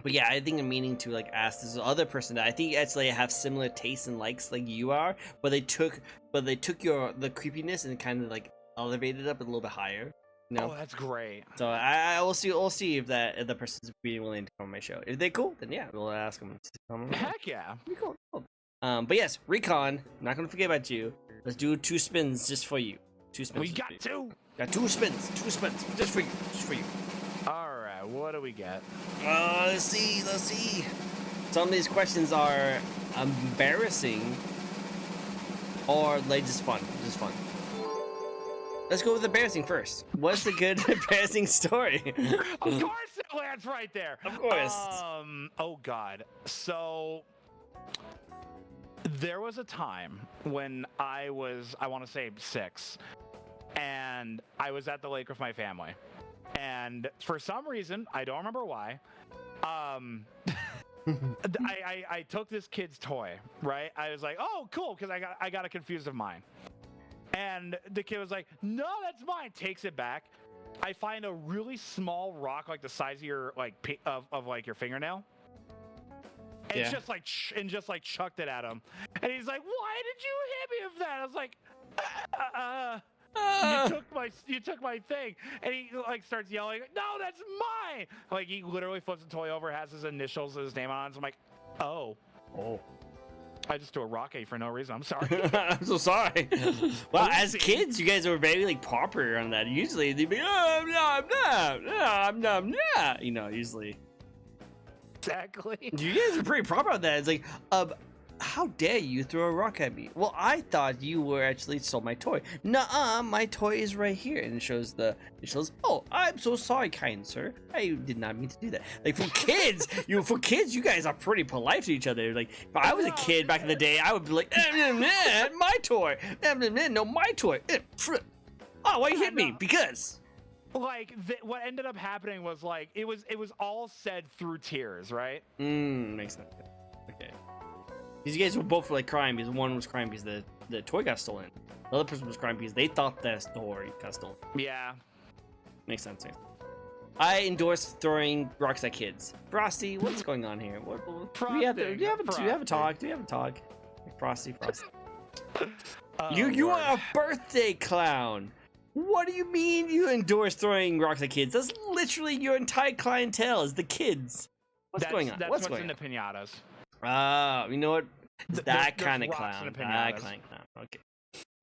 But yeah, I think I'm meaning to like ask this other person that I think actually have similar tastes and likes like you are, but they took the creepiness and kind of like elevated it up a little bit higher. You know? Oh, that's great. So I will see. We'll see if the person's being willing to come on my show. If they're cool, then yeah, we'll ask them to come on. Heck yeah. Be cool. But yes, Recon. I'm not gonna forget about you. Let's do 2 spins just for you. 2 spins. We got 2. Got 2 spins. 2 spins just for you. Just for you. All right. What do we get? Let's see. Some of these questions are embarrassing or like just fun. Let's go with embarrassing first. What's a good embarrassing story? Of course it lands right there. Of course. Oh God. So there was a time when I want to say 6, and I was at the lake with my family. And for some reason, I don't remember why, I took this kid's toy, right? I was like, oh, cool, because I got it confused of mine. And the kid was like, no, that's mine. Takes it back. I find a really small rock, like the size of your of like your fingernail. And just like chucked it at him. And he's like, why did you hit me with that? I was like, you took my thing. And he like starts yelling, no, that's mine. Like he literally flips the toy over, has his initials and his name on it. So I'm like, oh. I just threw a rock at you for no reason. I'm sorry. I'm so sorry. Well, as kids, you guys were very like popular on that. Usually they'd be, I'm not. You know, usually. Exactly. You guys are pretty proper on that. It's like, how dare you throw a rock at me? Well, I thought you were actually stole my toy. Nuh-uh, my toy is right here. And it shows, oh, I'm so sorry, kind sir. I did not mean to do that. Like for kids, you guys are pretty polite to each other. Like if I was a kid back in the day, I would be like, my toy. No, my toy. Oh, why you hit me? Because. Like what ended up happening was like it was all said through tears, right? Makes sense. Okay. These guys were both like crying because one was crying because the toy got stolen. The other person was crying because they thought the story got stolen. Yeah. Makes sense. I endorse throwing rocks at kids. Frosty, what's going on here? Do we have a talk? Frosty. You are a birthday clown. What do you mean you endorse throwing rocks at kids? That's literally your entire clientele is the kids. What's going on? What's in the pinatas. You know what? That kind of rocks clown. in the That pinatas. kind of clown. Okay.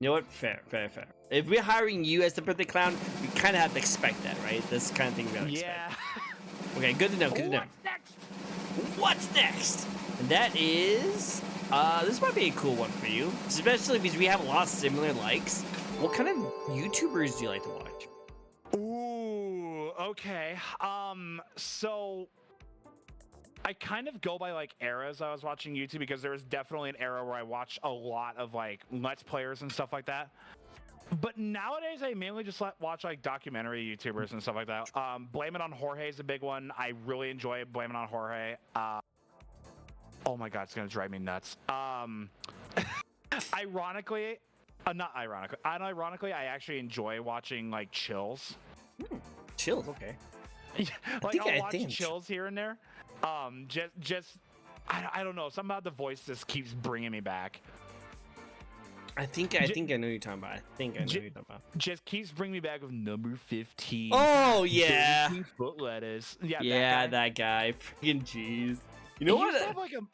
You know what? Fair. If we're hiring you as the birthday clown, we kind of have to expect that, right? This kind of thing we gotta expect. Yeah. Okay, good to know. What's next? And that is, this might be a cool one for you, especially because we have a lot of similar likes. What kind of YouTubers do you like to watch? Ooh, okay. So I kind of go by like eras I was watching YouTube, because there was definitely an era where I watched a lot of like Let's Players and stuff like that. But nowadays I mainly just watch like documentary YouTubers and stuff like that. Blame It on Jorge is a big one. I really enjoy Blame It on Jorge. Oh my God, it's gonna drive me nuts. Unironically, I actually enjoy watching like Chills. Chills, okay. Like I'll watch Chills here and there. I don't know. Something about the voice just keeps bringing me back. I think I know what you're talking about. Just keeps bringing me back with number 15. Oh yeah. Foot lettuce. Yeah, that guy. Freaking jeez. You know what?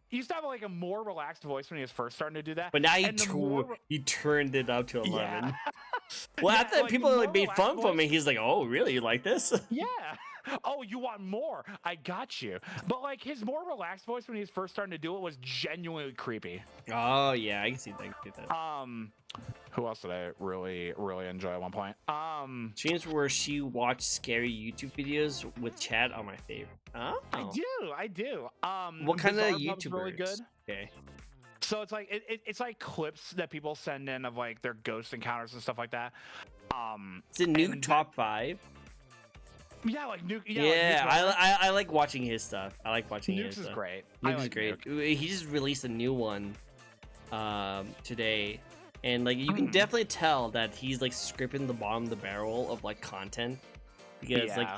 He used to have like a more relaxed voice when he was first starting to do that. But now he turned it up to 11. Yeah. Well, Yeah, after like, people more made fun relaxed for me, he's like, "Oh, really? You like this?" Yeah. Oh, you want more? I got you. But like his more relaxed voice when he was first starting to do it was genuinely creepy. Oh yeah, I can see that. Who else did I really enjoy at one point? Streams where she watched scary YouTube videos with chat are my favorite. Oh. I do. What kind of YouTubers? YouTubers? Really good. Okay. So it's like it's like clips that people send in of like their ghost encounters and stuff like that. It's a new top 5. Yeah, like Nuke. Yeah, Nuke I like watching his stuff. I like watching his Nukes is stuff. great. Nuke is great. He just released a new one today, and like you can definitely tell that he's like scraping the bottom of the barrel of like content, because like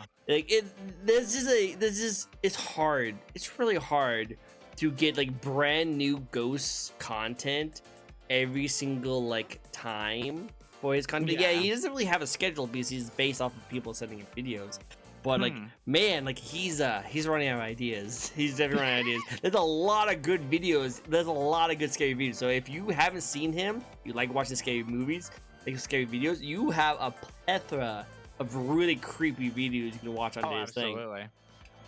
it's hard. It's really hard to get like brand new ghost content every single like time for his content. Yeah, he doesn't really have a schedule because he's based off of people sending him videos. But like, man, like he's running out of ideas. He's definitely running out of ideas. There's a lot of good videos. There's a lot of good scary videos. So if you haven't seen him, you like watching scary movies, like scary videos, you have a plethora of really creepy videos you can watch on his thing.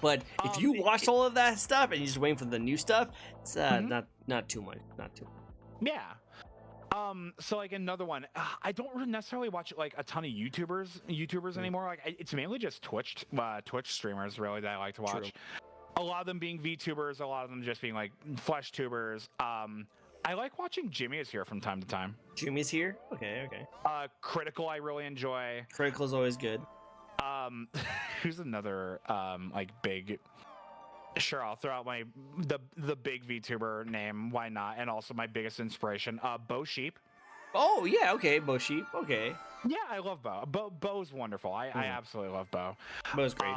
But if you watched all of that stuff and you're just waiting for the new stuff, it's not too much. Not too much. Yeah. So like another one, I don't really necessarily watch like a ton of YouTubers anymore. Like it's mainly just Twitch streamers really that I like to watch. True. A lot of them being VTubers, a lot of them just being like flesh tubers. I like watching Jimmy is here from time to time. Jimmy's here? Okay. Critical I really enjoy. Critical is always good. Who's another like big? Sure, I'll throw out the big VTuber name. Why not? And also my biggest inspiration, Bo Sheep. Oh yeah, okay, Bo Sheep. Okay. Yeah, I love Bo. Bo's wonderful. I absolutely love Bo. Bo's great.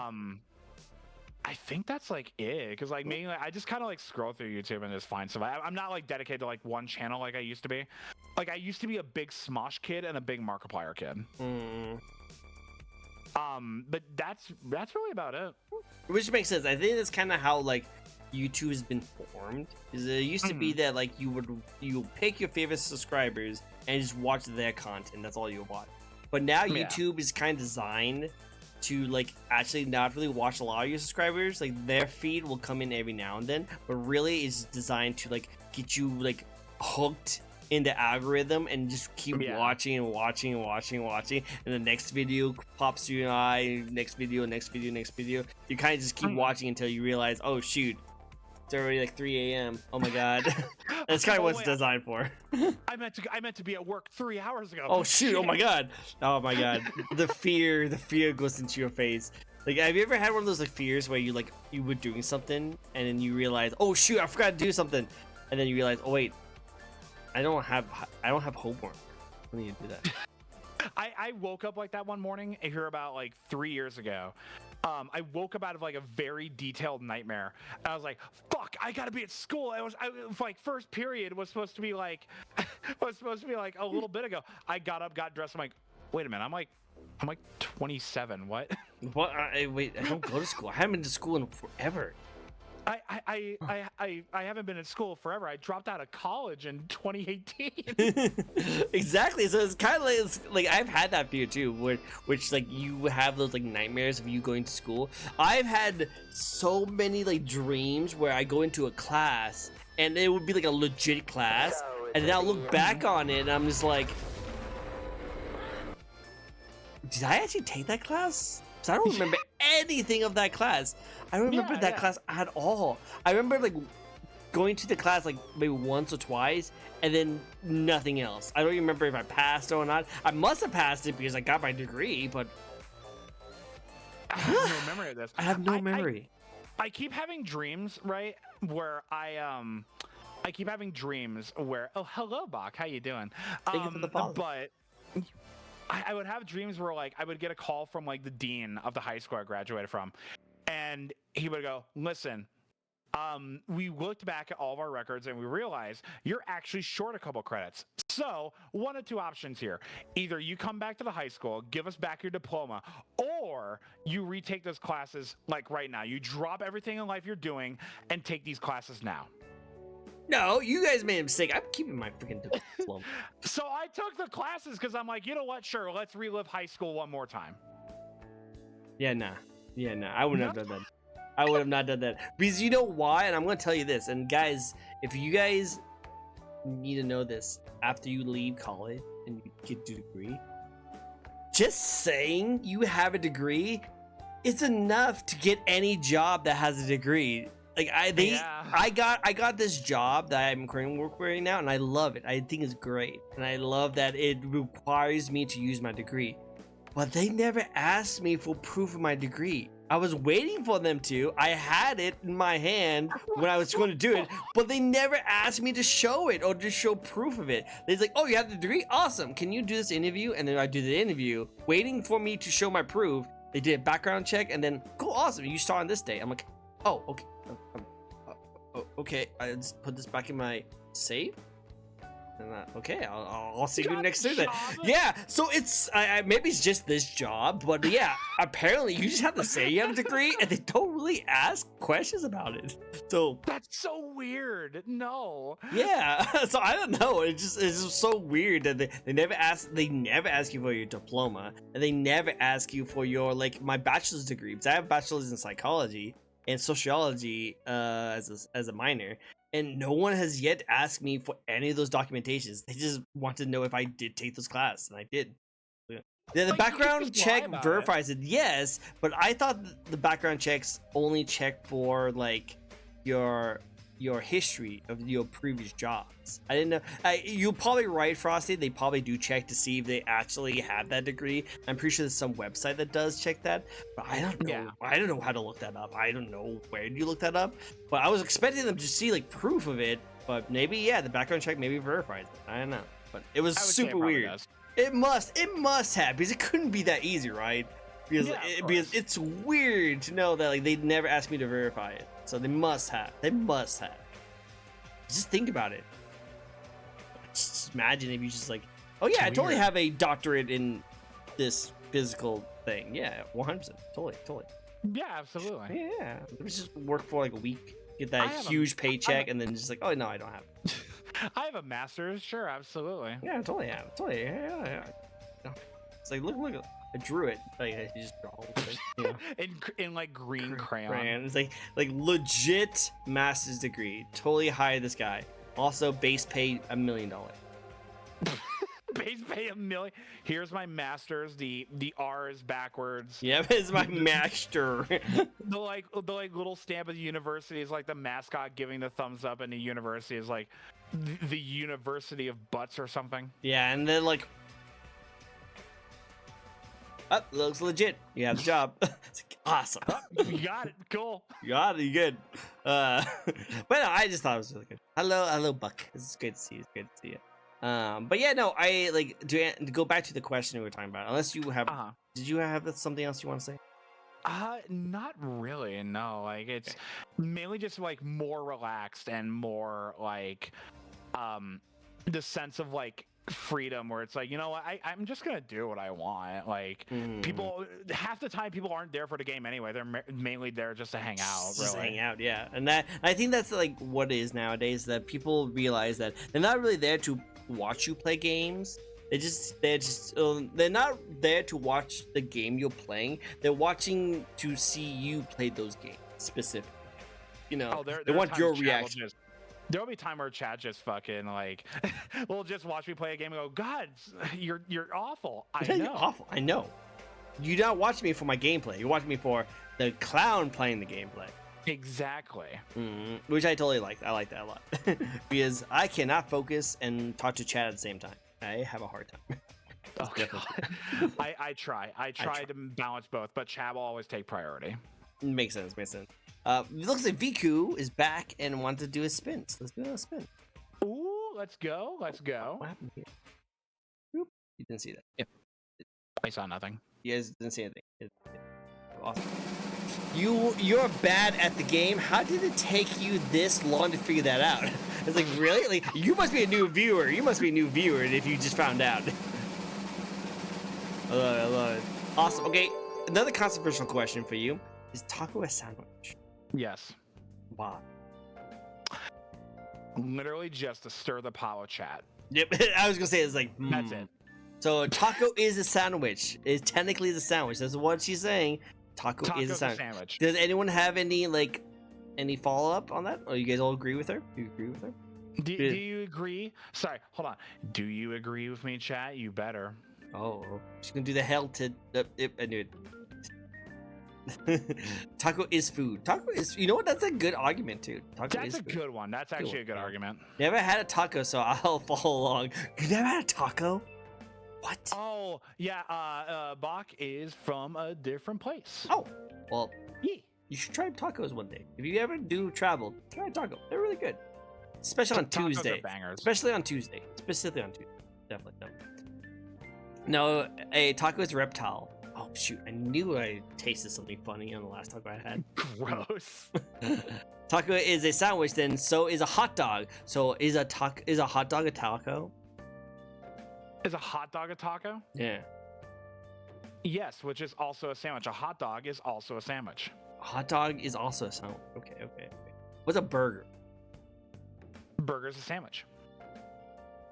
I think that's like it, because like mainly I just kind of like scroll through YouTube and just find stuff. I'm not like dedicated to like one channel like I used to be. Like I used to be a big Smosh kid and a big Markiplier kid. But that's really about it. Which makes sense. I think that's kind of how like YouTube has been formed. Is it used to be that like you pick your favorite subscribers and just watch their content. That's all you watch. But now YouTube is kind of designed to like actually not really watch a lot of your subscribers. Like their feed will come in every now and then, but really it's designed to like get you like hooked in the algorithm and just keep watching and the next video pops through your eye, next video. You kind of just keep watching until you realize, oh shoot, it's already like 3 a.m. Oh my god. That's kind of what it's designed for. I meant to be at work 3 hours ago. Oh shoot, oh my god. The fear goes into your face. Like, have you ever had one of those like fears where you were doing something and then you realize, oh shoot, I forgot to do something, and then you realize, oh wait, I don't have homework. I need to do that. I woke up like that one morning here about like 3 years ago. I woke up out of like a very detailed nightmare. I was like, "Fuck! I gotta be at school." I was like, first period was supposed to be like a little bit ago. I got up, got dressed. I'm like, wait a minute. I'm like 27. What? What? Wait, I don't go to school. I haven't been to school in forever. I haven't been in school forever. I dropped out of college in 2018. Exactly. So it's kind of like I've had that fear too, which like you have those like nightmares of you going to school. I've had so many like dreams where I go into a class and it would be like a legit class, and then I'll look back on it and I'm just like, did I actually take that class? Because I don't remember anything of that class. I don't remember that class at all. I remember like going to the class like maybe once or twice and then nothing else. I don't even remember if I passed or not. I must have passed it because I got my degree, but I have no memory of this. I have no memory. I keep having dreams, right, where I keep having dreams where, oh, hello, Bach, how you doing? Thank you for the follow. But I would have dreams where like I would get a call from like the dean of the high school I graduated from, and he would go, listen, we looked back at all of our records and we realized you're actually short a couple credits. So one of two options here. Either you come back to the high school, give us back your diploma, or you retake those classes like right now. You drop everything in life you're doing and take these classes now. No, you guys made a mistake. I'm keeping my freaking diploma. So I took the classes because I'm like, you know what? Sure, let's relive high school one more time. Yeah, nah. I wouldn't have done that. I would have not done that. Because you know why? And I'm going to tell you this. And guys, if you guys need to know this, after you leave college and you get your degree, just saying you have a degree is enough to get any job that has a degree. Like I got this job that I'm currently working right now, and I love it. I think it's great, and I love that it requires me to use my degree. But they never asked me for proof of my degree. I was waiting for them to. I had it in my hand when I was going to do it, but they never asked me to show it or to show proof of it. They're like, "Oh, you have the degree? Awesome. Can you do this interview?" And then I do the interview, waiting for me to show my proof. They did a background check, and then, cool, awesome. You start on this day. I'm like, "Oh, okay." Okay, I just put this back in my safe. And okay, I'll see you next Thursday. Yeah, so it's maybe it's just this job, but yeah, apparently you just have to say you have a degree, and they don't really ask questions about it. So that's so weird. No. Yeah, so I don't know. It's just so weird that they never ask you for your diploma, and they never ask you for your my bachelor's degree. Because I have a bachelor's in psychology and sociology as a minor, and no one has yet asked me for any of those documentations. They just want to know if I did take those classes, and I did. Yeah, the background check verifies it, yes, but I thought the background checks only check for your history of your previous jobs. I didn't know. You're probably right, Frosty. They probably do check to see if they actually have that degree. I'm pretty sure there's some website that does check that, but I don't know. Yeah. I don't know how to look that up. I don't know where do you look that up. But I was expecting them to see proof of it. But maybe the background check maybe verifies it. I don't know. But it was super weird. Does. It must have, because it couldn't be that easy, right? Because it's weird to know that they never asked me to verify it. So they must have. Just think about it. Just imagine if you just oh yeah, I totally have a doctorate in this physical thing. Yeah, 100%. Totally. Yeah, absolutely. Yeah. Just work for a week, get that huge paycheck, and then just oh no, I don't have it. I have a master's, sure, absolutely. Yeah, I totally have. Yeah. It's look. I drew it. I just draw it. You know. in green crayon. It's like legit master's degree. Totally hire this guy. Also, base pay $1 million. Base pay $1 million. Here's my master's. The R is backwards. Yeah, it's my master. the little stamp of the university is the mascot giving the thumbs up, and the university is the University of Butts or something. Yeah, and then oh, looks legit. You have the job. It's awesome. You got it. Cool. You got it. You good. But no, I just thought it was really good. Hello, Buck. It's good to see you. It's good to see you. But yeah, no, I to go back to the question we were talking about. Unless you have, did you have something else you want to say? Not really. No, it's mainly just more relaxed and more the sense of freedom, where it's you know what, I'm just gonna do what I want. People, half the time people aren't there for the game anyway. They're mainly there just to hang out. Just hang out, yeah. And I think that's what it is nowadays, that people realize that they're not really there to watch you play games. They're not there to watch the game you're playing. They're watching to see you play those games specifically. You know, they want your reaction. There'll be time where Chad just fucking will just watch me play a game and go, God, you're awful. I know. You're awful. I know. You don't watch me for my gameplay. You watch me for the clown playing the gameplay. Exactly. Which I totally like. I like that a lot. Because I cannot focus and talk to Chad at the same time. I have a hard time. Oh, God. I try. I try to balance both, but Chad will always take priority. Makes sense. It looks like Viku is back and wants to do his spins. Let's do a spin. Ooh, let's go. What happened here? Oop, you didn't see that. Yep. I saw nothing. You guys didn't see anything. Awesome. You're bad at the game. How did it take you this long to figure that out? It's really? You must be a new viewer. If you just found out. I love it. Awesome. Okay, another controversial question for you. Is taco a sandwich? Yes. Why? Literally just to stir the pot with Chat. Yep. I was gonna say it's That's it. So taco is a sandwich. It's technically the sandwich. That's what she's saying. Taco is a sandwich. Does anyone have any follow up on that? Or you guys all agree with her? Do you agree with her? Do you agree? Sorry, hold on. Do you agree with me, Chat? You better. Oh, she's gonna do the hell to. I knew it. Taco is food. Taco is. You know what? That's a good argument too. Taco That's is a food. good one. That's actually a good argument. Never had a taco, so I'll follow along. You never had a taco? What? Oh yeah, Bach is from a different place. Oh, well, Yeah. you should try tacos one day. If you ever do travel, try a taco. They're really good, especially on Tacos are Tuesday. bangers. Especially on Tuesday. Specifically on Tuesday. Definitely. No, a taco is reptile. Oh shoot! I knew I tasted something funny on the last taco I had. Gross. Taco is a sandwich, then so is a hot dog. So is a hot dog a taco? Is a hot dog a taco? Yeah. Yes, which is also a sandwich. A hot dog is also a sandwich. A hot dog is also a sandwich. Okay. What's a burger? Burger's a sandwich.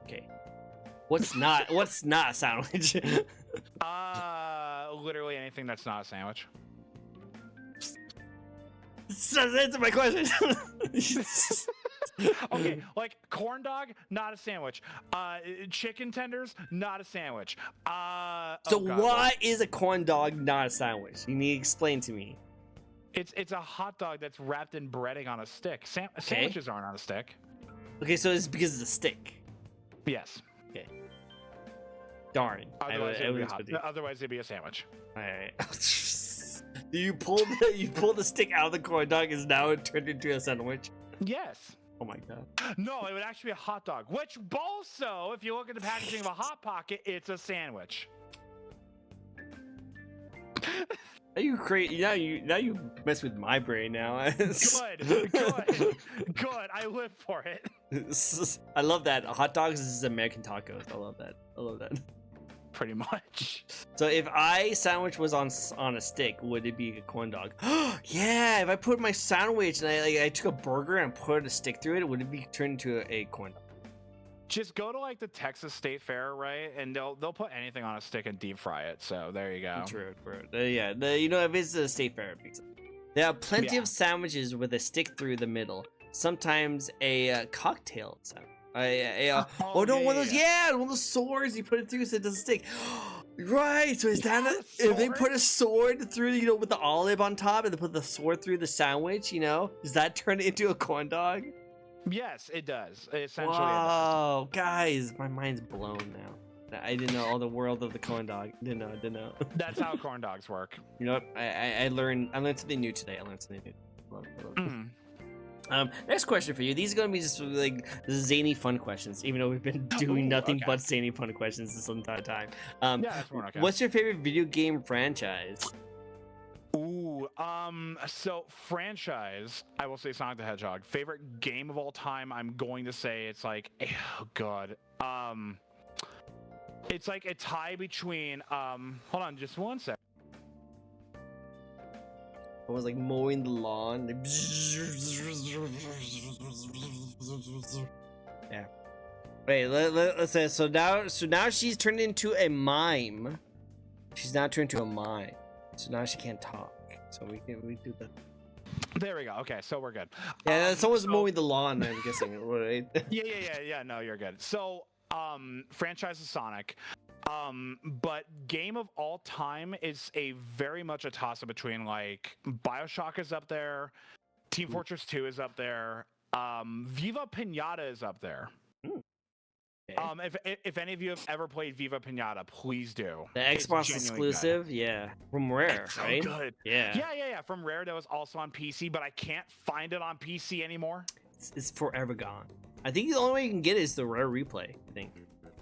Okay. What's not a sandwich? Literally anything that's not a sandwich. Answer my question. Okay, like corn dog, not a sandwich. Chicken tenders, not a sandwich. So why is a corn dog not a sandwich? You need to explain to me. It's a hot dog that's wrapped in breading on a stick. Sandwiches aren't on a stick. Okay, so it's because it's a stick. Yes. Okay. Darn. Otherwise, it'd be a sandwich. All right. You pulled the stick out of the corn dog, is now it turned into a sandwich. Yes. Oh my god. No, it would actually be a hot dog. Which also, if you look at the packaging of a Hot Pocket, it's a sandwich. Are you crazy? Now you mess with my brain now. Good. I live for it. I love that. Hot dogs is American tacos. I love that. Pretty much. So if I sandwich was on a stick, would it be a corn dog? Yeah, if I put my sandwich and I took a burger and put a stick through it, would it be turned into a corn dog? Just go to like the Texas State Fair, right? And they'll put anything on a stick and deep fry it. So there you go. True. If it's a state fair pizza, there are plenty of sandwiches with a stick through the middle. Sometimes a cocktail sandwich. One of those swords you put it through so it doesn't stick. Right, so is that if they put a sword through, with the olive on top, and they put the sword through the sandwich, does that turn it into a corn dog? Yes, it does. Essentially, wow, guys, my mind's blown now. I didn't know all the world of the corn dog. Didn't know. That's how corn dogs work. You know what? I learned something new today. Love it. Next question for you. These are going to be just like zany fun questions, even though we've been doing nothing but zany fun questions this entire time. That's more okay. What's your favorite video game franchise? Ooh, so franchise, I will say Sonic the Hedgehog. Favorite game of all time, I'm going to say it's like, oh god. It's like a tie between, hold on just one sec. I was like mowing the lawn. Yeah. Wait, let's say so now she's turned into a mime. She's now turned into a mime. So now she can't talk. So we do that. There we go. Okay, so we're good. Yeah, someone's mowing the lawn, I'm guessing, right? Yeah. No, you're good. So, franchise is Sonic. But game of all time is very much a toss-up between like BioShock is up there, Team Fortress 2 is up there, Viva Pinata is up there. If any of you have ever played Viva Pinata, please do. The Xbox exclusive, good. Yeah, from Rare, it's right? So good. Yeah. From Rare, that was also on PC, but I can't find it on PC anymore. It's forever gone. I think the only way you can get it is the Rare replay. I think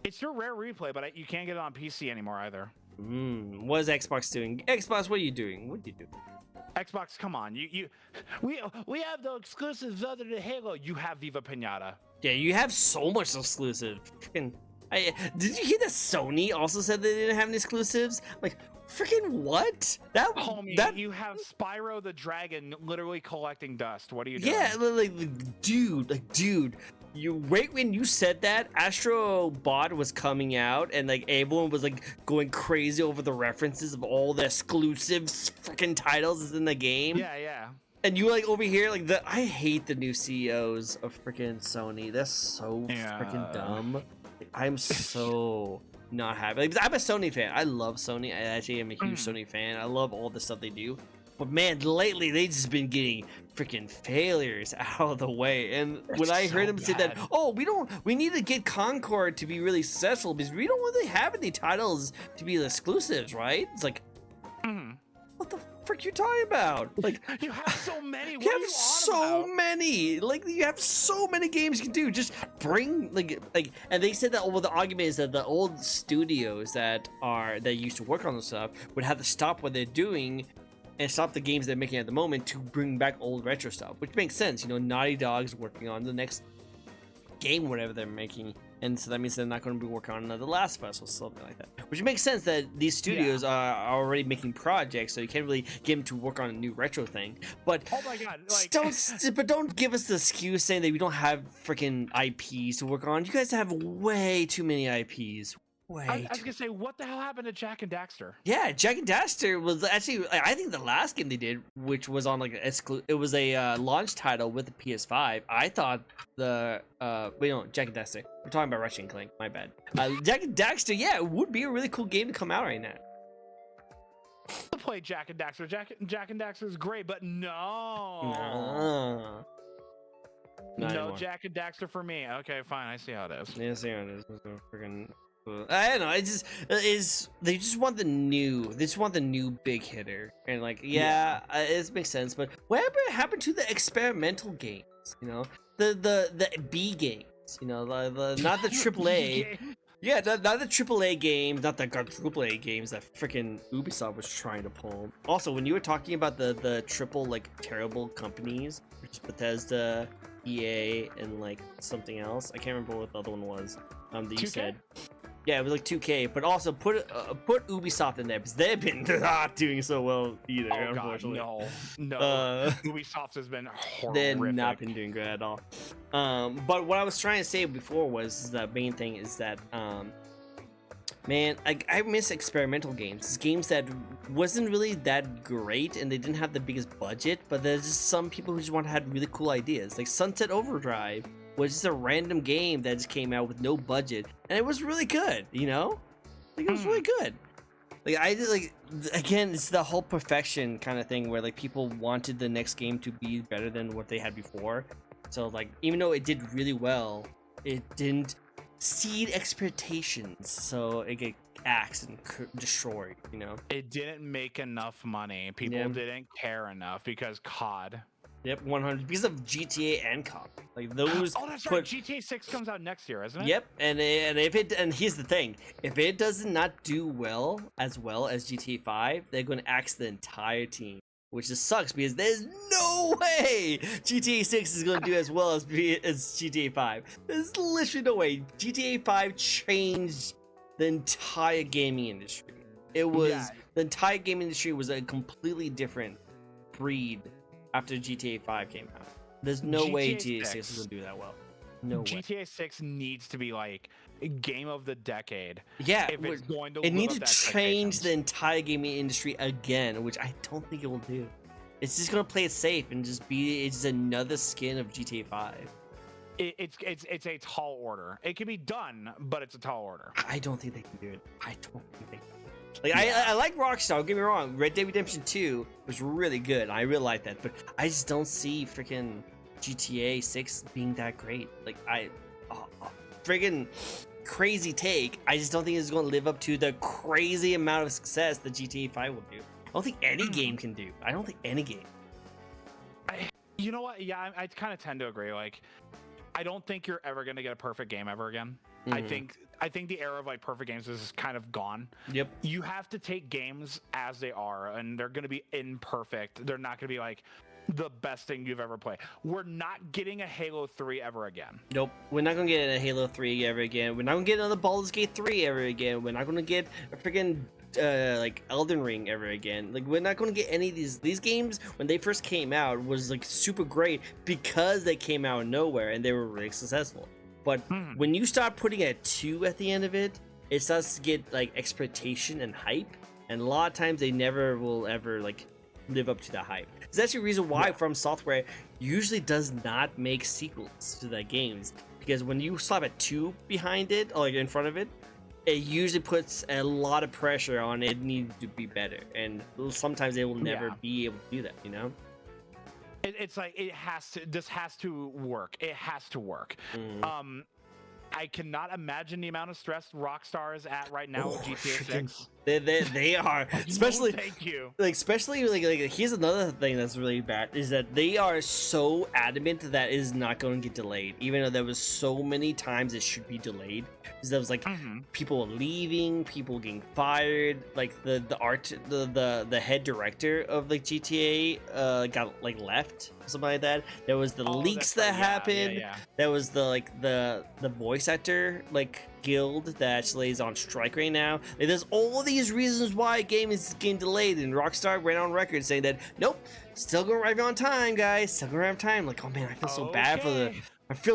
it's your Rare replay, but you can't get it on PC anymore either. What is Xbox doing? Xbox, what are you doing? What do you do? Xbox, come on, we have the exclusives other than Halo. You have Viva Pinata. Yeah, you have so much exclusive. Did you hear that Sony also said they didn't have any exclusives? Like, freaking what? You have Spyro the Dragon literally collecting dust. What are you doing? Yeah, dude. You right when you said that, Astro Bot was coming out, and like everyone was like going crazy over the references of all the exclusive freaking titles in the game. Yeah. And you like over here, like I hate the new CEOs of freaking Sony. They're so freaking dumb. Like, I'm so not happy. Like, I'm a Sony fan. I love Sony. I actually am a huge Sony fan. I love all the stuff they do. But man, lately they just been getting freaking failures out of the way. And when I heard him say that, oh, we need to get Concord to be really successful because we don't really have any titles to be exclusives, right? It's like, what the frick you talking about? Like, you have so many. What you are have you on so about? many. Like, you have so many games you can do. Just bring like, and they said that. Well, the argument is that the old studios that used to work on the stuff would have to stop what they're doing and stop the games they're making at the moment to bring back old retro stuff, which makes sense. You know, Naughty Dog's working on the next game, whatever they're making, and so that means they're not going to be working on another Last of Us or something like that. Which makes sense that these studios are already making projects, so you can't really get them to work on a new retro thing. But oh my god, like... don't give us the excuse saying that we don't have freaking IPs to work on. You guys have way too many IPs. I was gonna say, what the hell happened to Jack and Daxter? Yeah, Jack and Daxter was actually, I think, the last game they did, which was on like it was a launch title with the PS5. I thought wait, no, Jack and Daxter. We're talking about Ratchet and Clank. My bad. Jack and Daxter, yeah, it would be a really cool game to come out right now. To play Jack and Daxter. Jack and Daxter is great, but No, Jack and Daxter for me. Okay, fine, I see how it is. Yeah, see how it is. Freaking. I don't know. They just want the new big hitter, and like it makes sense. But whatever happened to the experimental games? You know, the B games. You know, not the AAA. Yeah, not the AAA games, not the quadruple A games that freaking Ubisoft was trying to pull. Also, when you were talking about the triple like terrible companies, which is Bethesda, EA, and like something else, I can't remember what the other one was. That you 2K? said. Yeah, it was like 2K, but also put Ubisoft in there because they've been not doing so well either. Oh unfortunately. god, no. Ubisoft has been horrific. They've not been doing good at all. But what I was trying to say before was the main thing is that, man, I miss experimental games. It's games that wasn't really that great and they didn't have the biggest budget, but there's just some people who just want to have really cool ideas, like Sunset Overdrive. Was just a random game that just came out with no budget, and it was really good. You know, like it was really good. Like again, it's the whole perfection kind of thing where like people wanted the next game to be better than what they had before. So like even though it did really well, it didn't exceed expectations, so it get axed and destroyed. You know, it didn't make enough money. People didn't care enough because COD. Yep, 100 because of GTA and COD. Like those. Oh, that's right. GTA 6 comes out next year, isn't it? Yep, and here's the thing: if it does not do as well as GTA 5, they're going to axe the entire team, which just sucks because there's no way GTA 6 is going to do as well as GTA 5. There's literally no way. GTA 5 changed the entire gaming industry. It was the entire gaming industry was a completely different breed. After GTA 5 came out, there's no way GTA 6 is gonna do that well. No way. GTA 6 needs to be like game of the decade. Yeah, if it's going to. It needs to change the entire gaming industry again, which I don't think it will do. It's just gonna play it safe and just be it's another skin of GTA 5. It's a tall order. It can be done, but it's a tall order. I don't think they can do it. I don't think they can. Like I like Rockstar, don't get me wrong. Red Dead Redemption 2 was really good. I really like that, but I just don't see freaking GTA 6 being that great. Like friggin' crazy take. I just don't think it's going to live up to the crazy amount of success that GTA 5 will do. I don't think any game can do. I don't think any game. You know what? Yeah, I kind of tend to agree. Like, I don't think you're ever going to get a perfect game ever again. I think the era of like perfect games is kind of gone. Yep. You have to take games as they are, and they're going to be imperfect. They're not going to be like the best thing you've ever played. We're not getting a Halo 3 ever again. Nope. We're not going to get a Halo 3 ever again. We're not going to get another Baldur's Gate 3 ever again. We're not going to get a freaking like Elden Ring ever again. Like we're not going to get any of these games. When they first came out was like super great because they came out of nowhere and they were really successful. But when you start putting a 2 at the end of it, it starts to get like expectation and hype, and a lot of times they never will ever like live up to the hype. It's actually a reason why From Software usually does not make sequels to their games, because when you slap a 2 behind it or like in front of it, it usually puts a lot of pressure on it needs to be better, and sometimes they will never be able to do that, you know. It's like this has to work. It has to work. I cannot imagine the amount of stress Rockstar is at right now with GTA 6. They are, especially thank you. like here's another thing that's really bad is that they are so adamant that it is not going to get delayed, even though there was so many times it should be delayed. Because there was like people leaving, people getting fired, like the head director of like GTA got like left, something like that. There was the leaks that happened. There was the voice actor like guild that actually is on strike right now. Like, there's all these reasons why a game is getting delayed, and Rockstar went on record saying that nope, still gonna arrive on time, guys, still gonna arrive on time. Like, oh man, I feel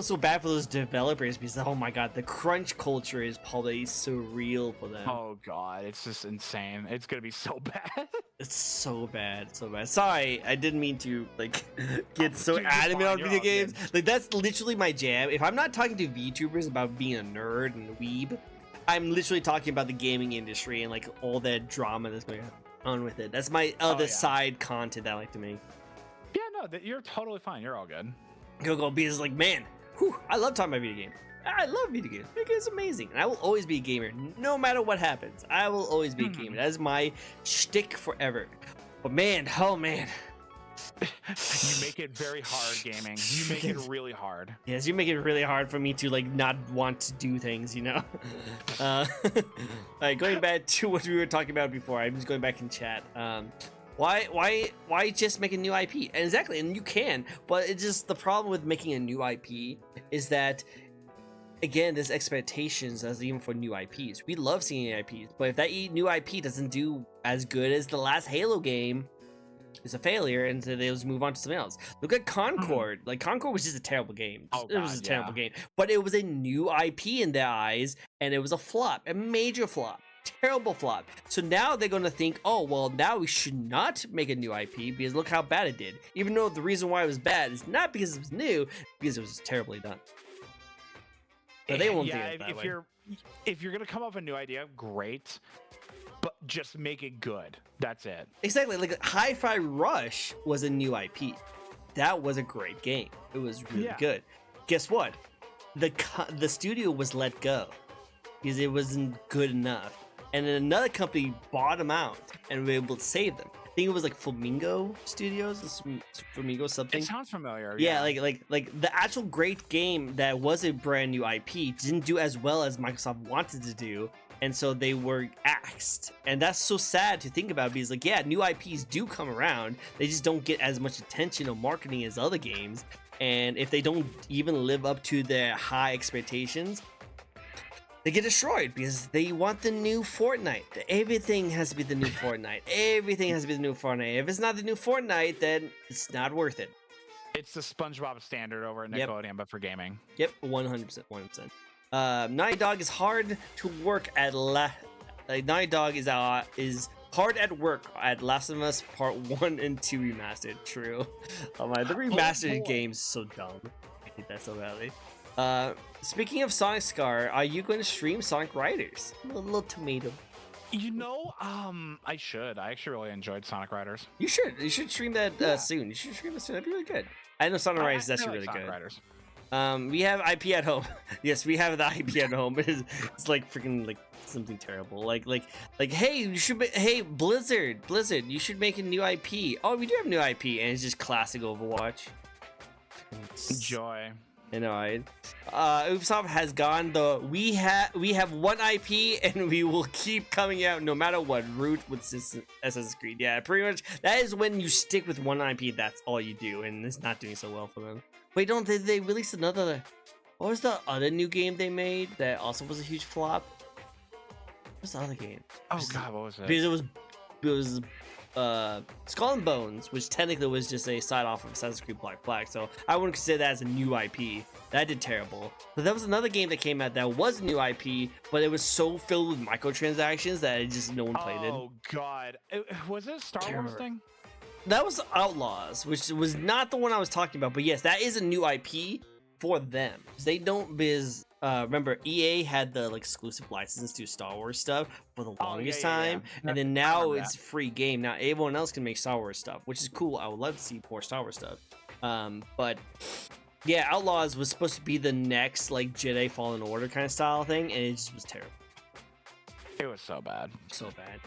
so bad for those developers, because oh my god, the crunch culture is probably surreal for them. Oh god, it's just insane. It's gonna be so bad. It's so bad, so bad. Sorry, I didn't mean to like get so adamant on video games. Like, that's literally my jam. If I'm not talking to VTubers about being a nerd and a weeb, I'm literally talking about the gaming industry and like all that drama that's going on with it. That's my other side content that I like to make. Yeah, no, you're totally fine. You're all good. Go because like, man, whew, I love talking about video games. I love video games. Video games is amazing, and I will always be a gamer, no matter what happens. I will always be a gamer. That is my shtick forever. But man, oh man, you make it very hard, gaming. You make it really hard. Yes, you make it really hard for me to like not want to do things, you know. Alright, going back to what we were talking about before. I'm just going back in chat. Why just make a new IP? And exactly, and you can, but it's just the problem with making a new IP is that, again, there's expectations as even for new IPs. We love seeing IPs, but if that new IP doesn't do as good as the last Halo game, it's a failure, and so they just move on to something else. Look at Concord. Like, Concord was just a terrible game. It was a terrible game, but it was a new IP in their eyes, and it was a flop, a major flop. Terrible flop. So now they're gonna think, oh well, now we should not make a new IP because look how bad it did. Even though the reason why it was bad is not because it was new, because it was terribly done. But they won't do it that way. If you're gonna come up with a new idea, great, but just make it good. That's it. Exactly. Like Hi-Fi Rush was a new IP. That was a great game. It was really good. Guess what? The studio was let go because it wasn't good enough. And then another company bought them out and were able to save them. I think it was like Flamingo Studios, Flamingo something. It sounds familiar. Yeah, like the actual great game that was a brand new IP didn't do as well as Microsoft wanted to do, and so they were axed. And that's so sad to think about because, like, yeah, new IPs do come around. They just don't get as much attention or marketing as other games. And if they don't even live up to their high expectations, they get destroyed because they want the new Fortnite. Everything has to be the new Fortnite. Everything has to be the new Fortnite. If it's not the new Fortnite, then it's not worth it. It's the SpongeBob standard over at Nickelodeon, but for gaming. Yep, 100%, 100%. Naughty Dog is hard to work at. Naughty Dog is hard at work at Last of Us Part 1 and 2 remastered. True. Oh my, the remastered game's so dumb. I hate that so badly. Speaking of Sonic Scar, are you going to stream Sonic Riders? A little tomato. You know, I should. I actually really enjoyed Sonic Riders. You should. You should stream that soon. You should stream that soon. That'd be really good. I know Sonic Riders is actually really good. Riders. We have IP at home. Yes, we have the IP at home. It's like freaking like something terrible. Like hey, you should hey Blizzard, you should make a new IP. Oh, we do have new IP, and it's just classic Overwatch. Joy. You know, right? Ubisoft has gone the we have one IP and we will keep coming out no matter what. Root with Assassin's Creed. Yeah, pretty much that is when you stick with one IP. That's all you do, and it's not doing so well for them. Wait, don't they released another? What was the other new game they made that also was a huge flop? What's the other game? Oh god, what was it? Because it was Skull and Bones, which technically was just a side off of Assassin's Creed Black Flag, so I wouldn't consider that as a new IP. That did terrible. But there was another game that came out that was a new IP, but it was so filled with microtransactions that it just no one played it. Oh god, was it a Star Wars thing? That was Outlaws, which was not the one I was talking about. But yes, that is a new IP for them. They don't, because remember EA had the like exclusive licenses to Star Wars stuff for the longest yeah, yeah. time, and then I now remember it's a free game. Now everyone else can make Star Wars stuff, which is cool. I would love to see more Star Wars stuff. But yeah, Outlaws was supposed to be the next like Jedi Fallen Order kind of style thing, and it just was terrible. It was so bad. So bad.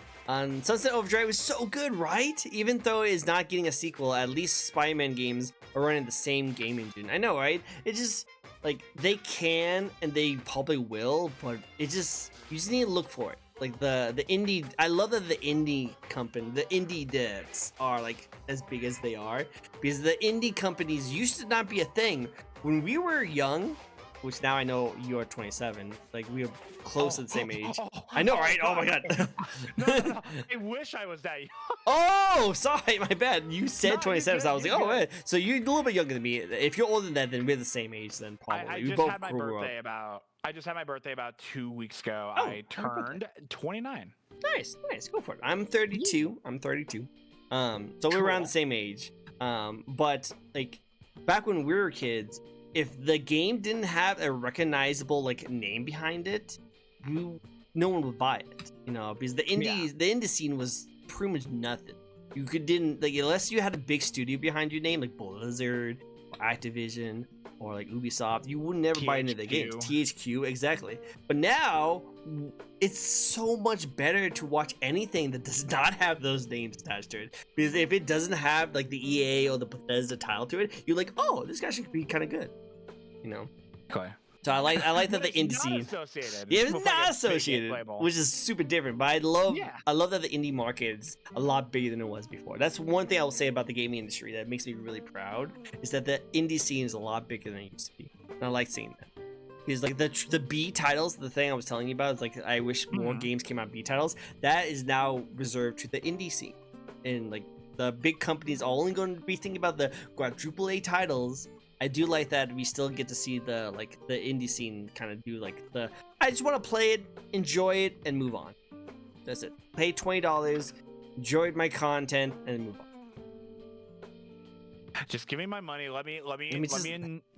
Sunset Overdrive was so good, right? Even though it's not getting a sequel, at least Spider-Man games are running the same game engine. I know, right? It just like they can and they probably will, but it just you just need to look for it. Like the indie, I love that the indie company, the indie devs are like as big as they are, because the indie companies used to not be a thing when we were young. Which now I know you are 27. Like we are close to the same age. I know, right? Oh my god. No. I wish I was that young. Oh, sorry, my bad. You said No, 27, so I was like, you're oh, good. wait. So you're a little bit younger than me. If you're older than that, then we're the same age. Then probably I we just both had my grew up. birthday about. I just had my birthday about 2 weeks ago. Oh, I happy turned 29. Nice, go for it. I'm 32. I'm 32. So we're around the same age. But like back when we were kids, if the game didn't have a recognizable like name behind it, no one would buy it. You know, because the indie scene was pretty much nothing. Didn't like unless you had a big studio behind your name like Blizzard or Activision or like Ubisoft, you would never buy any of the games. THQ, exactly. But now it's so much better to watch anything that does not have those names attached to it, because if it doesn't have like the EA or the Bethesda title to it, you're like, oh, this guy should be kind of good, you know. Okay. So I like that the indie scene. Associated. Yeah, it's with, not like, a big associated, label. which is super different. But I love that the indie market is a lot bigger than it was before. That's one thing I will say about the gaming industry that makes me really proud, is that the indie scene is a lot bigger than it used to be. And I like seeing that. Because like the B titles, the thing I was telling you about is like I wish more games came out B titles. That is now reserved to the indie scene, and like the big companies are only going to be thinking about the quadruple A titles. I do like that we still get to see the indie scene kind of do like I just want to play it, enjoy it, and move on. That's it. Pay $20, enjoy my content, and move on. Just give me my money. Let me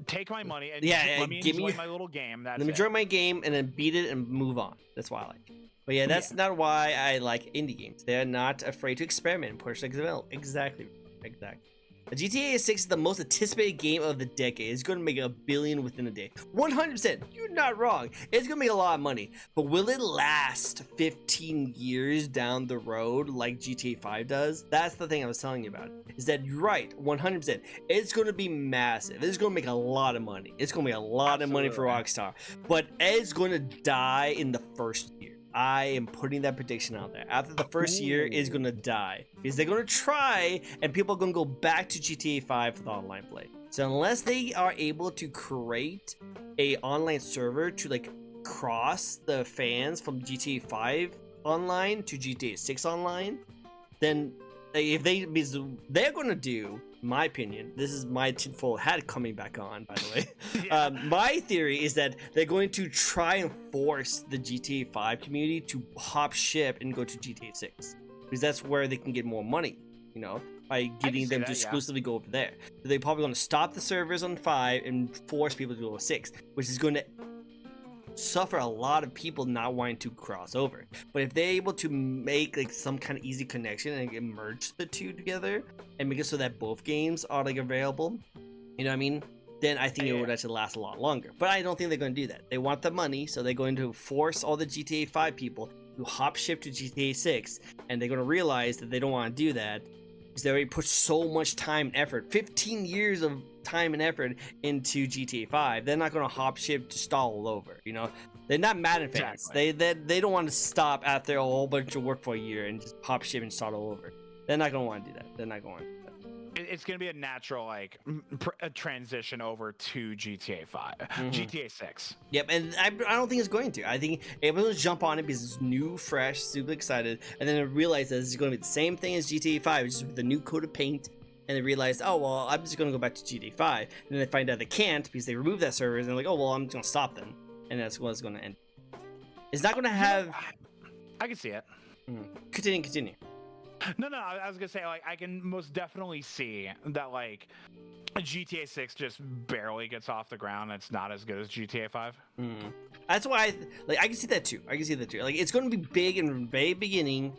take my money and let me give enjoy me my little game. That's let me enjoy my game and then beat it and move on. That's why I like it. But yeah, that's not why I like indie games. They're not afraid to experiment and push things out. Exactly. GTA 6 is the most anticipated game of the decade. It's going to make $1 billion within a day. 100%. You're not wrong. It's going to make a lot of money. But will it last 15 years down the road like GTA 5 does? That's the thing I was telling you about. Is that you're right. 100%. It's going to be massive. It's going to make a lot of money. It's going to make a lot of money for Rockstar. But it's going to die in the first year. I am putting that prediction out there. After the first year, it's gonna die, because they're gonna try, and people are gonna go back to GTA 5 for the online play. So unless they are able to create a online server to like cross the fans from GTA 5 online to GTA 6 online, then if because they're gonna do, in my opinion, this is my tinfoil hat coming back on, by the way. My theory is that they're going to try and force the GTA 5 community to hop ship and go to GTA 6, because that's where they can get more money, you know, by getting them to exclusively go over there. So they're probably going to stop the servers on 5 and force people to go to 6, which is going to suffer a lot of people not wanting to cross over. But if they're able to make like some kind of easy connection and merge the two together and make it so that both games are like available, you know what I mean, then I think it would actually last a lot longer. But I don't think they're going to do that. They want the money, so they're going to force all the GTA 5 people to hop ship to GTA 6, and they're going to realize that they don't want to do that because they already put so much time and effort, 15 years of time and effort into GTA 5. They're not going to hop ship to stall all over, you know. They're not Madden fans. Exactly. They don't want to stop after a whole bunch of work for a year and just hop ship and start all over. They're not going to want to do that. They're not going to do that. It's going to be a natural like a transition over to GTA 5, GTA 6. Yep, and I don't think it's going to. I think everyone's jump on it because it's new, fresh, super excited, and then they realize that this is going to be the same thing as GTA 5, just with a new coat of paint. And they realize, oh, well, I'm just going to go back to GTA 5. And then they find out they can't because they removed that server. And they're like, oh, well, I'm just going to stop them. And that's what it's going to end. It's not going to have... I can see it. Continue. No, I was gonna say, like, I can most definitely see that, like, GTA 6 just barely gets off the ground. It's not as good as GTA 5. That's why, I can see that too. Like, it's going to be big in the very beginning,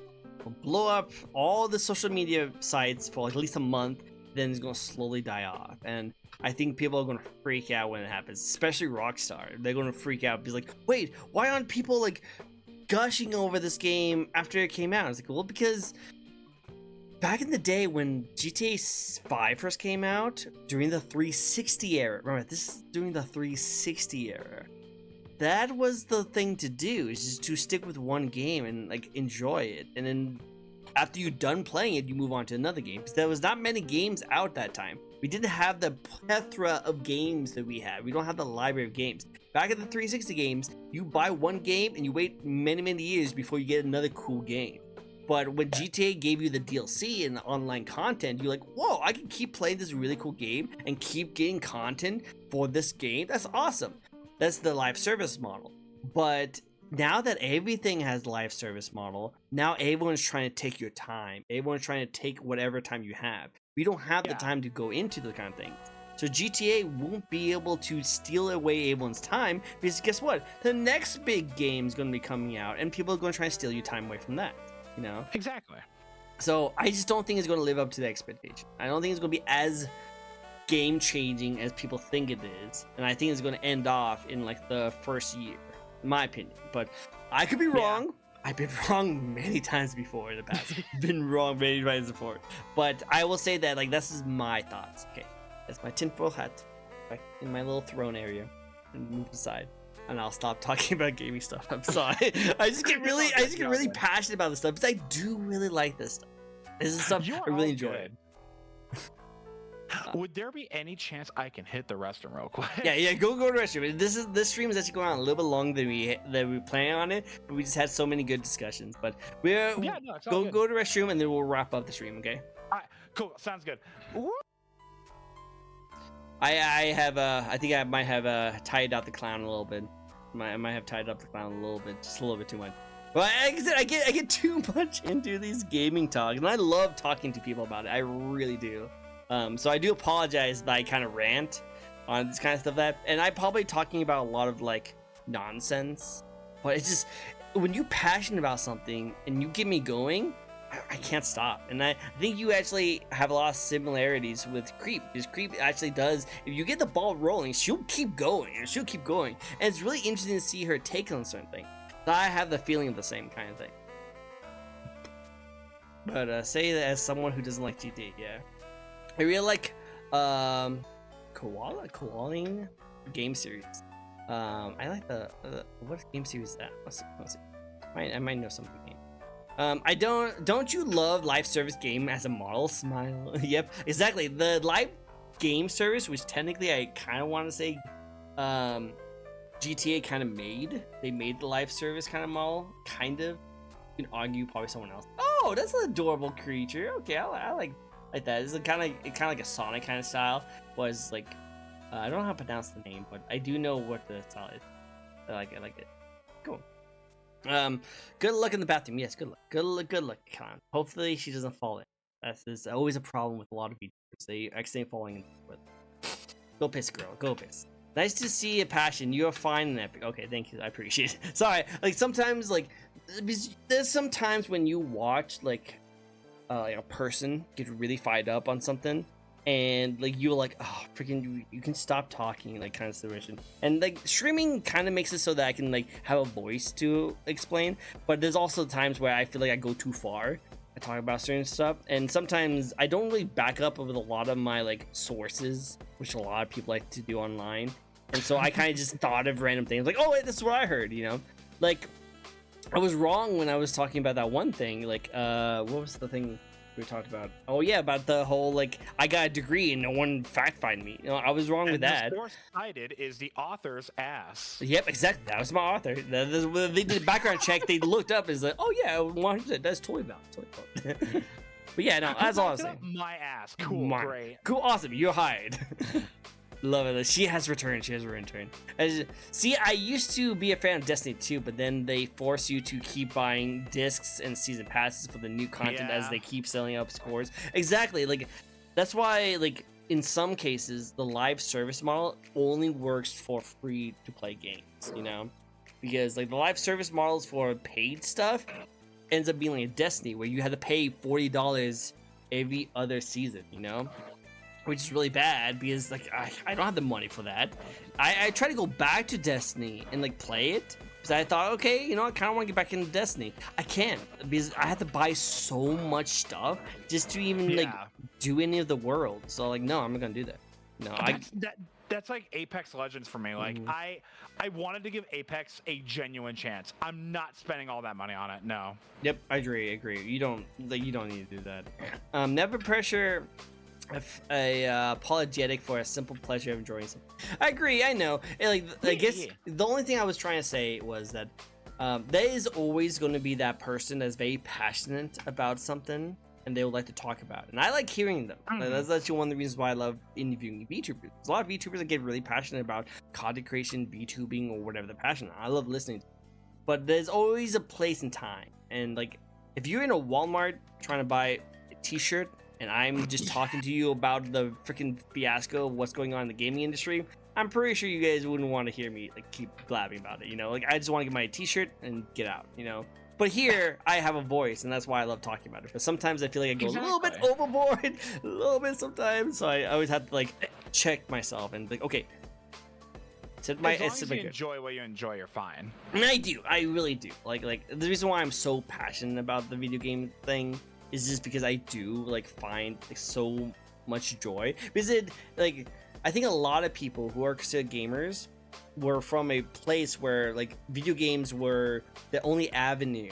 will blow up all the social media sites for like at least a month, then it's going to slowly die off. And I think people are going to freak out when it happens, especially Rockstar. They're going to freak out because, like, wait, why aren't people like gushing over this game after it came out? It's like, well, because back in the day when GTA 5 first came out, during the 360 era, remember, this is during the 360 era, that was the thing to do, is just to stick with one game and like enjoy it. And then after you're done playing it, you move on to another game. Because there was not many games out that time. We didn't have the plethora of games that we have. We don't have the library of games. Back in the 360 games, you buy one game and you wait many, many years before you get another cool game. But when GTA gave you the DLC and the online content, you're like, whoa, I can keep playing this really cool game and keep getting content for this game. That's awesome. That's the live service model. But now that everything has live service model, now everyone's trying to take your time. Everyone's trying to take whatever time you have. We don't have the time to go into the kind of things. So GTA won't be able to steal away everyone's time, because guess what? The next big game is going to be coming out and people are going to try and steal your time away from that. You know? Exactly. So I just don't think it's going to live up to the expectation. I don't think it's going to be as game changing as people think it is, and I think it's going to end off in like the first year, in my opinion. But I could be wrong. Yeah. I've been wrong many times before in the past. Been wrong many times before. But I will say that, like, this is my thoughts. Okay, that's my tinfoil hat, right in my little throne area, and move aside. And I'll stop talking about gaming stuff. I'm sorry. I just get really passionate about this stuff because I do really like this stuff. This is stuff I really enjoy. Would there be any chance I can hit the restroom real quick? Yeah, go to the restroom. This stream is actually going on a little bit longer than we plan on it, but we just had so many good discussions. But go to the restroom and then we'll wrap up the stream. Okay. All right, cool. Sounds good. I think I might have tied out the clown a little bit. I might have tied up the clown a little bit, just a little bit too much. But like I said, I get too much into these gaming talks, and I love talking to people about it. I really do. So I do apologize that I kind of rant on this kind of stuff, and I'm probably talking about a lot of like nonsense. But it's just when you're passionate about something and you get me going, I can't stop. And I think you actually have a lot of similarities with Creep, because Creep actually does, if you get the ball rolling, she'll keep going. And it's really interesting to see her take on certain things. So I have the feeling of the same kind of thing. But say that as someone who doesn't like GT, yeah. I really like Koaling game series. I like the what game series is that? Let's see. I might know something. Don't you love live service game as a model? Smile. Yep, exactly. The live game service, which technically I kind of want to say GTA kind of made. They made the live service kind of model, kind of. You can argue probably someone else. Oh, that's an adorable creature. Okay, I like that. It's kind of like a Sonic kind of style. Was like I don't know how to pronounce the name, but I do know what the style is. I like it. Cool. Good luck in the bathroom. Yes, good luck, Con. Hopefully she doesn't fall in. That's always a problem with a lot of YouTubers. They accidentally falling in with. Go piss, girl. Go piss. Nice to see a passion. You are fine and epic. Okay, thank you. I appreciate it. Sorry. Like sometimes, like there's some times when you watch like a person get really fired up on something, and like you're like, oh freaking, you can stop talking, like kind of situation. And like streaming kind of makes it so that I can like have a voice to explain, but there's also times where I feel like I go too far. I talk about certain stuff, and sometimes I don't really back up with a lot of my like sources, which a lot of people like to do online. And so I kind of just thought of random things like, oh wait, this is what I heard, you know. Like I was wrong when I was talking about that one thing, like what was the thing we talked about? Oh yeah, about the whole like I got a degree and no one fact-find me. You know, I was wrong with that. The source cited is the author's ass. Yep, exactly. That was my author. They did a background check. They looked up and was like, oh yeah, 100%. That's totally valid. But yeah, no, that's all I was saying. My ass. Cool. Great. Cool. Awesome. You're hired. Love it. She has returned. She has returned. See, I used to be a fan of Destiny 2, but then they force you to keep buying discs and season passes for the new content as they keep selling up scores. Exactly. Like, that's why, like, in some cases, the live service model only works for free-to-play games, you know? Because, like, the live service models for paid stuff ends up being like a Destiny, where you have to pay $40 every other season, you know? Which is really bad because like I don't have the money for that. I try to go back to Destiny and like play it because I thought, okay, you know, I kind of want to get back into Destiny. I can't because I have to buy so much stuff just to even like do any of the world. So like, no, I'm not gonna do that. No, that's like Apex Legends for me. Like I wanted to give Apex a genuine chance. I'm not spending all that money on it. No. Yep, I agree. You don't need to do that. Never pressure apologetic for a simple pleasure of enjoying something. I agree. I know. I guess the only thing I was trying to say was that there is always going to be that person that's very passionate about something and they would like to talk about it. And I like hearing them. That's actually one of the reasons why I love interviewing VTubers. There's a lot of VTubers that get really passionate about content creation, VTubing, or whatever they're passionate. I love listening to them. But there's always a place and time. And like, if you're in a Walmart trying to buy a t-shirt and I'm just talking to you about the freaking fiasco of what's going on in the gaming industry, I'm pretty sure you guys wouldn't want to hear me like keep blabbing about it, you know? Like, I just want to get my t-shirt and get out, you know? But here, I have a voice, and that's why I love talking about it. But sometimes I feel like I go a little bit overboard, a little bit sometimes, so I always have to like check myself and like, okay. As long as you enjoy what you enjoy, you're fine. And I do, I really do. Like the reason why I'm so passionate about the video game thing is just because I do like find like so much joy, because it like I think a lot of people who are considered gamers were from a place where like video games were the only avenue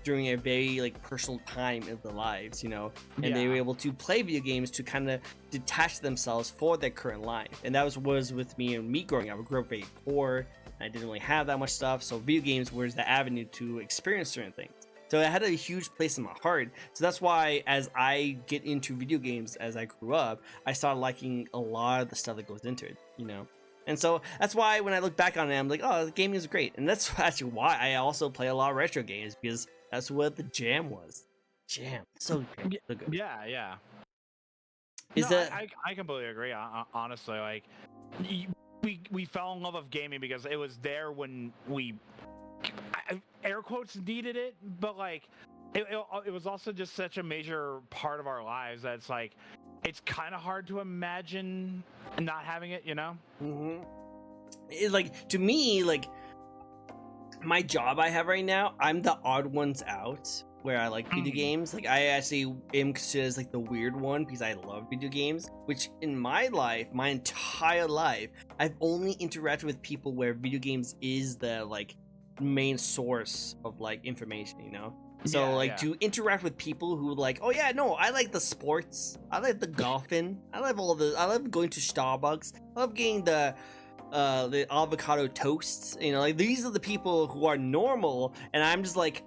during a very like personal time of their lives, you know, and they were able to play video games to kind of detach themselves for their current life. And that was with me growing up. I grew up very poor and I didn't really have that much stuff, so video games was the avenue to experience certain things. So it had a huge place in my heart. So that's why as I get into video games as I grew up, I started liking a lot of the stuff that goes into it, you know? And so that's why when I look back on it, I'm like, oh, the gaming is great. And that's actually why I also play a lot of retro games, because that's what the jam was. Jam. So good. So good. Yeah. I completely agree, honestly. Like, we fell in love with gaming because it was there when we... air quotes needed it, but like it was also just such a major part of our lives that it's like it's kind of hard to imagine not having it, you know? It, like, to me, like my job I have right now, I'm the odd ones out where I like video games. Like, I actually am considered as like the weird one because I love video games, which in my life, my entire life, I've only interacted with people where video games is the like main source of like information, you know? So to interact with people who like, oh yeah, no, I like the sports, I like the golfing, I love all the, I love going to Starbucks, I love getting the avocado toasts, you know, like these are the people who are normal, and I'm just like,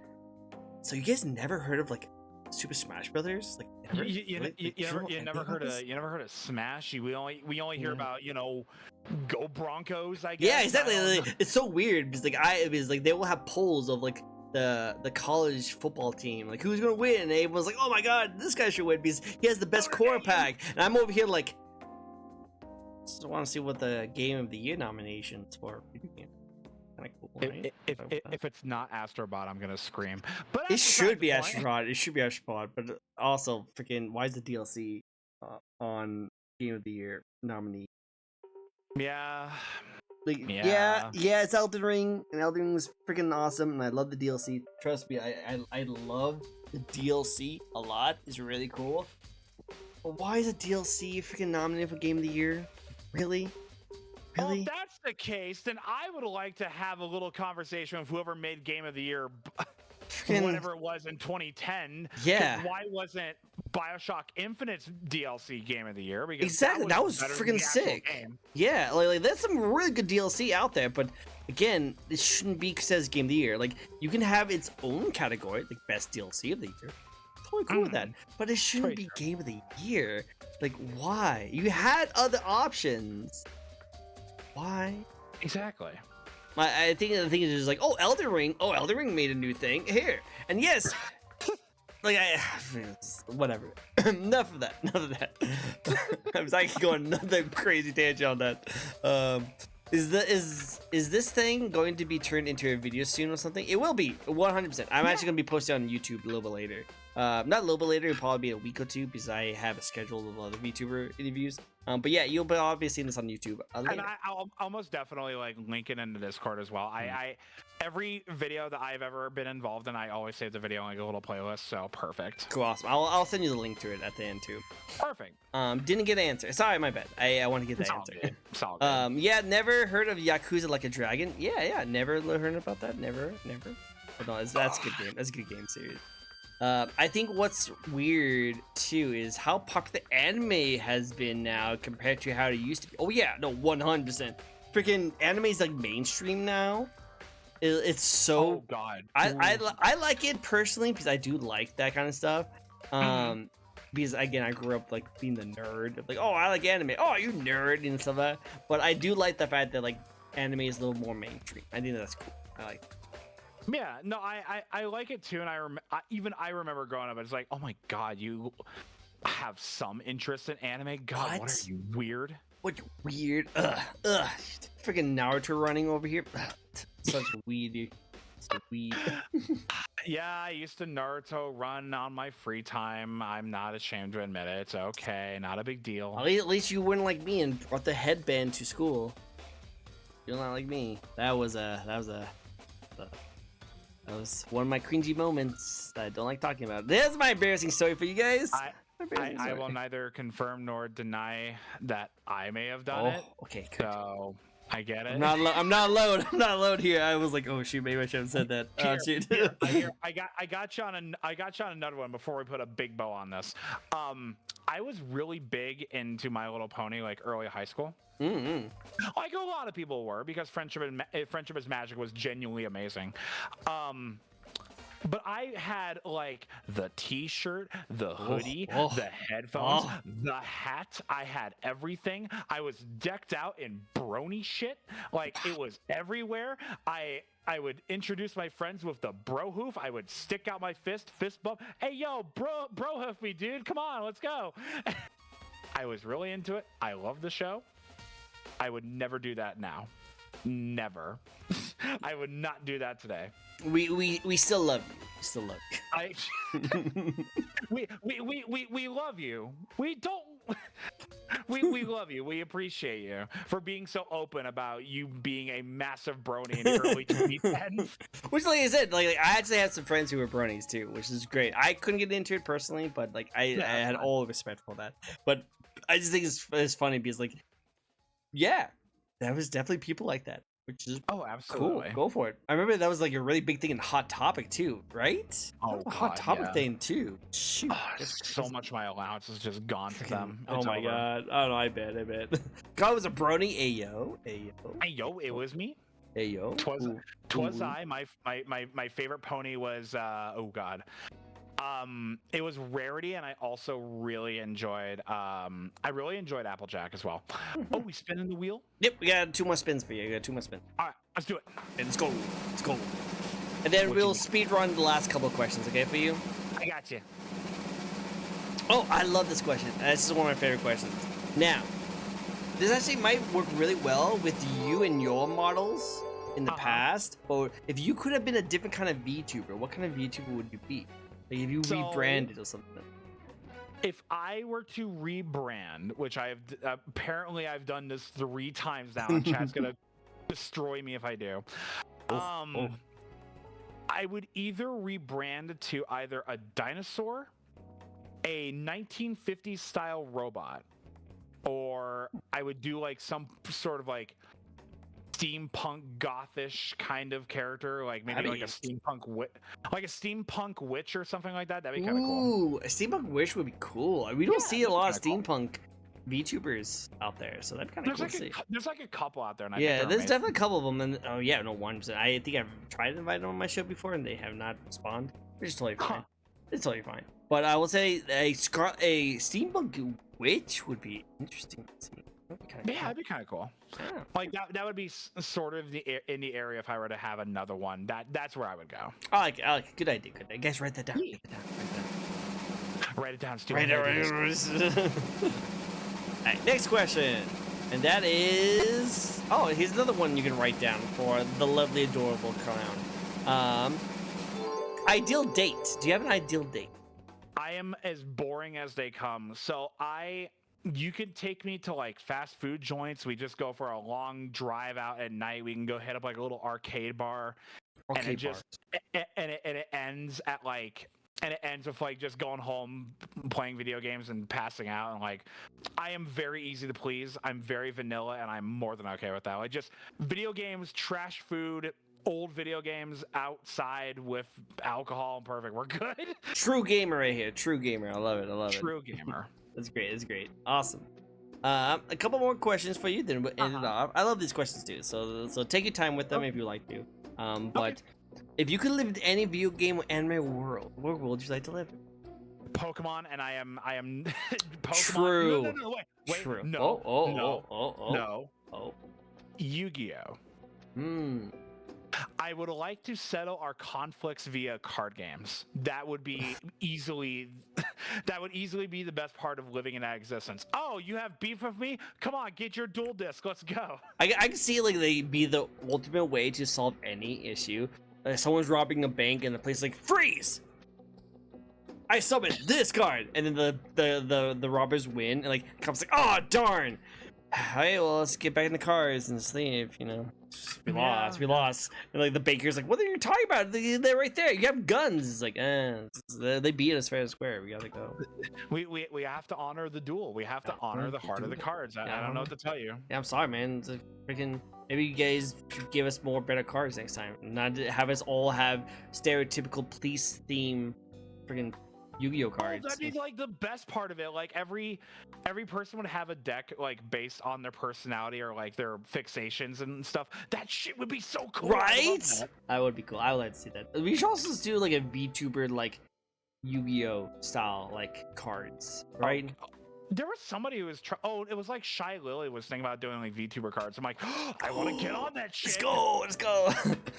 so you guys never heard of like Super Smash Brothers? Like, you never heard of Smash? We only hear about, you know, Go Broncos, I guess. Yeah, exactly. It's so weird because like they will have polls of like the college football team, like who's gonna win, and everyone's like, oh my god, this guy should win because he has the best core pack, and I'm over here like, just want to see what the Game of the Year nominations for video game. Kind of cool, right? If it's not Astrobot, I'm gonna scream. But it should be Astrobot. It should be Astrobot, but also freaking why is the DLC on Game of the Year nominee? Yeah. Like, yeah, it's Elden Ring, and Elden Ring is freaking awesome, and I love the DLC. Trust me, I love the DLC a lot. It's really cool. But why is a DLC freaking nominated for Game of the Year? Really? Well, if that's the case, then I would like to have a little conversation with whoever made Game of the Year, whatever it was in 2010. Yeah. Why wasn't BioShock Infinite's DLC Game of the Year? Because exactly, that was freaking sick. Game. Yeah, like there's some really good DLC out there, but again, it shouldn't be considered Game of the Year. Like, you can have its own category, like best DLC of the year. Totally cool with that, but it shouldn't be Game of the Year. Like, why? You had other options. Why? Exactly. I think the thing is just like, oh, Elden Ring. Oh, Elden Ring made a new thing here, and yes, like whatever. Enough of that. Enough of that. I was like going another crazy tangent on that. Is this thing going to be turned into a video soon or something? It will be 100%. I'm actually gonna be posting on YouTube a little bit later. Not a little bit later. It'll probably be a week or two because I have a schedule of other VTuber interviews. But yeah, you'll be obviously seeing this on YouTube. And I'll almost definitely like link it in the Discord as well. I every video that I've ever been involved in, I always save the video in like a little playlist. So perfect. Cool, awesome. I'll send you the link to it at the end too. Perfect. Didn't get an answer. Sorry, my bad. I want to get that answer. It's all good. Yeah, never heard of Yakuza Like a Dragon. Yeah, never heard about that. Never. But no, that's a good game. That's a good game series. I think what's weird too is how popular anime has been now compared to how it used to be. Oh yeah, no, 100%. Freaking anime is like mainstream now. It's so. Oh god. I like it personally because I do like that kind of stuff. Because again, I grew up like being the nerd of like, oh, I like anime. Oh, you nerd and stuff like that. But I do like the fact that like anime is a little more mainstream. I think that's cool. I like it. Yeah, no, I like it too, and I remember growing up. It's like, oh my god, you have some interest in anime. God, what are you, weird? What, you weird? Freaking Naruto running over here. Such a weed. Such a weed. Yeah, I used to Naruto run on my free time. I'm not ashamed to admit it. It's okay, not a big deal. At least you weren't like me and brought the headband to school. You're not like me. That was one of my cringy moments that I don't like talking about. There's my embarrassing story for you guys. I will neither confirm nor deny that I may have done it. Okay, good. So I get it. I'm not alone. I'm not alone here. I was like, oh shoot, maybe I should have said that. Oh shoot. I got you on another one before we put a big bow on this. I was really big into My Little Pony like early high school. Like a lot of people were, because Friendship is Magic was genuinely amazing. But I had like the t-shirt, the hoodie, the headphones, the hat. I had everything. I was decked out in brony shit. Like it was everywhere. I would introduce my friends with the bro hoof. I would stick out my fist bump. Hey yo, bro hoof me, dude. Come on, let's go. I was really into it. I love the show. I would never do that now. Never. I would not do that today. We still love you. We still love you. we love you. We don't. We love you. We appreciate you for being so open about you being a massive brony in the early 2010s. Which, like I said, like I actually had some friends who were bronies too, which is great. I couldn't get into it personally, but like I had all respect for that. But I just think it's funny because like, yeah, there was definitely people like that. Which is absolutely cool. Go for it. I remember that was like a really big thing in Hot Topic too, right? Hot Topic thing too. Shoot, so much of my allowance is just gone to them. Oh my god. I don't know. I bet. God, it was a brony. Ayo. It was me. Ayo. Twas I. My favorite pony was oh god. It was Rarity, and I also really enjoyed Applejack as well. Oh, we spinning the wheel? Yep, we got 2 more spins for you. All right, let's do it. And let's go. And then we'll speed run the last couple of questions, okay, for you? I got you. Oh, I love this question. This is one of my favorite questions. Now, this actually might work really well with you and your models in the past. Or if you could have been a different kind of VTuber, what kind of VTuber would you be? Like if you rebranded or something. If I were to rebrand, which I've done this 3 times now, and Chad's gonna destroy me if I do. I would either rebrand to either a dinosaur, a 1950s style robot, or I would do like some sort of like steampunk gothish kind of character, like maybe like a steampunk witch or something like that. That'd be kind of cool. Ooh, a steampunk witch would be cool. We don't see a lot of steampunk VTubers out there, so that'd kind of cool to see. There's like a couple out there, and there's definitely a couple of them. And 1%. I think I've tried to invite them on my show before, and they have not responded, which is totally fine. It's totally fine. But I will say a steampunk witch would be interesting to see. Yeah, that'd be kind of cool. Yeah. Like that would be sort of in the area if I were to have another one. That's where I would go. I like it. Good idea. Good idea. Guys, write that down. Yeah. Write it down, Stu. Write it down. All right, next question. And that is... Oh, here's another one you can write down for the lovely, adorable clown. Ideal date. Do you have an ideal date? I am as boring as they come. So you can take me to like fast food joints. We just go for a long drive out at night. We can go hit up like a little arcade bar. And it ends at like... And it ends with like just going home, playing video games, and passing out. And like, I am very easy to please. I'm very vanilla, and I'm more than okay with that. Like, just video games, trash food, old video games outside with alcohol, and perfect. We're good. True gamer right here. True gamer. I love it. I love it. True gamer. That's great. That's great. Awesome. A couple more questions for you, then we'll end it off. I love these questions too. So take your time with them if you like to. But. If you could live in any video game or anime world, what world would you like to live in? Pokemon, and I am Pokemon. True. No, wait. True. No. No. No. Yu-Gi-Oh. I would like to settle our conflicts via card games. That would be easily be the best part of living in that existence. Oh, you have beef with me? Come on, get your dual disc. Let's go. I can see like they be the ultimate way to solve any issue. Like someone's robbing a bank and the place is like, freeze! I summoned this card, and then the robbers win, and like comes like, oh darn! Hey, well, let's get back in the cars and sleep. You know, we lost. And like the baker's like, what are you talking about? They're right there. You have guns. It's like, they beat us fair and square. We gotta go. We have to honor the duel. We have to honor the heart of the cards. I don't know what to tell you. Yeah, I'm sorry, man. It's a freaking. Maybe you guys should give us more better cards next time. Not have us all have stereotypical police theme freaking Yu-Gi-Oh cards. That'd be like the best part of it. Like every person would have a deck like based on their personality or like their fixations and stuff. That shit would be so cool. Right? That would be cool. I would like to see that. We should also do like a VTuber like Yu-Gi-Oh style like cards, right? There was somebody who was it was like Shy Lily was thinking about doing like VTuber cards. I'm like, I want to get on that shit. Let's go.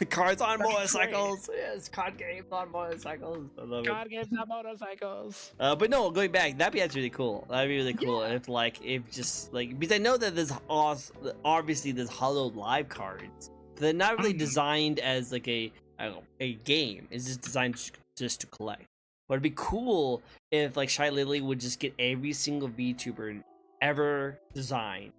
Cards on motorcycles. Great. Yes, card games on motorcycles. I love card games on motorcycles. But no, going back, that'd be actually really cool. That'd be really cool if just like, because I know that there's obviously there's Hollow Live cards. They're not really designed as like a game. It's just designed just to collect. But it'd be cool if like Shy Lily would just get every single VTuber ever designed.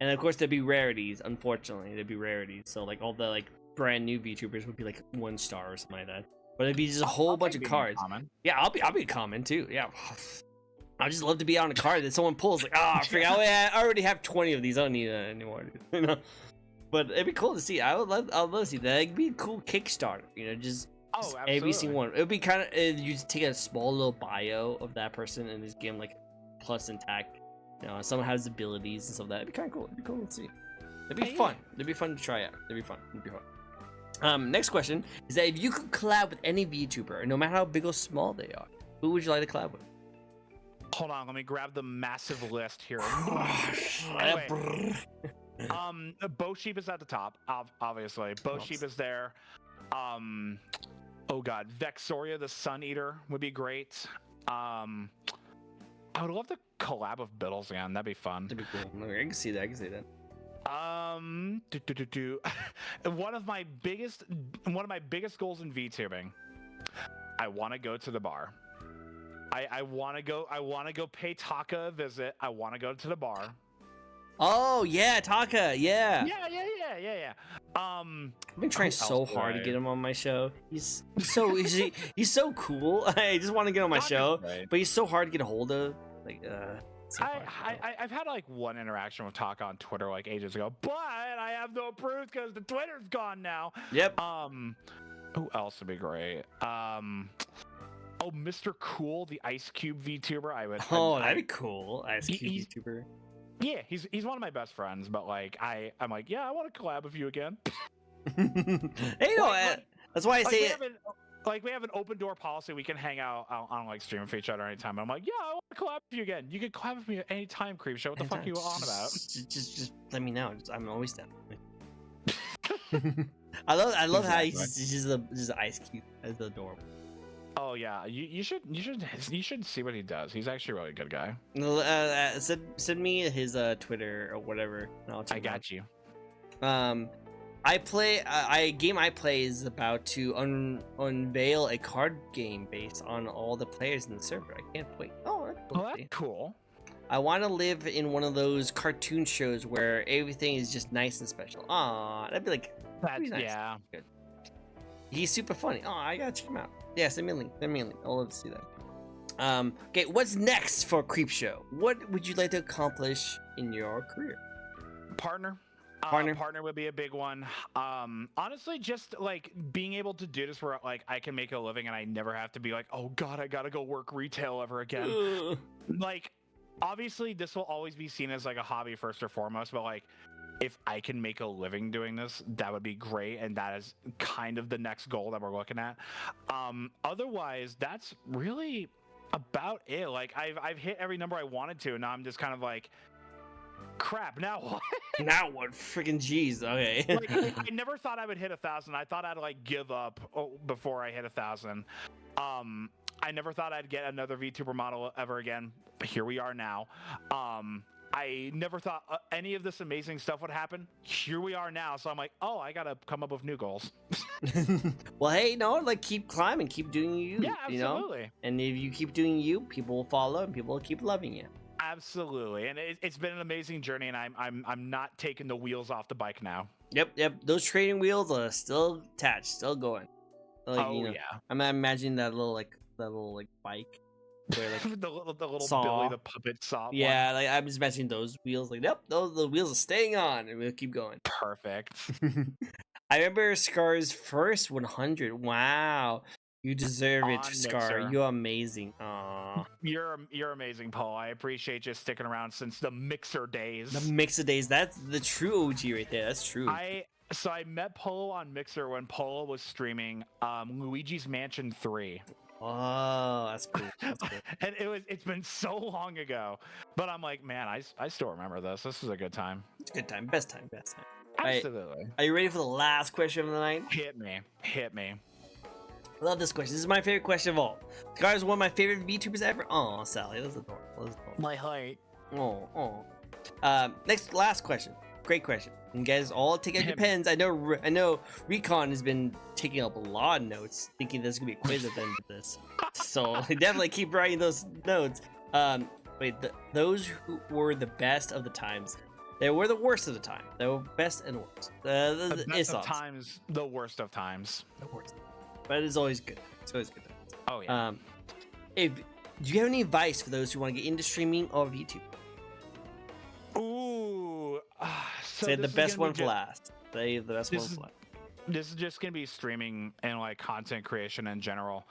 And of course there'd be rarities, unfortunately. There'd be rarities. So like all the like brand new VTubers would be like 1 star or something like that. But it'd be just a whole bunch of cards. Yeah, I'll be common too. Yeah. I just love to be on a card that someone pulls like, I already have 20 of these. I don't need that anymore. You know? But it'd be cool to see. I'd love to see that. It'd be a cool Kickstarter, you know, just every single one. It would be kind of you just take a small little bio of that person and just give them like plus intact. You know, someone has abilities and stuff like that. It'd be kind of cool. It'd be cool to see. It'd be fun. It'd be fun to try out. It'd be fun. Next question is that if you could collab with any VTuber, no matter how big or small they are, who would you like to collab with? Hold on, let me grab the massive list here. Bo Sheep is at the top, obviously. Bo Sheep is there. Oh god, Vexoria the Sun Eater would be great. I would love to collab with Biddles again. That'd be fun. That'd be cool. I can see that. One of my biggest goals in VTubing, I want to go to the bar. I want to go pay Taka a visit. I want to go to the bar. Oh yeah, Taka, yeah. Yeah. I've been trying so hard to get him on my show. He's so cool. I just want to get on my show, but he's so hard to get a hold of. Like, I've had like one interaction with Taka on Twitter like ages ago, but I have no proof because the Twitter's gone now. Yep. Who else would be great? Mr. Cool, the Ice Cube VTuber. That'd be cool. Ice Cube VTuber. Yeah, he's one of my best friends, but like I'm like, yeah, I want to collab with you again. Hey, that's why I say it. like we have an open door policy. We can hang out on like stream for each other anytime. I'm like, yeah, I want to collab with you again. You can collab with me at any time, Creepshow. What the fuck are you on about? Just let me know. I'm always down. I love how he's just the ice cube. That's adorable. Oh yeah, you should see what he does. He's actually a really good guy. Send me his Twitter or whatever. And I'll check I it out. got you. I play a game I play is about to unveil a card game based on all the players in the server. I can't wait. Oh, that's cool. Oh, that's cool. I want to live in one of those cartoon shows where everything is just nice and special. Aw, that'd be like That's nice. yeah. Good. He's super funny. Oh, I gotta check him out. Yeah, send me a link. I'll love to see that. Okay, what's next for Creepshow? What would you like to accomplish in your career? Partner would be a big one. Honestly, just like being able to do this where like I can make a living and I never have to be like, oh god, I gotta go work retail ever again. Like, obviously, this will always be seen as like a hobby first or foremost, but like, if I can make a living doing this, that would be great, and that is kind of the next goal that we're looking at. Otherwise, that's really about it. Like, I've hit every number I wanted to, and now I'm just kind of like, crap. Now what? Now what? Freaking jeez. Okay. Like, I never thought I would hit 1,000. I thought I'd like give up before I hit 1,000. I never thought I'd get another VTuber model ever again. But here we are now. I never thought any of this amazing stuff would happen. Here we are now. So I'm like, oh, I gotta come up with new goals. Well, hey, no, like keep climbing, keep doing you. Yeah, absolutely. You know? And if you keep doing you, people will follow and people will keep loving you. Absolutely, and it's been an amazing journey, and I'm not taking the wheels off the bike now. Yep. Those training wheels are still attached, still going. Like, oh you know, yeah. I'm imagining that little bike where like the little saw. Billy the puppet saw. Yeah, like I'm just imagining those wheels. Like, yep, the wheels are staying on, and we'll keep going. Perfect. I remember Scar's first 100. Wow. You deserve it, On Scar. Mixer. You're amazing. Aww. You're amazing, Paul. I appreciate you sticking around since the Mixer days. The Mixer days. That's the true OG right there. That's true. So I met Polo on Mixer when Polo was streaming Luigi's Mansion 3. Oh, that's cool. That's cool. And it's been so long ago. But I'm like, man, I still remember this. This was a good time. It's a good time. Best time. Best time. Absolutely. Are you ready for the last question of the night? Hit me. I love this question. This is my favorite question of all. Scar is one of my favorite VTubers ever. Oh, Sally, that's adorable. My heart. Last question. Great question. And guys, all take out your pens. I know Recon has been taking up a lot of notes, thinking there's gonna be a quiz at the end of this. So definitely keep writing those notes. Those who were the best of the times. They were the worst of the time. They were best and worst. The best of times, the worst of times. The worst. But it's always good. It's always good. Oh yeah. Do you have any advice for those who want to get into streaming or YouTube? Ooh. Say the best one for last. Say the best one for last. This is just gonna be streaming and like content creation in general.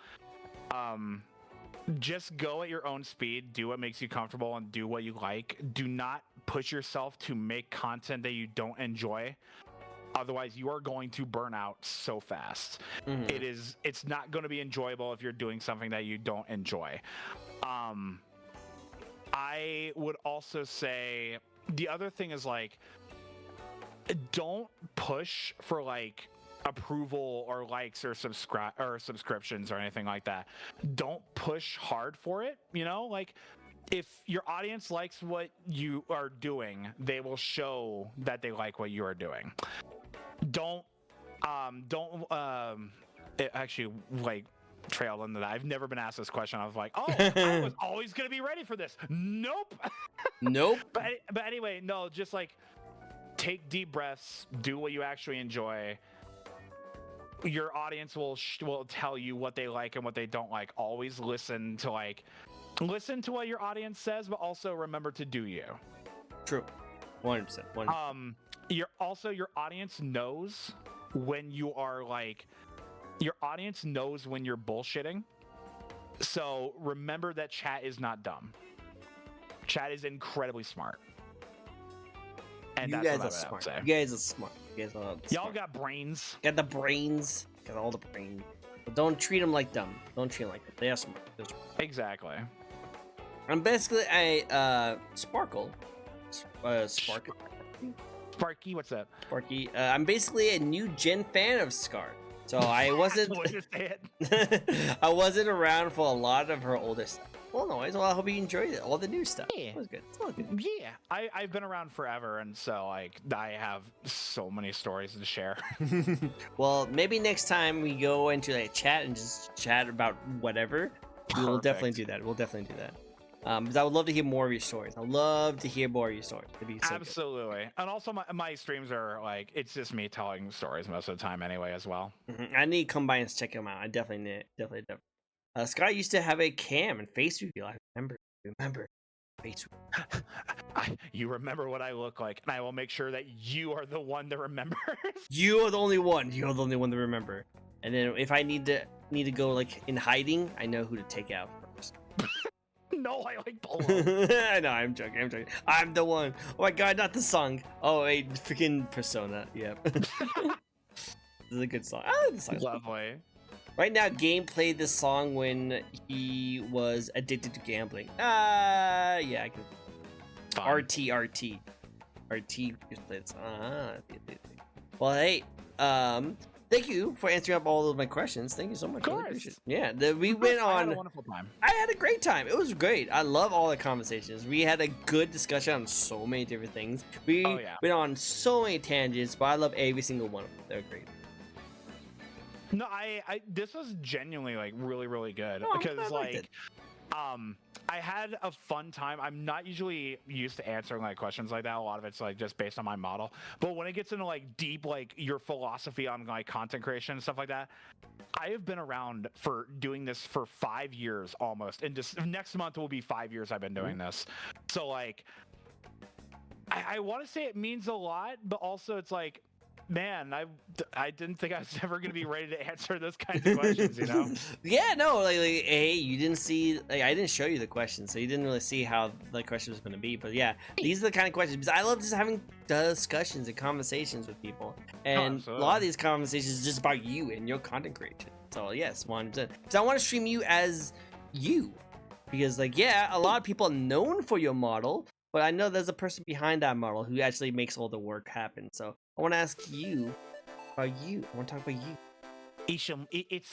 Just go at your own speed. Do what makes you comfortable and do what you like. Do not push yourself to make content that you don't enjoy. Otherwise, you are going to burn out so fast. Mm-hmm. It's not going to be enjoyable if you're doing something that you don't enjoy. I would also say the other thing is like, don't push for like approval or likes or subscriptions or anything like that. Don't push hard for it. You know, like if your audience likes what you are doing, they will show that they like what you are doing. It actually like trailed into that. I've never been asked this question. I was like, oh, I was always gonna be ready for this. Nope. But anyway, no, just like take deep breaths, do what you actually enjoy. Your audience will tell you what they like and what they don't like. Always listen to what your audience says, but also remember to do you. True. 100%. Your audience knows when you are like, your audience knows when you're bullshitting. So remember that chat is not dumb. Chat is incredibly smart. And you guys are smart. You guys are smart. You guys are smart. Y'all got brains. Got the brains. Got all the brains. But don't treat them like them. Don't treat them like them. They are smart. They're smart. Exactly. I'm basically a Sparkle. Sparkle. Sparky, what's up? Sparky. I'm basically a new gen fan of Scar. So I wasn't. I wasn't around for a lot of her older stuff. Well, no, well, I hope you enjoyed it. All the new stuff. Yeah. It was good. It's all good. Yeah, I've been around forever, and so like I have so many stories to share. Well, maybe next time we go into a chat and just chat about whatever, we will definitely do that. We'll definitely do that. Because I would love to hear more of your stories. I'd love to hear more of your stories. It'd be so Absolutely. Good. And also my streams are like, it's just me telling stories most of the time anyway as well. I need to come by and check them out. I definitely need. Definitely. Sky used to have a cam and face reveal. I remember. Face reveal. You remember what I look like, and I will make sure that you are the one that remembers. You are the only one. You're the only one to remember. And then if I need to go like in hiding, I know who to take out first. No, I like Polo. I know, I'm joking. I'm the one. Oh my god, not the song. Oh wait, freaking Persona. Yep. This is a good song. I like the song. Lovely. Right now, Game played this song when he was addicted to gambling. Yeah, I can. Fun. RT just played this song. Well, hey, thank you for answering up all of my questions. Thank you so much. Of course. Really appreciate it. Yeah, we went on. I had a wonderful time. I had a great time. It was great. I love all the conversations. We had a good discussion on so many different things. We went on so many tangents, but I love every single one of them. They're great. No, I this was genuinely like really, really good because like, I had a fun time. I'm not usually used to answering like questions like that. A lot of it's like just based on my model. But when it gets into like deep, like your philosophy on like content creation and stuff like that, I have been around for doing this for 5 years almost. And just next month will be 5 years I've been doing this. So like, I want to say it means a lot, but also it's like, man, I didn't think I was ever gonna be ready to answer those kinds of questions, you know? Yeah, no, like hey, you didn't see, like, I didn't show you the questions, so you didn't really see how the question was gonna be. But yeah, these are the kind of questions, because I love just having discussions and conversations with people, and a lot of these conversations is just about you and your content creation. So yes, 100%. Because I want to stream you as you, because like, yeah, a lot of people are known for your model, but I know there's a person behind that model who actually makes all the work happen. So I want to ask you about you. I want to talk about you. It's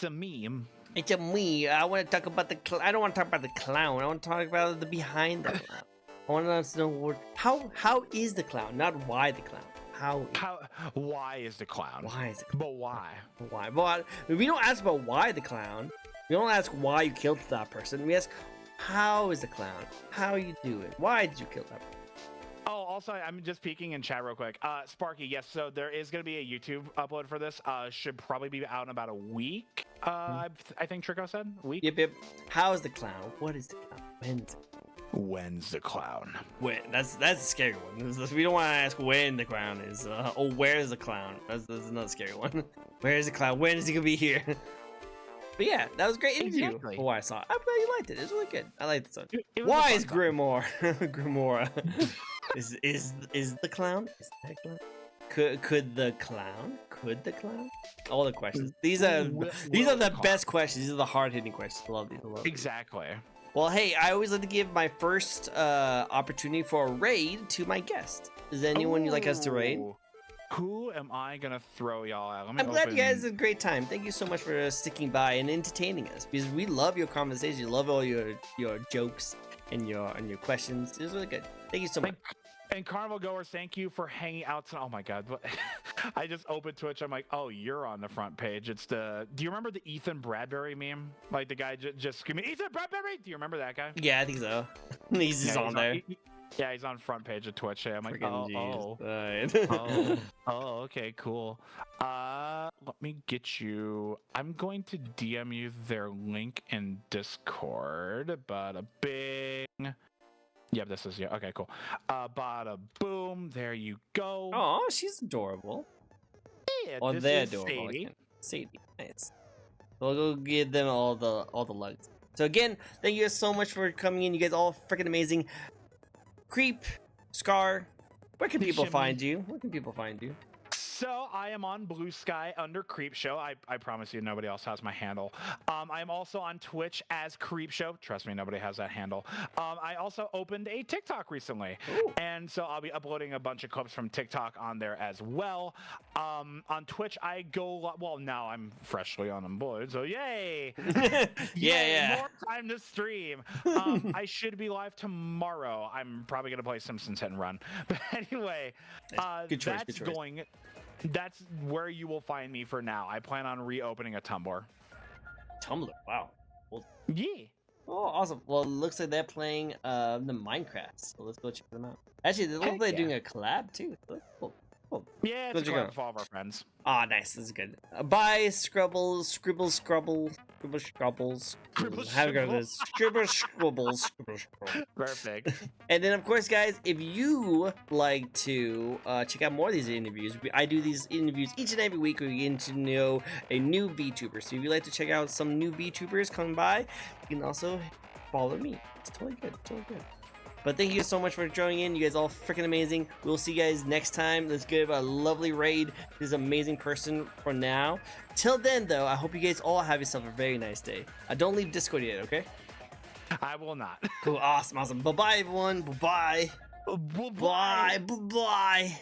a meme. It's a me. I want to talk about the. I don't want to talk about the clown. I want to talk about the behind the clown. I want to know how is the clown, not why the clown. Why is the clown? Why is it? But why? Why? But we don't ask about why the clown. We don't ask why you killed that person. We ask how is the clown? How you do it? Why did you kill that person? Oh, also, I'm just peeking in chat real quick. Sparky, yes, so there is going to be a YouTube upload for this. Should probably be out in about a week. I think Tricko said a week. Yep. How is the clown? What is the clown? When's the clown? When? That's a scary one. We don't want to ask when the clown is. Or where's the clown? That's another scary one. Where is the clown? When is he gonna be here? But yeah, that was a great interview. Exactly. For what I saw. I'm glad you liked it. It was really good. I liked the song. Why is Grimoire? Grimoire. Is the clown? Is that clown? Could the clown? Could the clown? All the questions. These are the best questions. These are the hard hitting questions. I love these. Exactly. Well, hey, I always like to give my first opportunity for a raid to my guest. Is there anyone you'd like us to raid? Who am I gonna throw y'all at? I'm glad you guys had a great time. Thank you so much for sticking by and entertaining us, because we love your conversation. Love all your jokes and your questions. It was really good. Thank you so much. And Carnival Goers, thank you for hanging out tonight. Oh my God. I just opened Twitch. I'm like, oh, you're on the front page. Do you remember the Ethan Bradbury meme? Like the guy just screaming, Ethan Bradbury! Do you remember that guy? Yeah, I think so. He's on there. He's on front page of Twitch. I'm like, okay, cool. Let me get you. I'm going to DM you their link in Discord. Bada bing. Yep, this is okay, cool. Bada boom. There you go. Oh, she's adorable. Yeah, oh, they're adorable. Sadie, nice. We'll go give them all the lugs. So again, thank you guys so much for coming in. You guys all freaking amazing. Creep, Scar, where can people find you? Where can people find you? So I am on Blue Sky under Creepshow. I promise you, nobody else has my handle. I am also on Twitch as Creepshow. Trust me, nobody has that handle. I also opened a TikTok recently, and so I'll be uploading a bunch of clips from TikTok on there as well. On Twitch, I go well. Now I'm freshly unemployed, so yay! Yeah. More time to stream. I should be live tomorrow. I'm probably gonna play Simpsons Hit and Run, but anyway, Good choice. Good choice. That's where you will find me for now. I plan on reopening a Tumblr. Tumblr. Wow. Well, Yeah. oh, awesome. Well, it looks like they're playing the Minecraft. So let's go check them out. Actually, they look like they're doing a collab too. Cool. Yeah, it's a collab with all of our friends. Ah, nice. This is good. Bye, Scrubbles, Scribbles, Scrubble, Scribbles, Scrubbles. How do we go with this? Scribbles, Scribbles, Scribbles, Scribbles. Perfect. And then, of course, guys, if you like to check out more of these interviews, I do these interviews each and every week where we get to know a new VTuber. So if you'd like to check out some new VTubers coming by, you can also follow me. It's totally good. Totally good. But thank you so much for joining in. You guys all freaking amazing. We'll see you guys next time. Let's give a lovely raid. This amazing person for now. Till then, though, I hope you guys all have yourself a very nice day. Don't leave Discord yet, okay? I will not. Cool. Awesome. Bye-bye, everyone. Bye-bye. Bye. Bye-bye.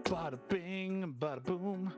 Bada bing, bada boom.